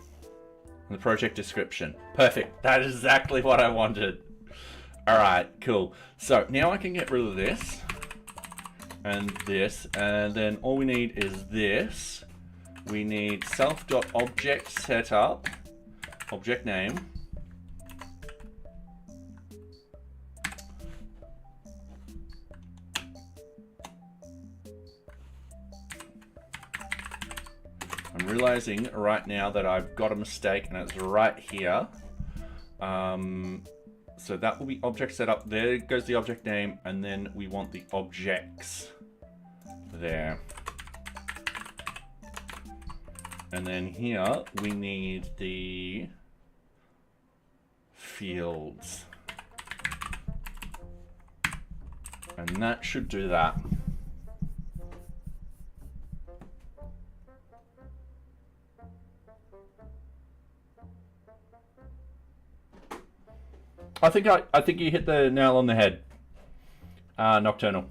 and the project description. Perfect. That is exactly what I wanted. All right, cool. So now I can get rid of this and this, and then all we need is this. We need self.object setup, object name. I'm realizing right now that I've got a mistake and it's right here. So that will be object setup. There goes the object name, and then we want the objects there. And then here we need the fields. And that should do that. I think you hit the nail on the head, Nocturnal.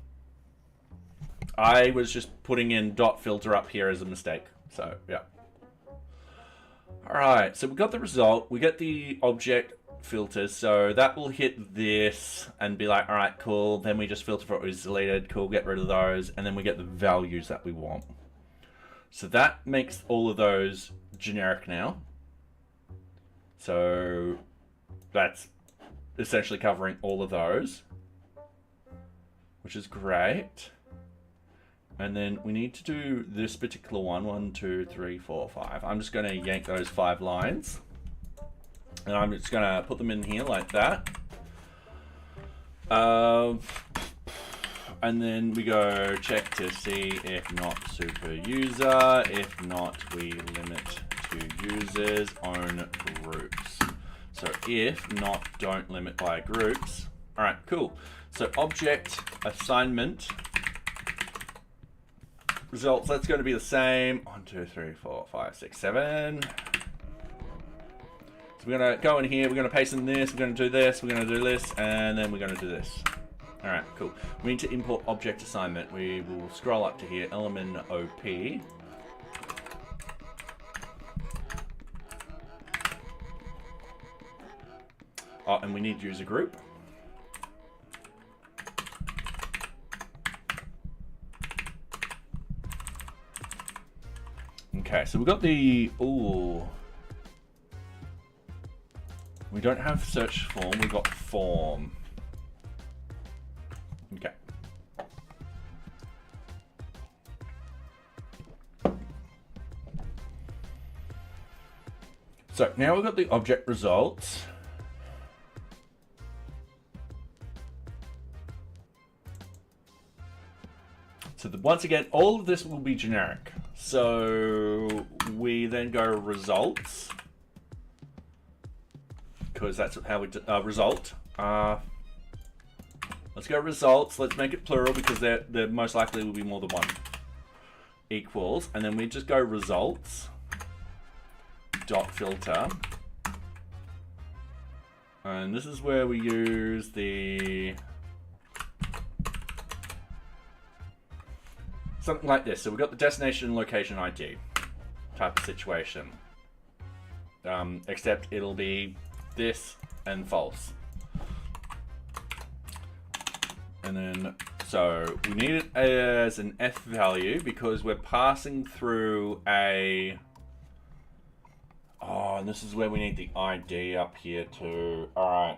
I was just putting in dot filter up here as a mistake. So, yeah. All right, so we got the result. We get the object filters, so that will hit this and be like, all right, cool. Then we just filter for what was deleted. Cool, get rid of those. And then we get the values that we want. So that makes all of those generic now. So that's essentially covering all of those, which is great. And then we need to do this particular one. 1, 2, 3, 4, 5. I'm just going to yank those 5 lines. And I'm just going to put them in here like that. And then we go check to see if not super user. If not, we limit to users own groups. So if not, don't limit by groups. All right, cool. So object assignment results, that's going to be the same. 1, 2, 3, 4, 5, 6, 7. So we're going to go in here, we're going to paste in this, we're going to do this, we're going to do this, and then we're going to do this. All right, cool. We need to import object assignment. We will scroll up to here, element OP. Oh, and we need user group. Okay, so we've got the, ooh. We don't have search form, we've got form. Okay. So now we've got the object results. So once again, all of this will be generic. So we then go results, because that's how we result. Let's go results. Let's make it plural because there most likely will be more than one. Equals, and then we just go results dot filter, and this is where we use the something like this. So we've got the destination and location ID type of situation, except it'll be this and false. And then, so we need it as an F value because we're passing through a, oh, and this is where we need the ID up here too. All right.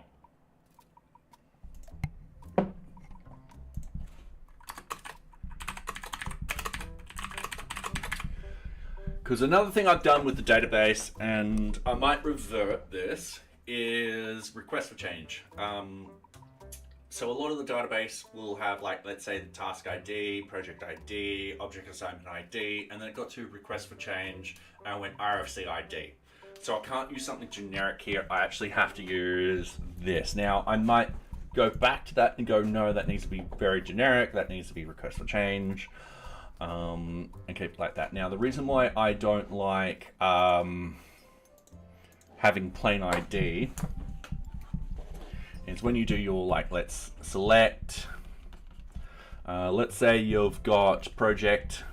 Because another thing I've done with the database, and I might revert this, is request for change. So a lot of the database will have, like, let's say the task ID, project ID, object assignment ID, and then it got to request for change, and I went RFC ID. So I can't use something generic here. I actually have to use this. Now, I might go back to that and go, no, that needs to be very generic. That needs to be request for change. And keep it like that. Now, the reason why I don't like having plain ID is when you do your, like, let's select, let's say you've got project.id,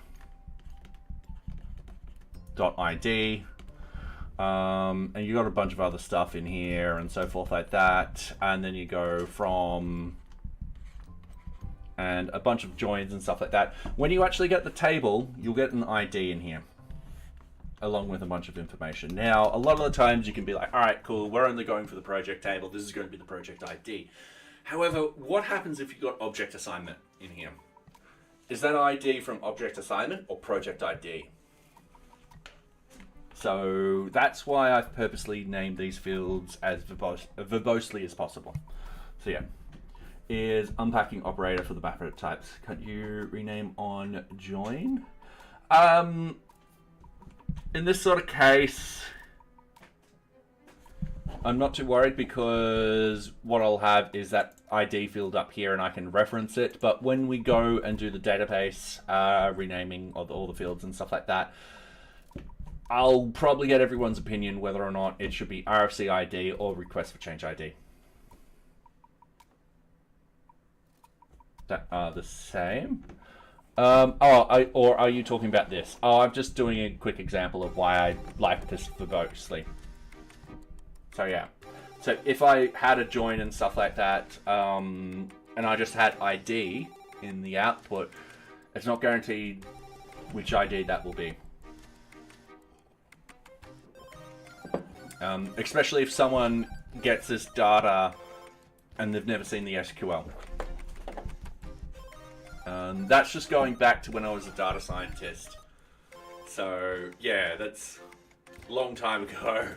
and you got a bunch of other stuff in here and so forth like that, and then you go from, and a bunch of joins and stuff like that. When you actually get the table, you'll get an ID in here, along with a bunch of information. Now, a lot of the times you can be like, all right, cool, we're only going for the project table. This is going to be the project ID. However, what happens if you've got object assignment in here? Is that ID from object assignment or project ID? So that's why I've purposely named these fields as verbosely as possible. So yeah, is unpacking operator for the mapper types. Can't you rename on join? In this sort of case, I'm not too worried because what I'll have is that ID field up here and I can reference it. But when we go and do the database renaming of all the fields and stuff like that, I'll probably get everyone's opinion whether or not it should be RFC ID or request for change ID. That are the same. Or are you talking about this? Oh, I'm just doing a quick example of why I like this verbosely. So yeah. So if I had a join and stuff like that, and I just had ID in the output, it's not guaranteed which ID that will be. Especially if someone gets this data and they've never seen the SQL. That's just going back to when I was a data scientist. So yeah, that's a long time ago.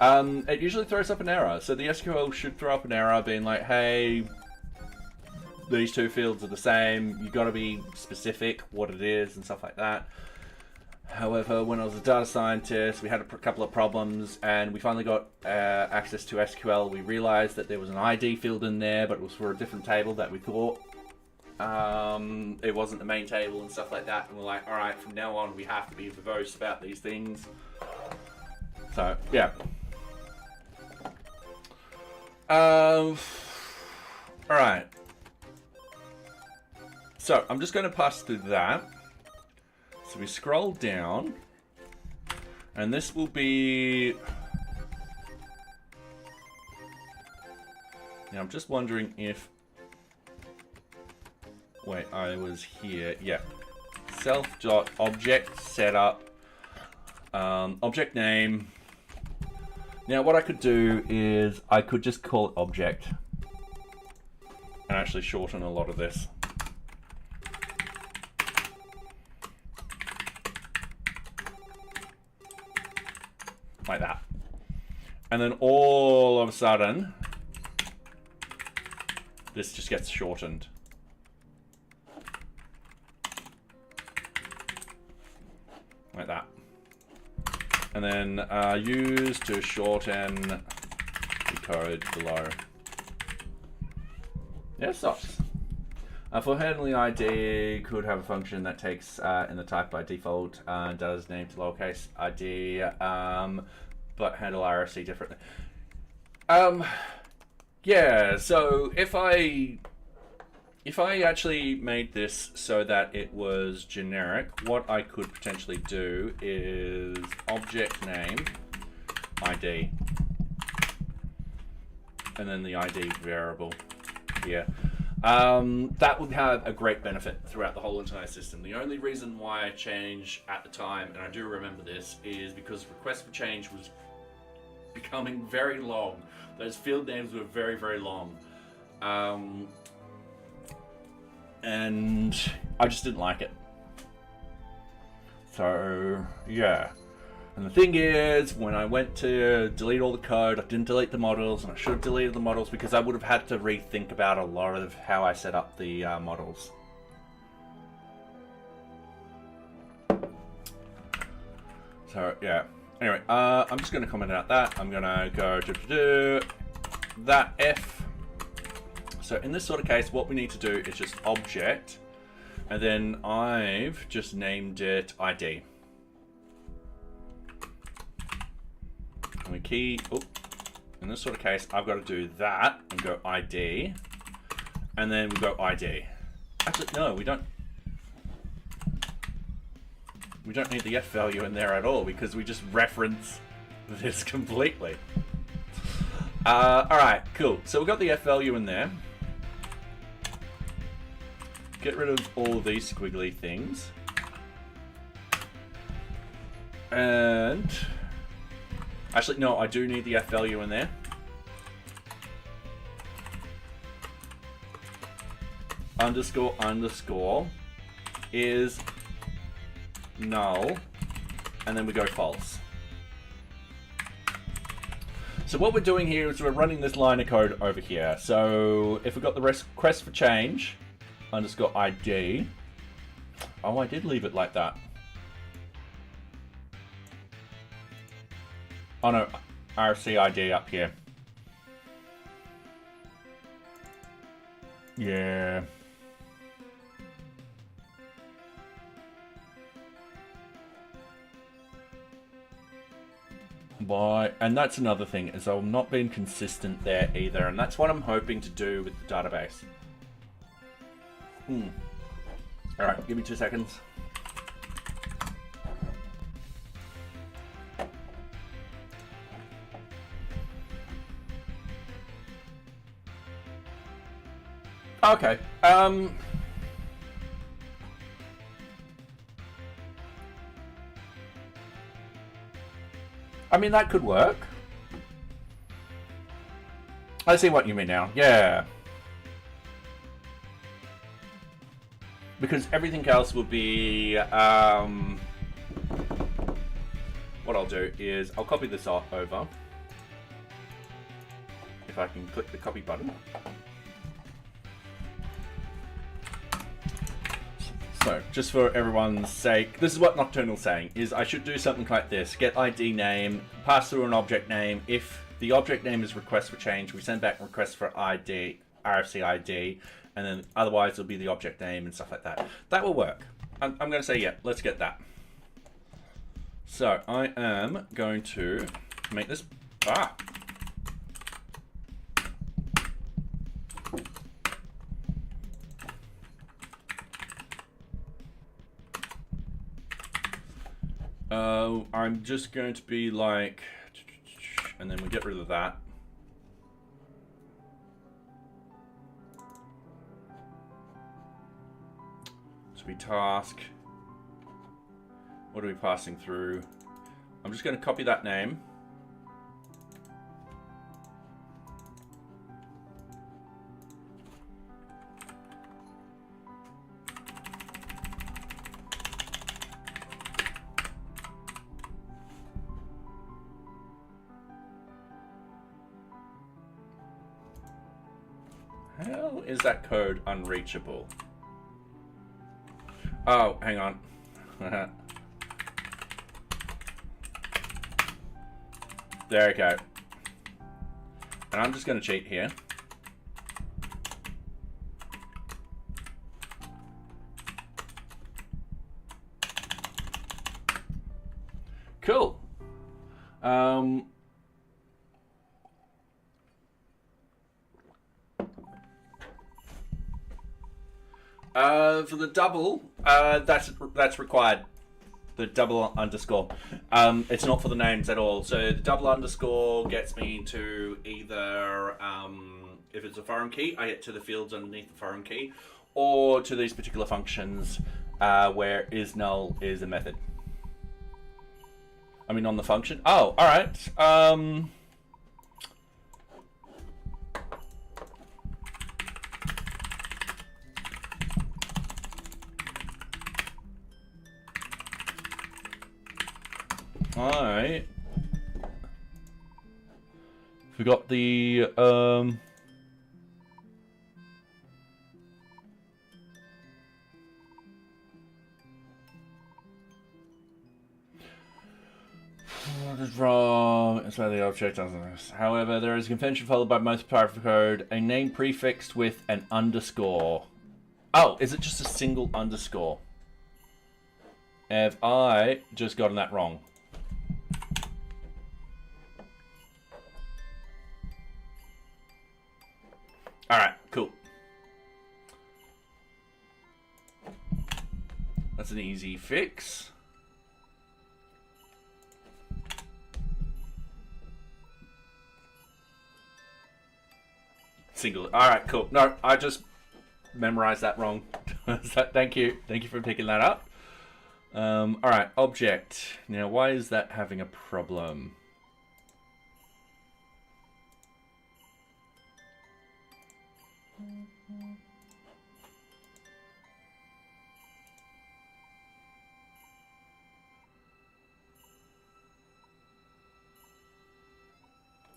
It usually throws up an error. So the SQL should throw up an error being like, hey, these two fields are the same. You got to be specific what it is and stuff like that. However, when I was a data scientist, we had a couple of problems and we finally got access to SQL. We realized that there was an ID field in there, but it was for a different table that we thought. It wasn't the main table and stuff like that. And we're like, all right, from now on, we have to be verbose about these things. So, yeah. All right. So, I'm just going to pass through that. So we scroll down, and this will be... Now I'm just wondering if... Wait, I was here. Yeah. Self.object setup. Object name. Now what I could do is I could just call it object and actually shorten a lot of this. Like that. And then all of a sudden, this just gets shortened. Like that. And then use to shorten the code below. Yeah, it stops. For handling ID, could have a function that takes in the type by default does name to lowercase ID, but handle RFC differently. Yeah. So if I actually made this so that it was generic, what I could potentially do is object name ID, and then the ID variable here. That would have a great benefit throughout the whole entire system. The only reason why I changed at the time, and I do remember this, is because request for change was becoming very long. Those field names were very, very long. And I just didn't like it. So, yeah. And the thing is, when I went to delete all the code, I didn't delete the models, and I should have deleted the models because I would have had to rethink about a lot of how I set up the models. So, yeah. Anyway, I'm just going to comment out that. I'm going to go to that F. So in this sort of case, what we need to do is just object, and then I've just named it ID. And we key, in this sort of case, I've got to do that and go ID, and then we go ID. Actually, no, we don't need the F value in there at all because we just reference this completely. All right, cool. So we've got the F value in there. Get rid of all of these squiggly things. And actually, no, I do need the F value in there. Underscore underscore is null, and then we go false. So what we're doing here is we're running this line of code over here. So if we've got the request for change underscore ID, oh, I did leave it like that. Oh no, RC ID up here. Yeah. And that's another thing, is I'm not being consistent there either, and that's what I'm hoping to do with the database. All right, give me 2 seconds. Okay. I mean, that could work. I see what you mean now. Yeah. Because everything else will be... what I'll do is I'll copy this over. If I can click the copy button. So, just for everyone's sake, this is what Nocturnal's saying, is I should do something like this. Get ID name, pass through an object name. If the object name is request for change, we send back request for ID, RFC ID, and then otherwise it'll be the object name and stuff like that. That will work. I'm going to say, yeah, let's get that. So, I am going to make this... I'm just going to be like, and then we get rid of that. So we task. What are we passing through? I'm just going to copy that name. How is that code unreachable? Oh, hang on. There we go. And I'm just going to cheat here. Cool. For the double, that's required. The double underscore. It's not for the names at all. So the double underscore gets me to either, if it's a foreign key, I get to the fields underneath the foreign key, or to these particular functions where isNull is a method. I mean, on the function. Oh, all right. I forgot the wrong. It's why the object doesn't. However, there is a convention followed by most part of code, a name prefixed with an underscore. Oh, is it just a single underscore? Have I just gotten that wrong? Alright, cool. That's an easy fix. Single. Alright, cool. No, I just memorized that wrong. Thank you. Thank you for picking that up. Alright, object. Now, why is that having a problem?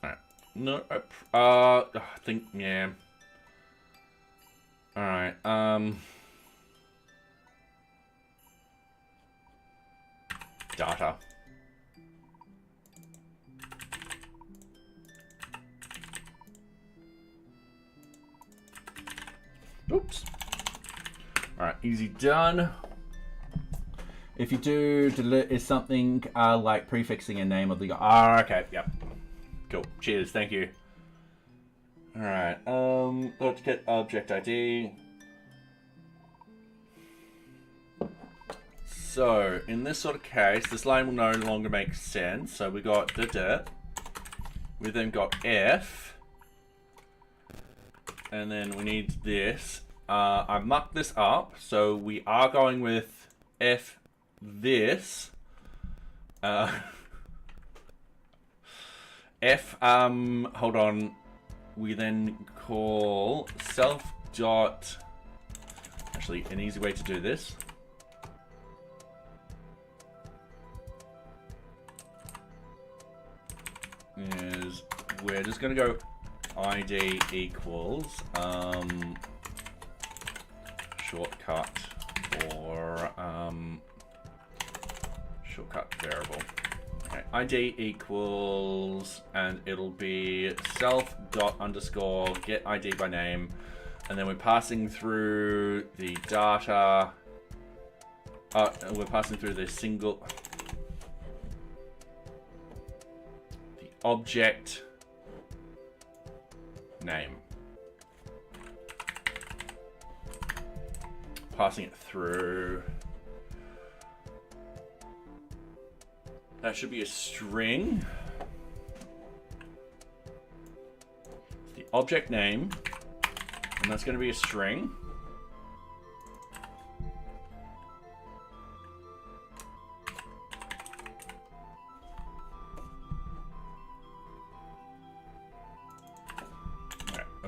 Alright. No, I think, yeah. Alright, data. Oops. Alright, easy done. If you do delete is something like prefixing a name of the okay, yep. Cool. Cheers, thank you. Alright, let's get object ID. So, in this sort of case, this line will no longer make sense. So we got the we then got F, and then we need this. I mucked this up, so we are going with F this. F, hold on. We then call self dot, actually an easy way to do this. Is we're just gonna go ID equals shortcut or shortcut variable. Okay, ID equals, and it'll be self dot underscore get ID by name, and then we're passing through the data. We're passing through the single. Object name. Passing it through. That should be a string. The object name, and that's going to be a string.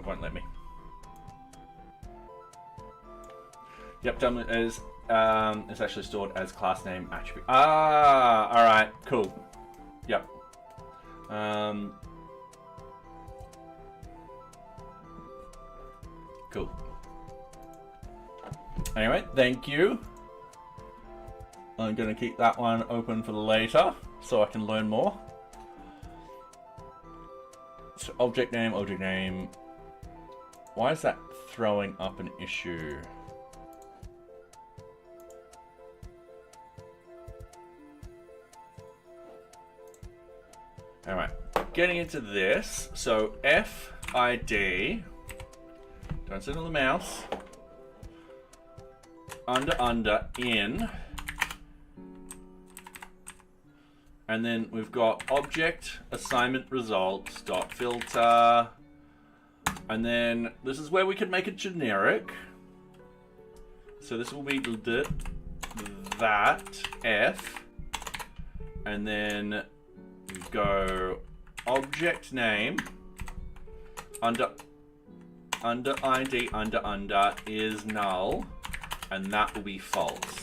Won't let me. Yep, done as it's actually stored as class name attribute. Ah, all right, cool. Yep. Cool. Anyway, thank you. I'm gonna keep that one open for later so I can learn more. So object name, object name. Why is that throwing up an issue? Alright, getting into this. So FID, don't sit on the mouse, under, in, and then we've got object assignment results dot filter. And then this is where we can make it generic. So this will be that F, and then we go object name under ID under is null, and that will be false.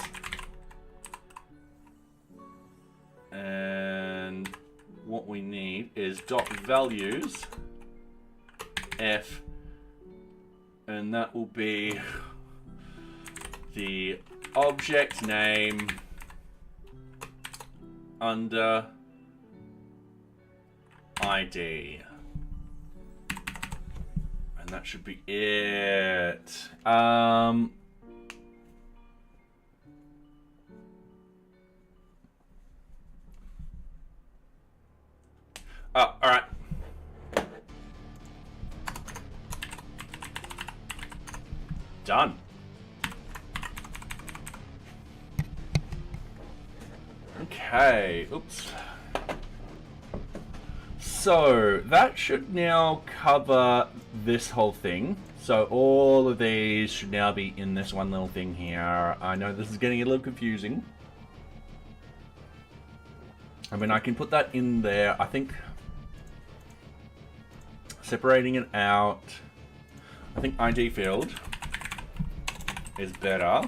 And what we need is dot values F, and that will be the object name under ID, and that should be it. All right. Done. Okay, oops. So that should now cover this whole thing. So all of these should now be in this one little thing here. I know this is getting a little confusing. I mean, I can put that in there. I think separating it out, I think ID field is better.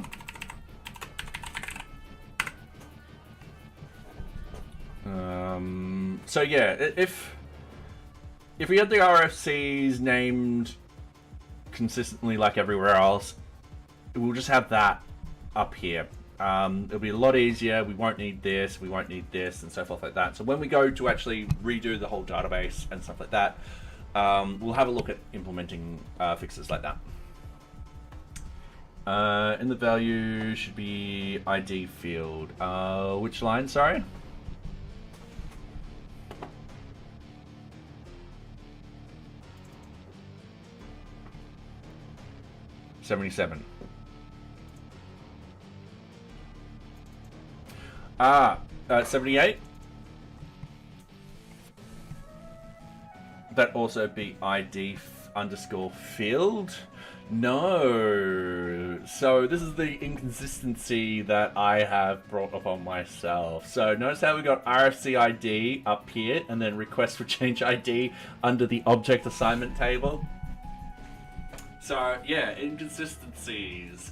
So yeah, if we had the RFCs named consistently like everywhere else, we'll just have that up here. It'll be a lot easier. We won't need this, we won't need this, and so forth like that. So when we go to actually redo the whole database and stuff like that, we'll have a look at implementing fixes like that. In the value should be ID field. Which line, sorry? $77. 78. That also be ID underscore field. No. So this is the inconsistency that I have brought upon myself. So notice how we got RFC ID up here and then request for change ID under the object assignment table. So yeah, inconsistencies,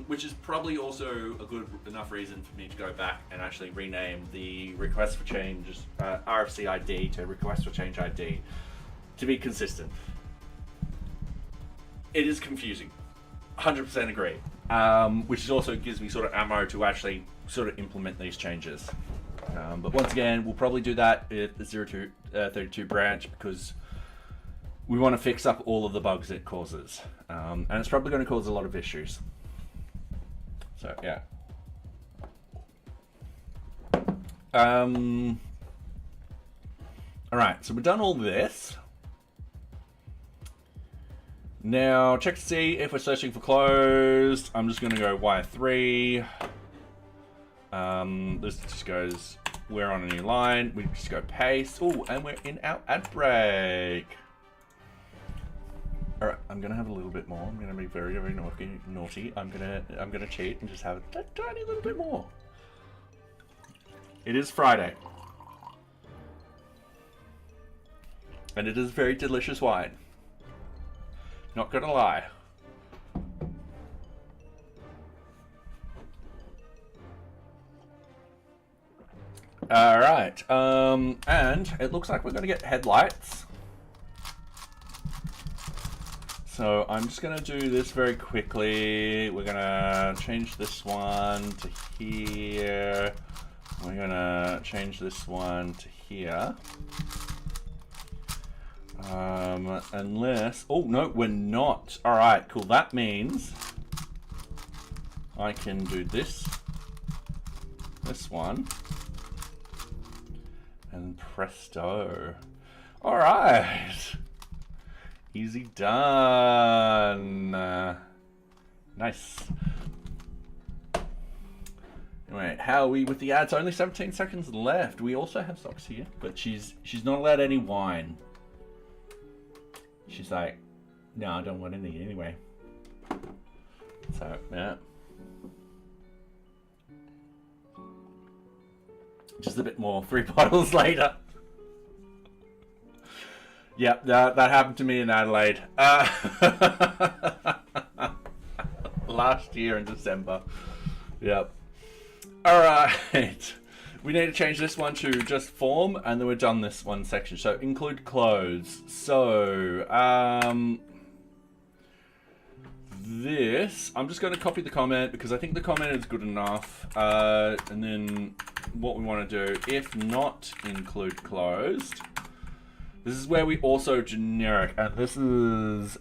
which is probably also a good enough reason for me to go back and actually rename the request for change RFC ID to request for change ID to be consistent. It is confusing, 100% agree, which also gives me sort of ammo to actually sort of implement these changes. But once again, we'll probably do that at the 0232 branch because we want to fix up all of the bugs it causes. And it's probably going to cause a lot of issues. So, yeah. Alright, so we've done all this. Now, check to see if we're searching for closed. I'm just going to go Y3. This just goes, we're on a new line. We just go paste. Oh, and we're in our ad break. All right, I'm gonna have a little bit more. I'm gonna be very, very naughty. I'm gonna cheat and just have a tiny little bit more. It is Friday, and it is very delicious wine. Not gonna lie. All right, and it looks like we're gonna get headlights. So I'm just gonna do this very quickly. We're gonna change this one to here. We're gonna change this one to here. Unless, oh no, we're not. All right, cool. That means I can do this one, and presto. All right. Easy done. Nice. Anyway, how are we with the ads? Only 17 seconds left. We also have socks here, but she's not allowed any wine. She's like, no, I don't want any anyway. So, yeah. Just a bit more. 3 bottles later. Yeah, that happened to me in Adelaide. Last year in December. Yep. Alright. We need to change this one to just form, and then we're done this one section. So, include clothes. So, this, I'm just going to copy the comment because I think the comment is good enough. And then what we want to do, if not include closed, this is where we also generic, and this is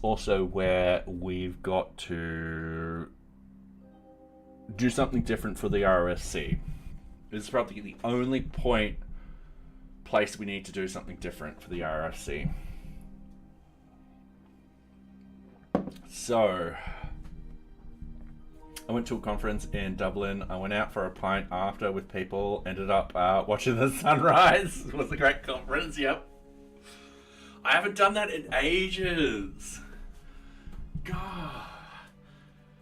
also where we've got to do something different for the RSC. This is probably the only place we need to do something different for the RSC. So, I went to a conference in Dublin. I went out for a pint after with people. Ended up watching the sunrise. It was a great conference, yep. I haven't done that in ages. God.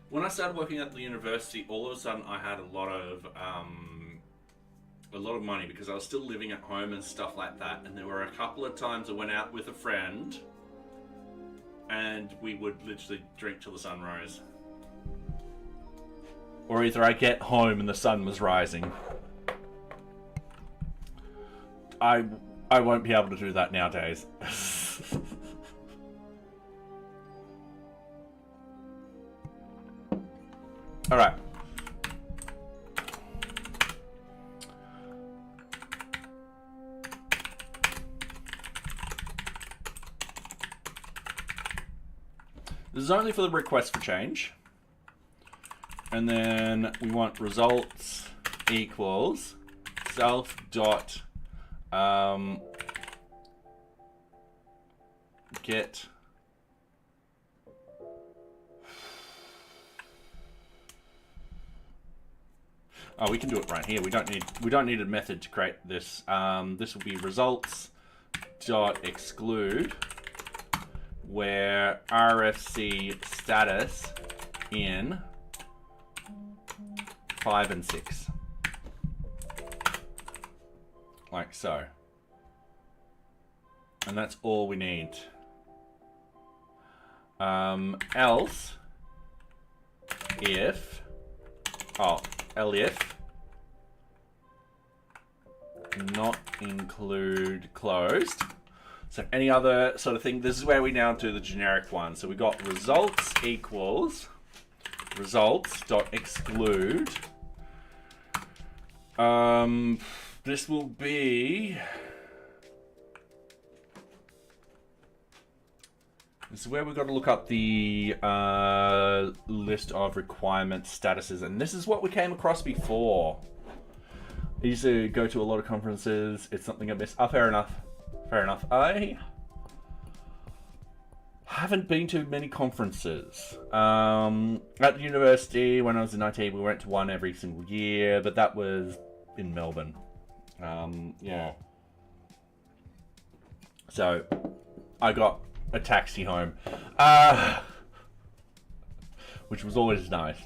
When I started working at the university, all of a sudden I had a lot of money because I was still living at home and stuff like that. And there were a couple of times I went out with a friend and we would literally drink till the sun rose. Or either I get home and the sun was rising. I won't be able to do that nowadays. All right. This is only for the request for change. And then we want results equals self dot get we can do it right here. We don't need a method to create this. This will be results dot exclude where RFC status in 5 and 6. Like so. And that's all we need. Else if elif not include closed. So any other sort of thing, this is where we now do the generic one. So we got results equals results dot exclude. This will be, this is where we've got to look up the list of requirement statuses, and this is what we came across before. I used to go to a lot of conferences. It's something I miss. Fair enough. Fair enough. I haven't been to many conferences. At the university, when I was in IT, we went to one every single year, but that was in Melbourne. Yeah. So, I got a taxi home, which was always nice.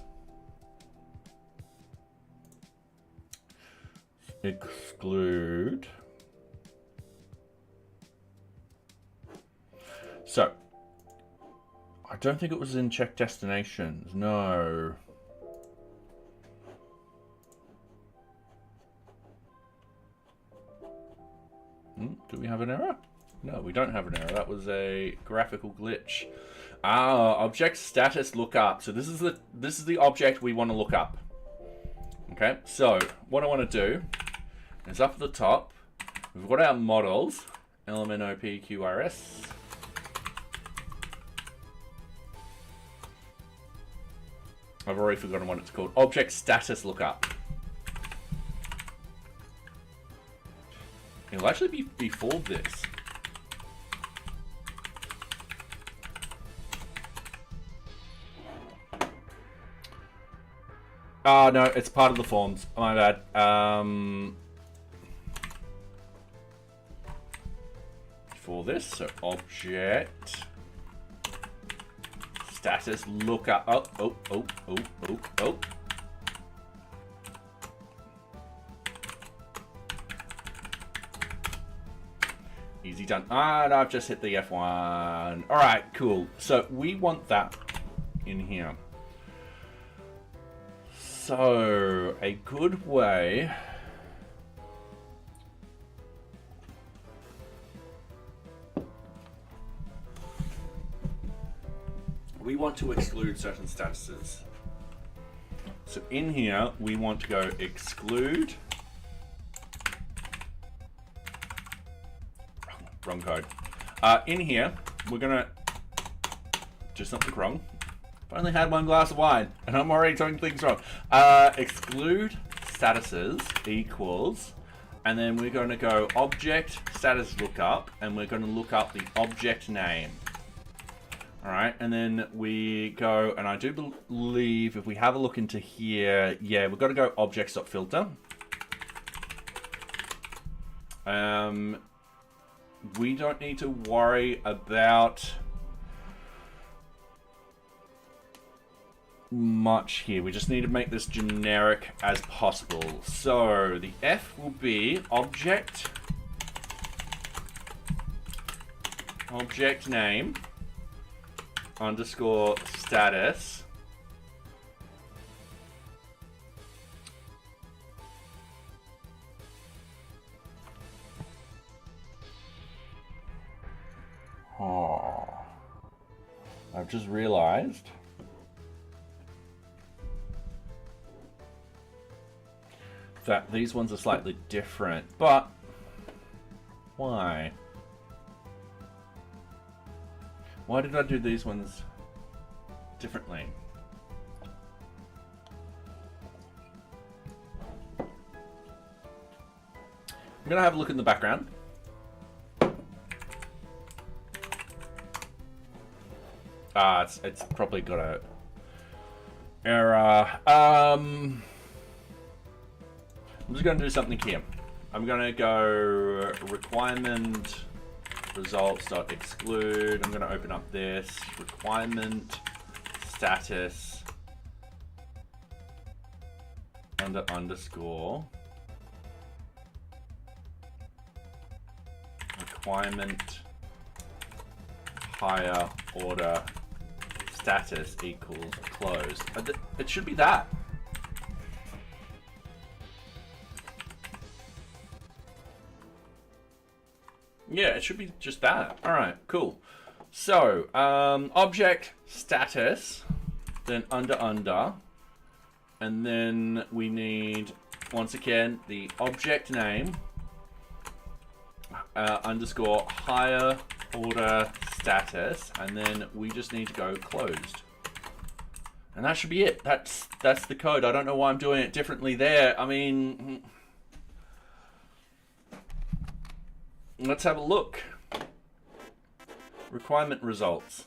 Exclude. So, I don't think it was in check destinations. No. Do we have an error? No, we don't have an error. That was a graphical glitch. Object status lookup. So this is the object we want to look up. Okay, so what I want to do is up at the top, we've got our models, LMNOPQRS. I've already forgotten what it's called. Object status lookup. It'll actually be before this. Oh, no, it's part of the forms. My bad. For this, so object status lookup. Oh. Easy done. No, I've just hit the F1. All right, cool. So we want that in here. So, a good way we want to exclude certain statuses. So in here, we want to go exclude. Wrong code. In here, we're gonna do something wrong. I only had one glass of wine, and I'm already doing things wrong. Exclude statuses equals, and then we're going to go object status lookup, and we're going to look up the object name. All right, and then we go, and I do believe if we have a look into here, yeah, we've got to go objects.filter. We don't need to worry about much here. We just need to make this generic as possible. So the F will be object name underscore status I've just realized that these ones are slightly different, but why? Why did I do these ones differently. I'm gonna have a look in the background. It's probably got a error. I'm just gonna do something here. I'm gonna go requirement results.exclude. I'm gonna open up this requirement status underscore requirement higher order status equals closed. It should be that. Yeah, it should be just that. All right, cool. So, object status, then under, and then we need, once again, the object name, underscore higher order status, and then we just need to go closed. And that should be it. That's the code. I don't know why I'm doing it differently there. I mean, let's have a look. Requirement results.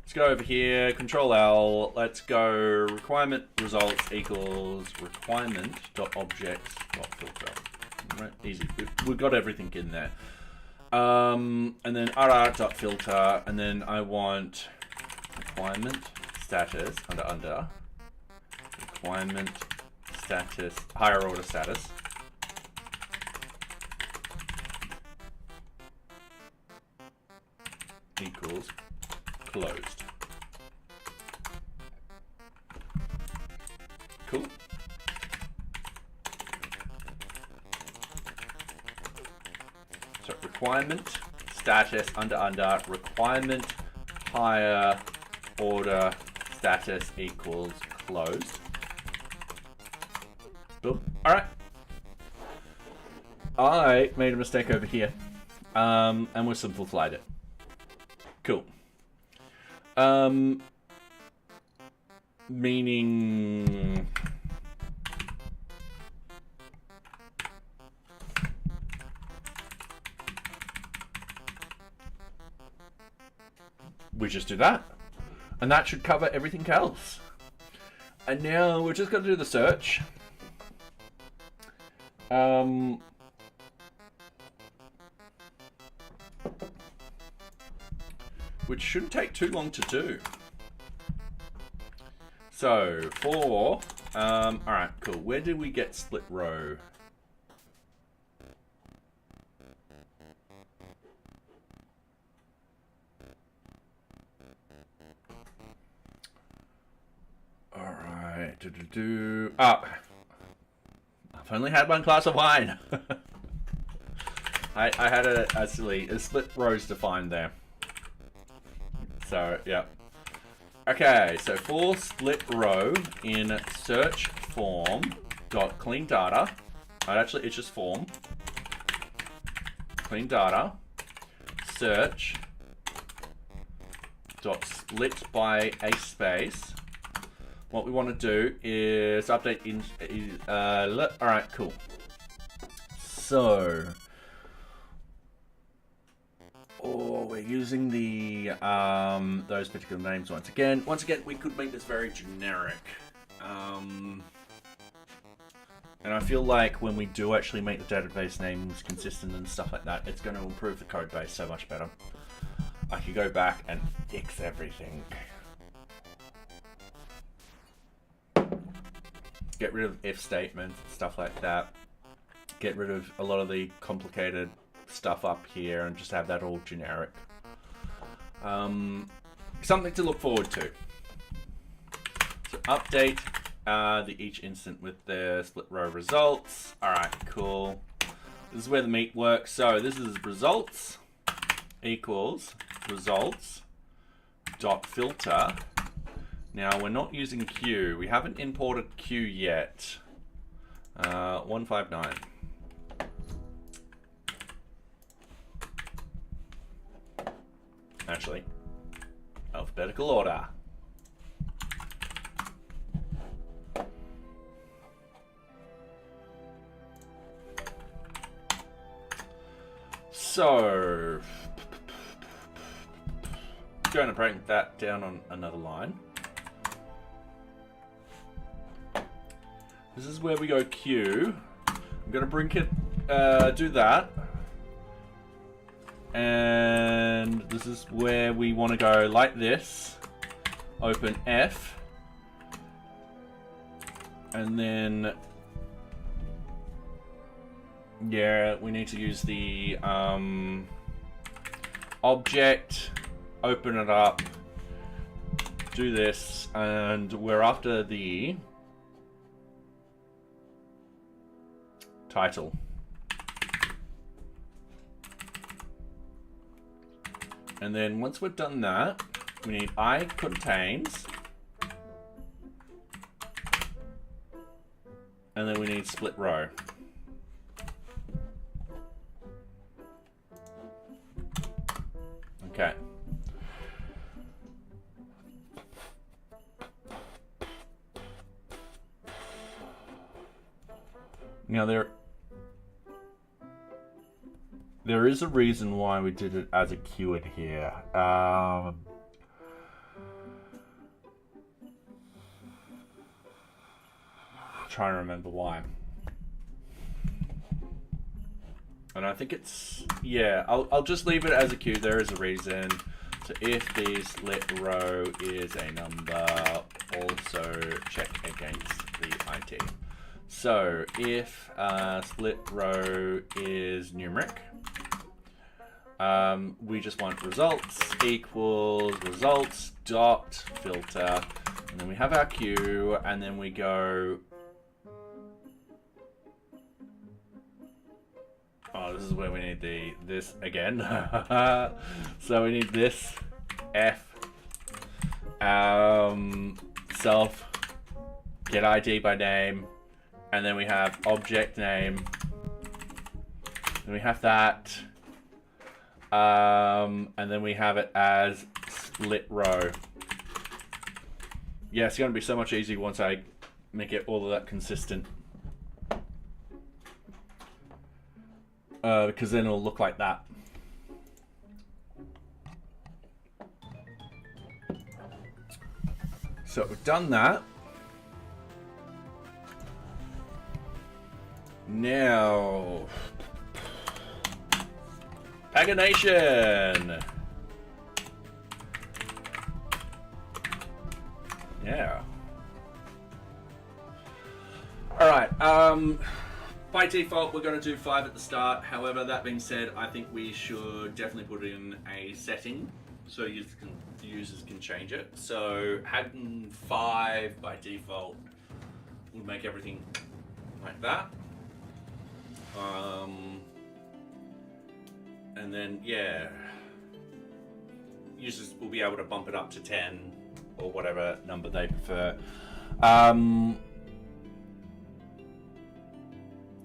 Let's go over here, Control L. Let's go requirement results equals requirement.objects.filter. Right, easy. We've got everything in there. And then rr.filter, and then I want requirement status under requirement status higher order status. Equals closed. Cool. So requirement status under requirement higher order status equals closed. Boom. All right. I made a mistake over here, and we simplified it. Cool. Meaning we just do that, and that should cover everything else. And now we're just going to do the search. Which shouldn't take too long to do. So for, all right, cool. Where did we get split row? All right, I've only had one glass of wine. I had a split rows defined there. So, yeah. Okay, so for split row in search form dot clean data, actually it's just form, clean data, search dot split by a space. What we want to do is update in, all right, cool. So, we're using the those particular names once again. Once again, we could make this very generic. And I feel like when we do actually make the database names consistent and stuff like that, it's going to improve the code base so much better. I could go back and fix everything. Get rid of if statements, stuff like that. Get rid of a lot of the complicated stuff up here and just have that all generic. Something to look forward to. So update the each instant with the split row results. All right, cool. This is where the meat works. So this is results equals results dot filter. Now we're not using Q. We haven't imported Q yet. 159. Actually, alphabetical order. So I'm going to break that down on another line. This is where we go Q. I'm going to bring it, do that. And this is where we want to go like this. Open F. And then, yeah, we need to use the object, open it up, do this, and we're after the title. And then once we've done that, we need I contains, and then we need split row. Okay. Now there is a reason why we did it as a keyword here. Trying to remember why. And I think it's, yeah, I'll just leave it as a queue. There is a reason. So if the split row is a number, also check against the IT. So if split row is numeric, we just want results equals results dot filter, and then we have our queue, and then we go, oh, this is where we need this again. So we need this F self get ID by name, and then we have object name, and we have that, and then we have it as split row. Yeah, it's going to be so much easier once I make it all of that consistent. Because then it'll look like that. So we've done that. Now, pagination. Yeah. All right. By default, we're going to do 5 at the start. However, that being said, I think we should definitely put in a setting so users can change it. So having 5 by default would make everything like that. And then, yeah, users will be able to bump it up to 10 or whatever number they prefer.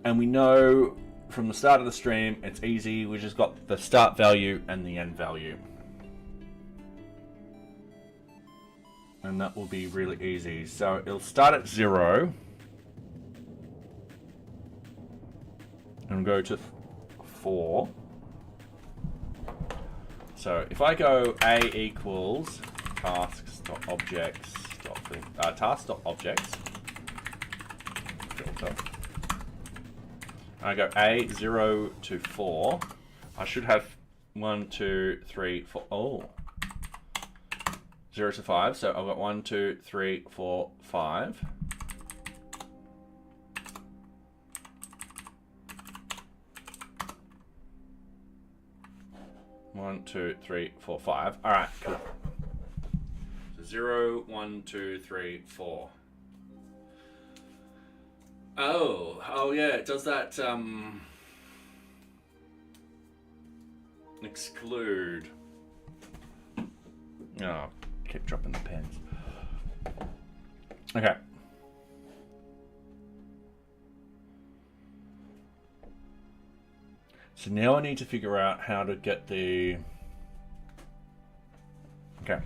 And we know from the start of the stream, it's easy. We just got the start value and the end value. And that will be really easy. So it'll start at 0 and go to 4. So if I go A equals tasks.objects, task.objects, filter. I go A 0 to 4. I should have 1, 2, 3, 4. Oh, 0 to 5. So I've got 1, 2, 3, 4, 5. One, 2, 3, 4, 5. All right, cool. So 0, 1, 2, 3, 4. Oh yeah, it does that exclude. Oh, keep dropping the pens. Okay. So now I need to figure out how to get the, okay.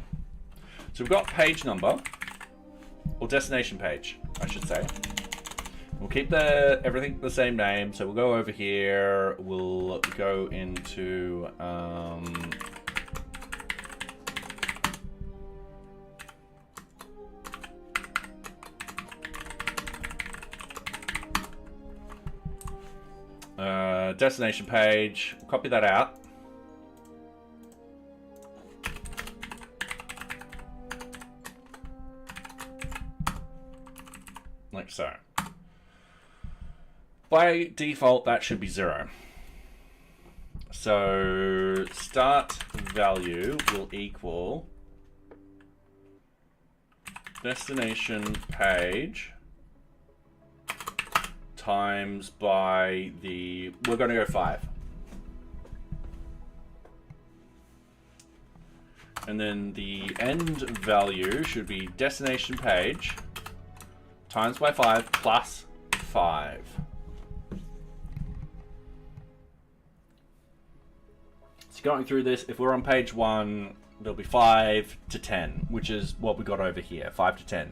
So we've got page number, or destination page, I should say. We'll keep everything the same name. So we'll go over here. We'll go into destination page. We'll copy that out. Like so. By default, that should be 0. So start value will equal destination page times by the, we're going to go 5. And then the end value should be destination page times by 5 plus 5. So going through this, if we're on page 1, there'll be 5 to 10, which is what we got over here, 5 to 10.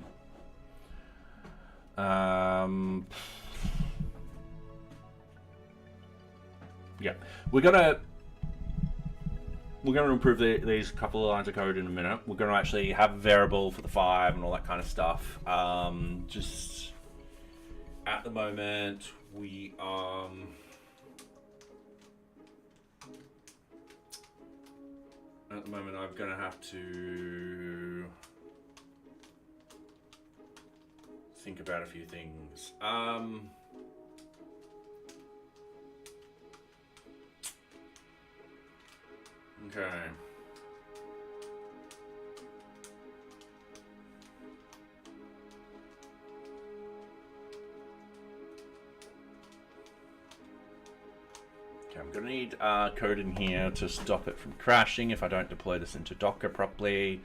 Yeah, we're gonna improve these couple of lines of code in a minute. We're gonna actually have a variable for the 5 and all that kind of stuff. Just at the moment, we at the moment, I'm gonna have to think about a few things. Okay. Okay, I'm gonna need code in here to stop it from crashing if I don't deploy this into Docker properly.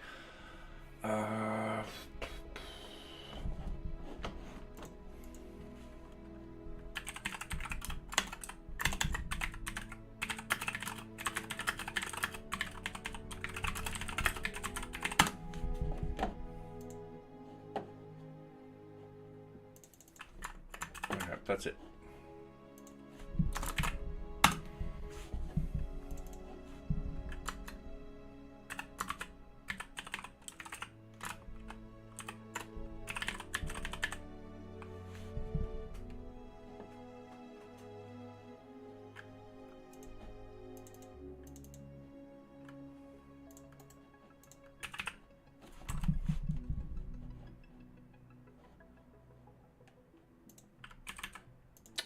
That's it.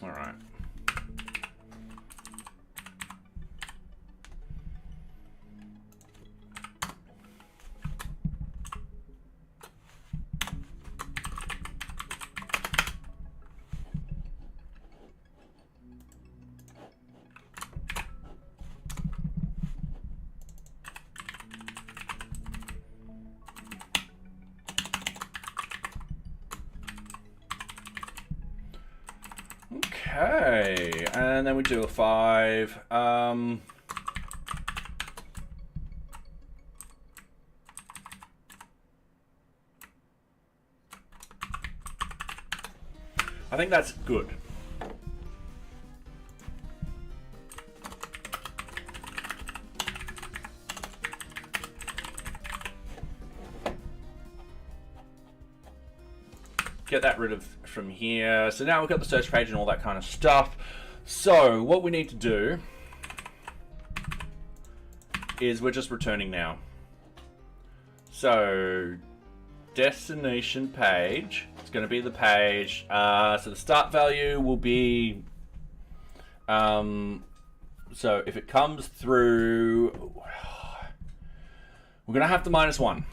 All right. Okay, and then we do a 5. I think that's good. Get that rid of from here. So now we've got the search page and all that kind of stuff. So what we need to do is we're just returning now. So destination page, it's going to be the page. So the start value will be, so if it comes through, we're going to have the -1.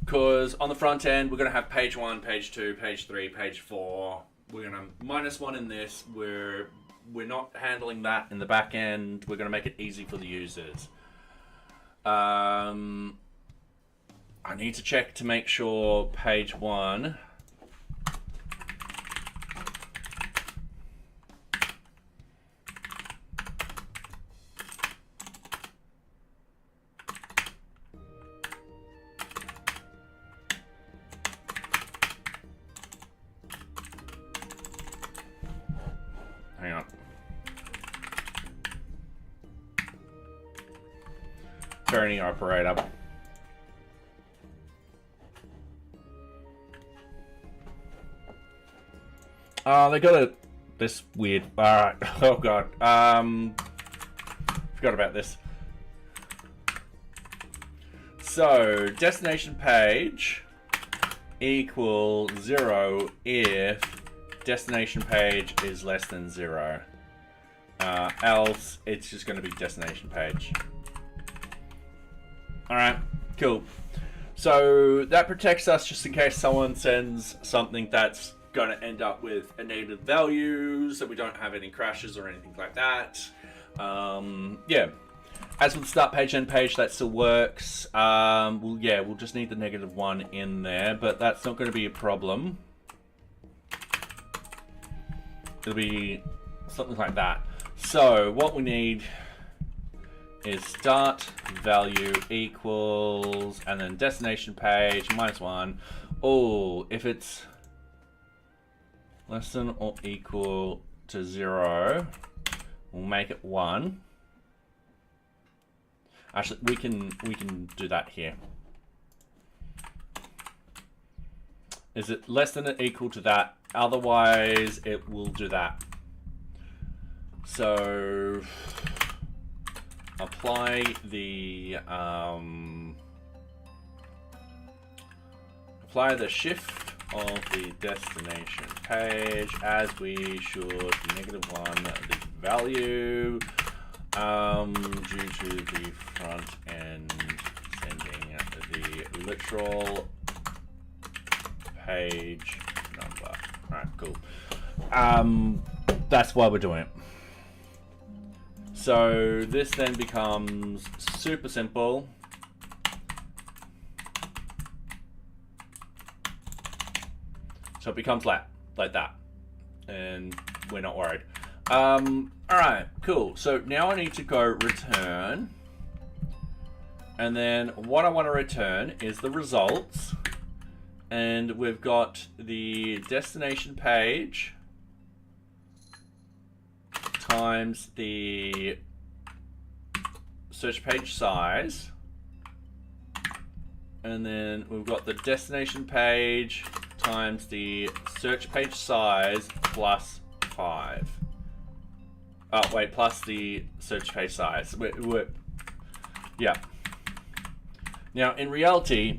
Because on the front end, we're going to have page 1, page 2, page 3, page 4. We're going to -1 in this. We're not handling that in the back end. We're going to make it easy for the users. I need to check to make sure page 1. hang on. Turning operator. They got this weird. Alright. Oh god. Forgot about this. So, destination page equals 0 if destination page is less than 0. Else, it's just going to be destination page. Alright, cool. So, that protects us just in case someone sends something that's going to end up with a negative value, so we don't have any crashes or anything like that. Yeah. As with the start page, end page, that still works. We'll just need the -1 in there, but that's not going to be a problem. It'll be something like that. So what we need is start value equals, and then destination page -1. Oh, if it's less than or equal to 0, we'll make it 1. Actually, we can do that here. Is it less than or equal to that? Otherwise, it will do that. So apply the shift of the destination page as we should -1 the value. Due to the front end sending the literal page number. Alright, cool. That's why we're doing it. So this then becomes super simple. So it becomes like that. And we're not worried. Alright, cool. So now I need to go return. And then what I want to return is the results. And we've got the destination page times the search page size. And then we've got the destination page times the search page size plus 5. Oh, wait, plus the search page size. Yeah. Now, in reality,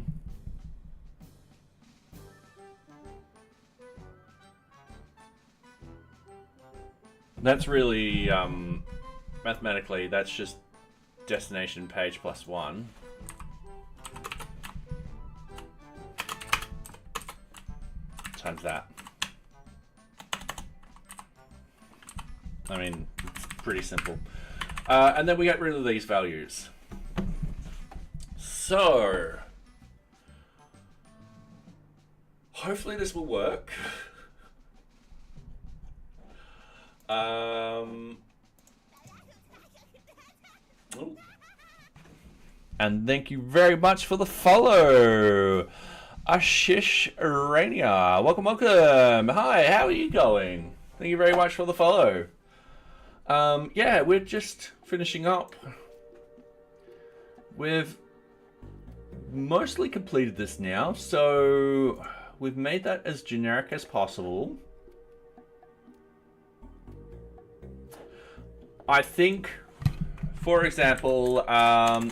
that's really, mathematically, that's just destination page plus 1. Times that. I mean, it's pretty simple. And then we get rid of these values. So, hopefully this will work. And thank you very much for the follow, Ashish Rania. Welcome, welcome. Hi, how are you going? Thank you very much for the follow. Yeah, we're just finishing up. We've mostly completed this now, so we've made that as generic as possible. I think, for example,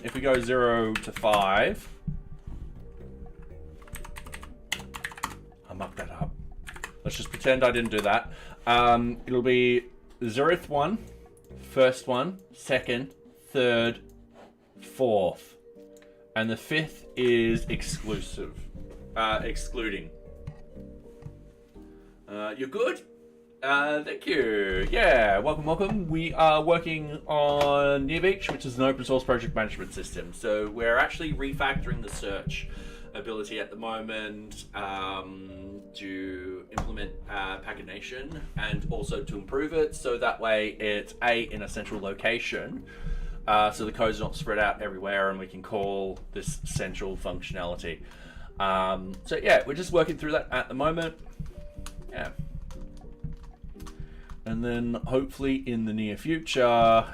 if we go 0 to 5, I mucked that up. Let's just pretend I didn't do that. It'll be 0th one, 1st one, 2nd, 3rd, 4th. And the 5th is exclusive. Excluding. You're good? Thank you. Yeah, welcome, welcome. We are working on NearBeach, which is an open source project management system. So we're actually refactoring the search ability at the moment to implement pagination and also to improve it, so that way it's in a central location, so the code's not spread out everywhere and we can call this central functionality. So yeah, we're just working through that at the moment. Yeah. And then hopefully in the near future,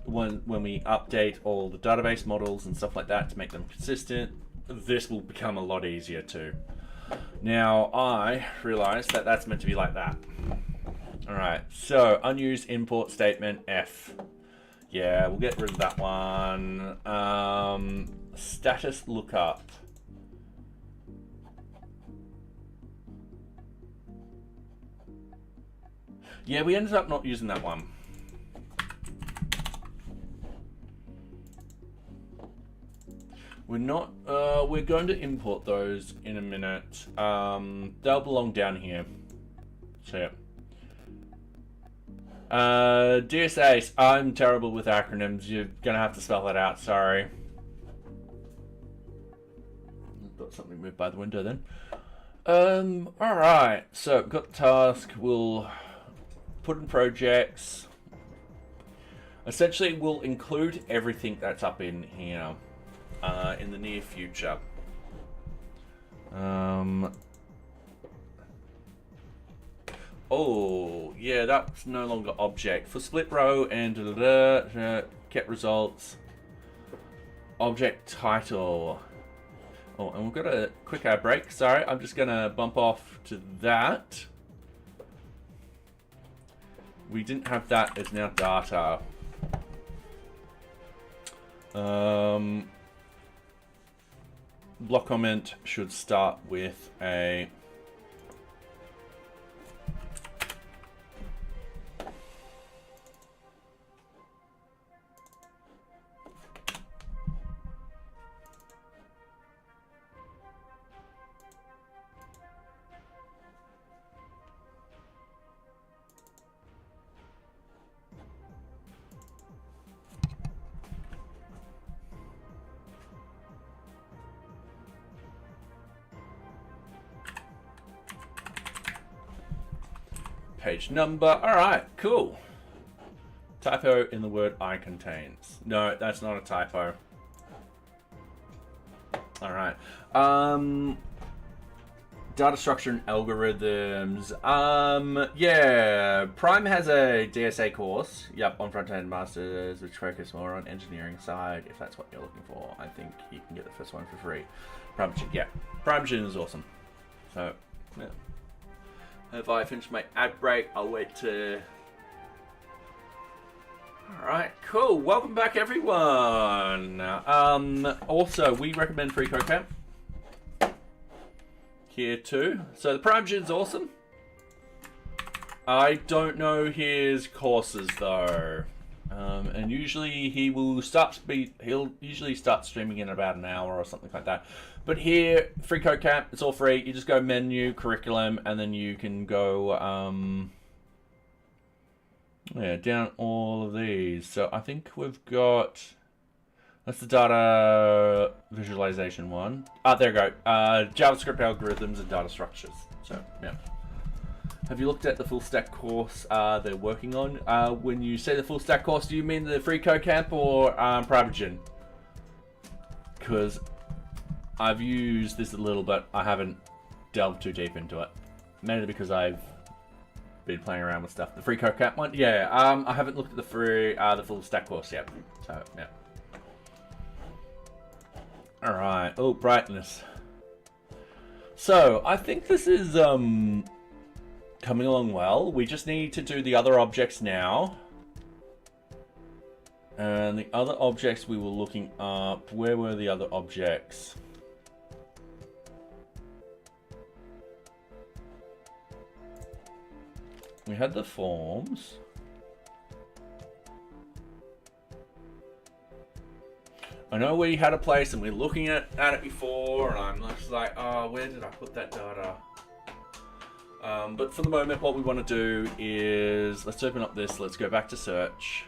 when we update all the database models and stuff like that to make them consistent, this will become a lot easier too. Now I realize that that's meant to be like that. All right, so unused import statement F. Yeah, we'll get rid of that one. Status lookup. Yeah, we ended up not using that one. We're not, we're going to import those in a minute. They'll belong down here. So yeah. DSA, I'm terrible with acronyms. You're gonna have to spell that out, sorry. I've got something moved by the window then. Alright, so we've got the task, we'll put in projects. Essentially, we'll include everything that's up in here in the near future. Oh, yeah, that's no longer object. For split row and get results. Object title. Oh, and we've got a quick ad break. Sorry, I'm just going to bump off to that. We didn't have that as now data. Block comment should start with a page number. Alright, cool. Typo in the word I contains. No, that's not a typo. Alright. Data structure and algorithms. Yeah. Prime has a DSA course. Yep, on frontend masters, which focus more on engineering side. If that's what you're looking for, I think you can get the first one for free. PrimeGen, yeah. PrimeGen is awesome. So, yeah. If I finish my ad break, I'll wait to... Alright, cool. Welcome back, everyone. Also, we recommend free code camp here too. So the PrimeGen's awesome. I don't know his courses though. And usually he'll usually start streaming in about an hour or something like that. But here, free code camp, it's all free. You just go menu, curriculum, and then you can go yeah, down all of these. So I think we've got, that's the data visualization one. There you go. JavaScript algorithms and data structures. So yeah. Have you looked at the full stack course they're working on? When you say the full stack course, do you mean the free code camp or PrimeGen? Because I've used this a little bit. I haven't delved too deep into it. Mainly because I've been playing around with stuff. The free code camp one? Yeah, I haven't looked at the full stack course yet. So, yeah. Alright. Oh, brightness. So, I think this is coming along well. We just need to do the other objects now. And the other objects we were looking up. Where were the other objects? We had the forms. I know we had a place and we were looking at it before, and I'm just like, oh, where did I put that data? But for the moment, what we want to do is, let's open up this, let's go back to search.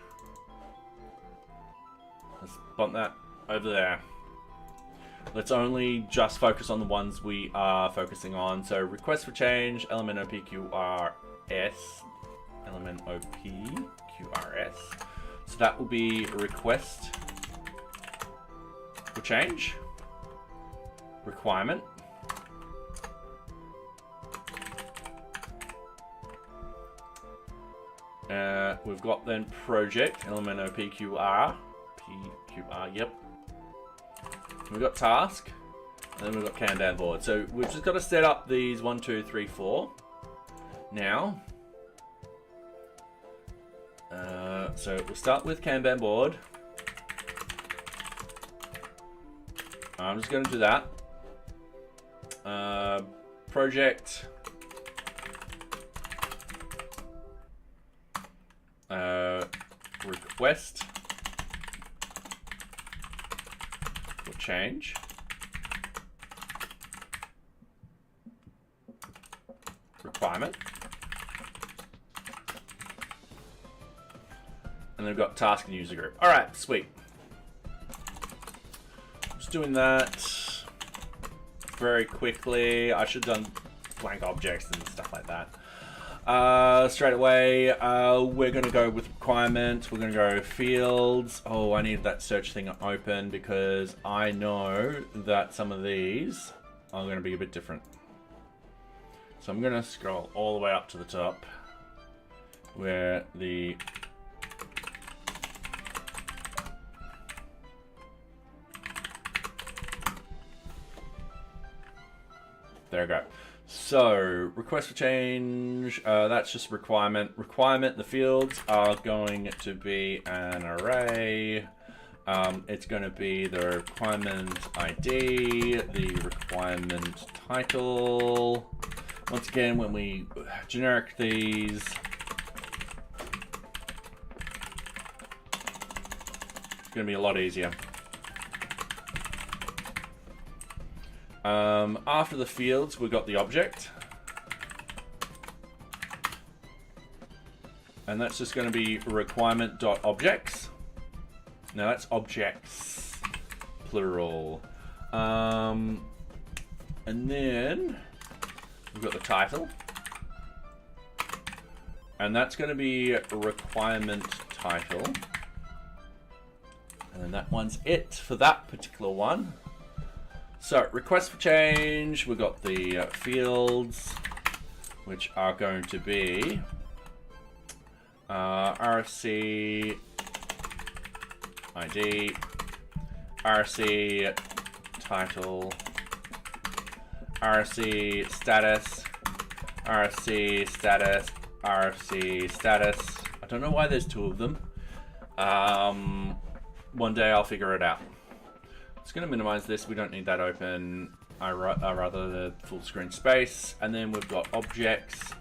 Let's bump that over there. Let's only just focus on the ones we are focusing on. So request for change, element OPQRS, element OPQRS. So that will be a request for change, requirement, We've got then project, elemento PQR. Yep. We've got task, and then we've got Kanban board. So we've just got to set up these 1, 2, 3, 4. Now, so we'll start with Kanban board. I'm just going to do that. Project. Request. Will change. Requirement. And then we've got task and user group. All right, sweet. Just doing that very quickly. I should have done blank objects and stuff like that. Straight away, we're going to go with requirements. We're going to go fields. Oh, I need that search thing open because I know that some of these are going to be a bit different. So I'm going to scroll all the way up to the top where the there we go. So, request for change, that's just requirement. Requirement, the fields are going to be an array. It's going to be the requirement ID, the requirement title. Once again, when we generic these, it's going to be a lot easier. After the fields, we've got the object. And that's just going to be requirement.objects. Now that's objects, plural. And then we've got the title. And that's going to be requirement title. And then that one's it for that particular one. So, request for change, we've got the fields, which are going to be RC ID, RC title, RC status, RC status, RC status. I don't know why there's two of them. One day I'll figure it out. Just going to minimize this. We don't need that open. I rather the full screen space. And then we've got objects.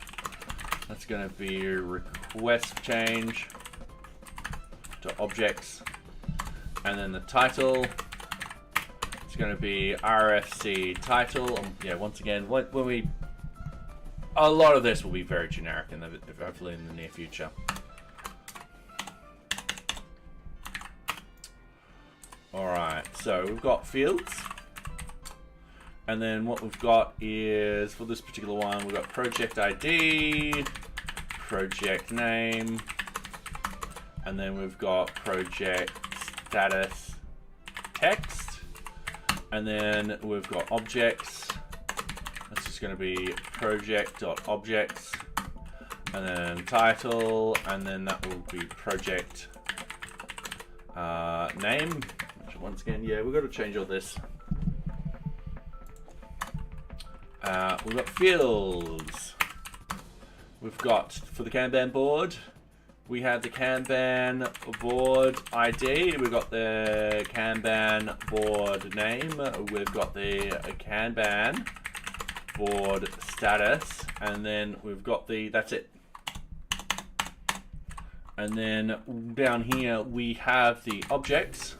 That's going to be request change to objects. And then the title. It's going to be RFC title. Yeah, once again, when we... A lot of this will be very generic, hopefully in the near future. Alright, so we've got fields. And then what we've got is, for this particular one, we've got project ID, project name, and then we've got project status text, and then we've got objects. That's just going to be project.objects, and then title, and then that will be project name. Once again, yeah, we've got to change all this. We've got fields. We've got, for the Kanban board, we have the Kanban board ID. We've got the Kanban board name. We've got the Kanban board status. And then we've got the, that's it. And then down here, we have the objects,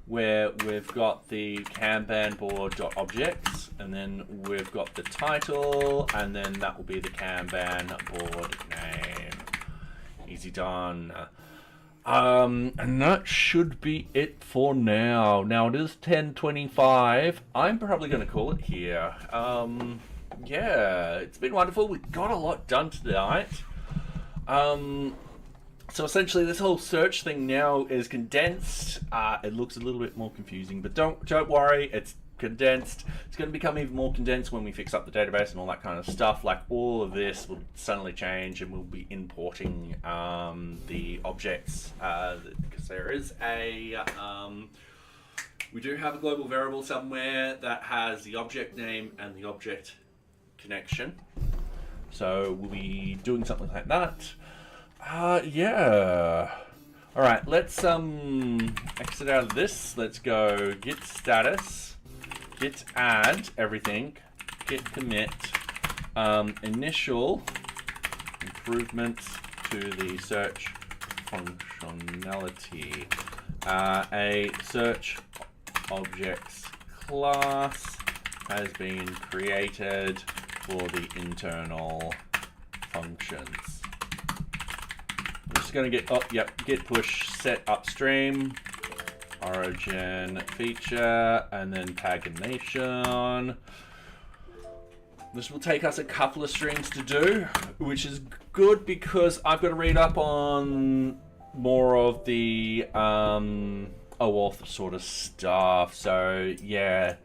where we've got the Kanban board.objects, and then we've got the title, and then that will be the Kanban board name. Easy done. And that should be it for now. Now it is 10:25. I'm probably going to call it here. Yeah, it's been wonderful. We got a lot done tonight. So essentially, this whole search thing now is condensed. It looks a little bit more confusing, but don't worry. It's condensed. It's going to become even more condensed when we fix up the database and all that kind of stuff. Like all of this will suddenly change, and we'll be importing the objects because there is a we do have a global variable somewhere that has the object name and the object connection. So we'll be doing something like that. Yeah. All right, let's exit out of this. Let's go git status, git add everything, git commit, initial improvements to the search functionality. A search objects class has been created for the internal functions. I'm just going to get, git push set upstream, origin feature, and then pagination. This will take us a couple of streams to do, which is good because I've got to read up on more of the OAuth sort of stuff. So yeah,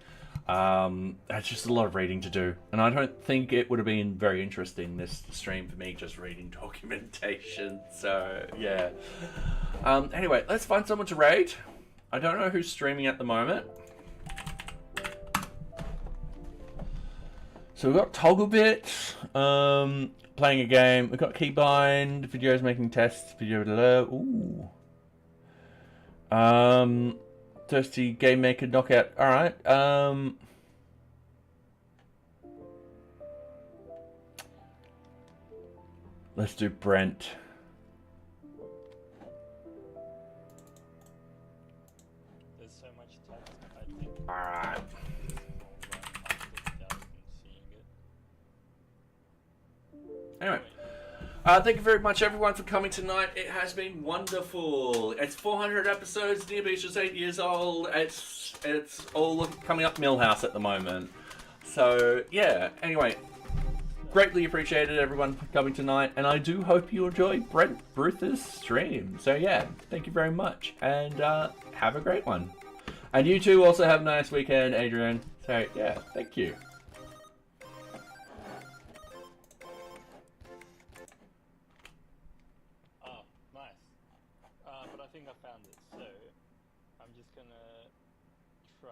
it's just a lot of reading to do, and I don't think it would have been very interesting this stream for me just reading documentation. So yeah. Anyway, let's find someone to raid. I don't know who's streaming at the moment. So we've got ToggleBit playing a game. We've got Keybind, videos making tests, video. Ooh. Thirsty Game Maker Knockout. All right. Let's do Brent. There's so much text. I think. All right. Anyway. Thank you very much, everyone, for coming tonight. It has been wonderful. It's 400 episodes. NearBeach is 8 years old. It's all coming up Millhouse at the moment. So yeah. Anyway, greatly appreciated everyone for coming tonight, and I do hope you enjoy Brent Bruth's stream. So yeah, thank you very much, and have a great one. And you too also have a nice weekend, Adrian. So yeah, thank you. But I think I found it, so I'm just gonna try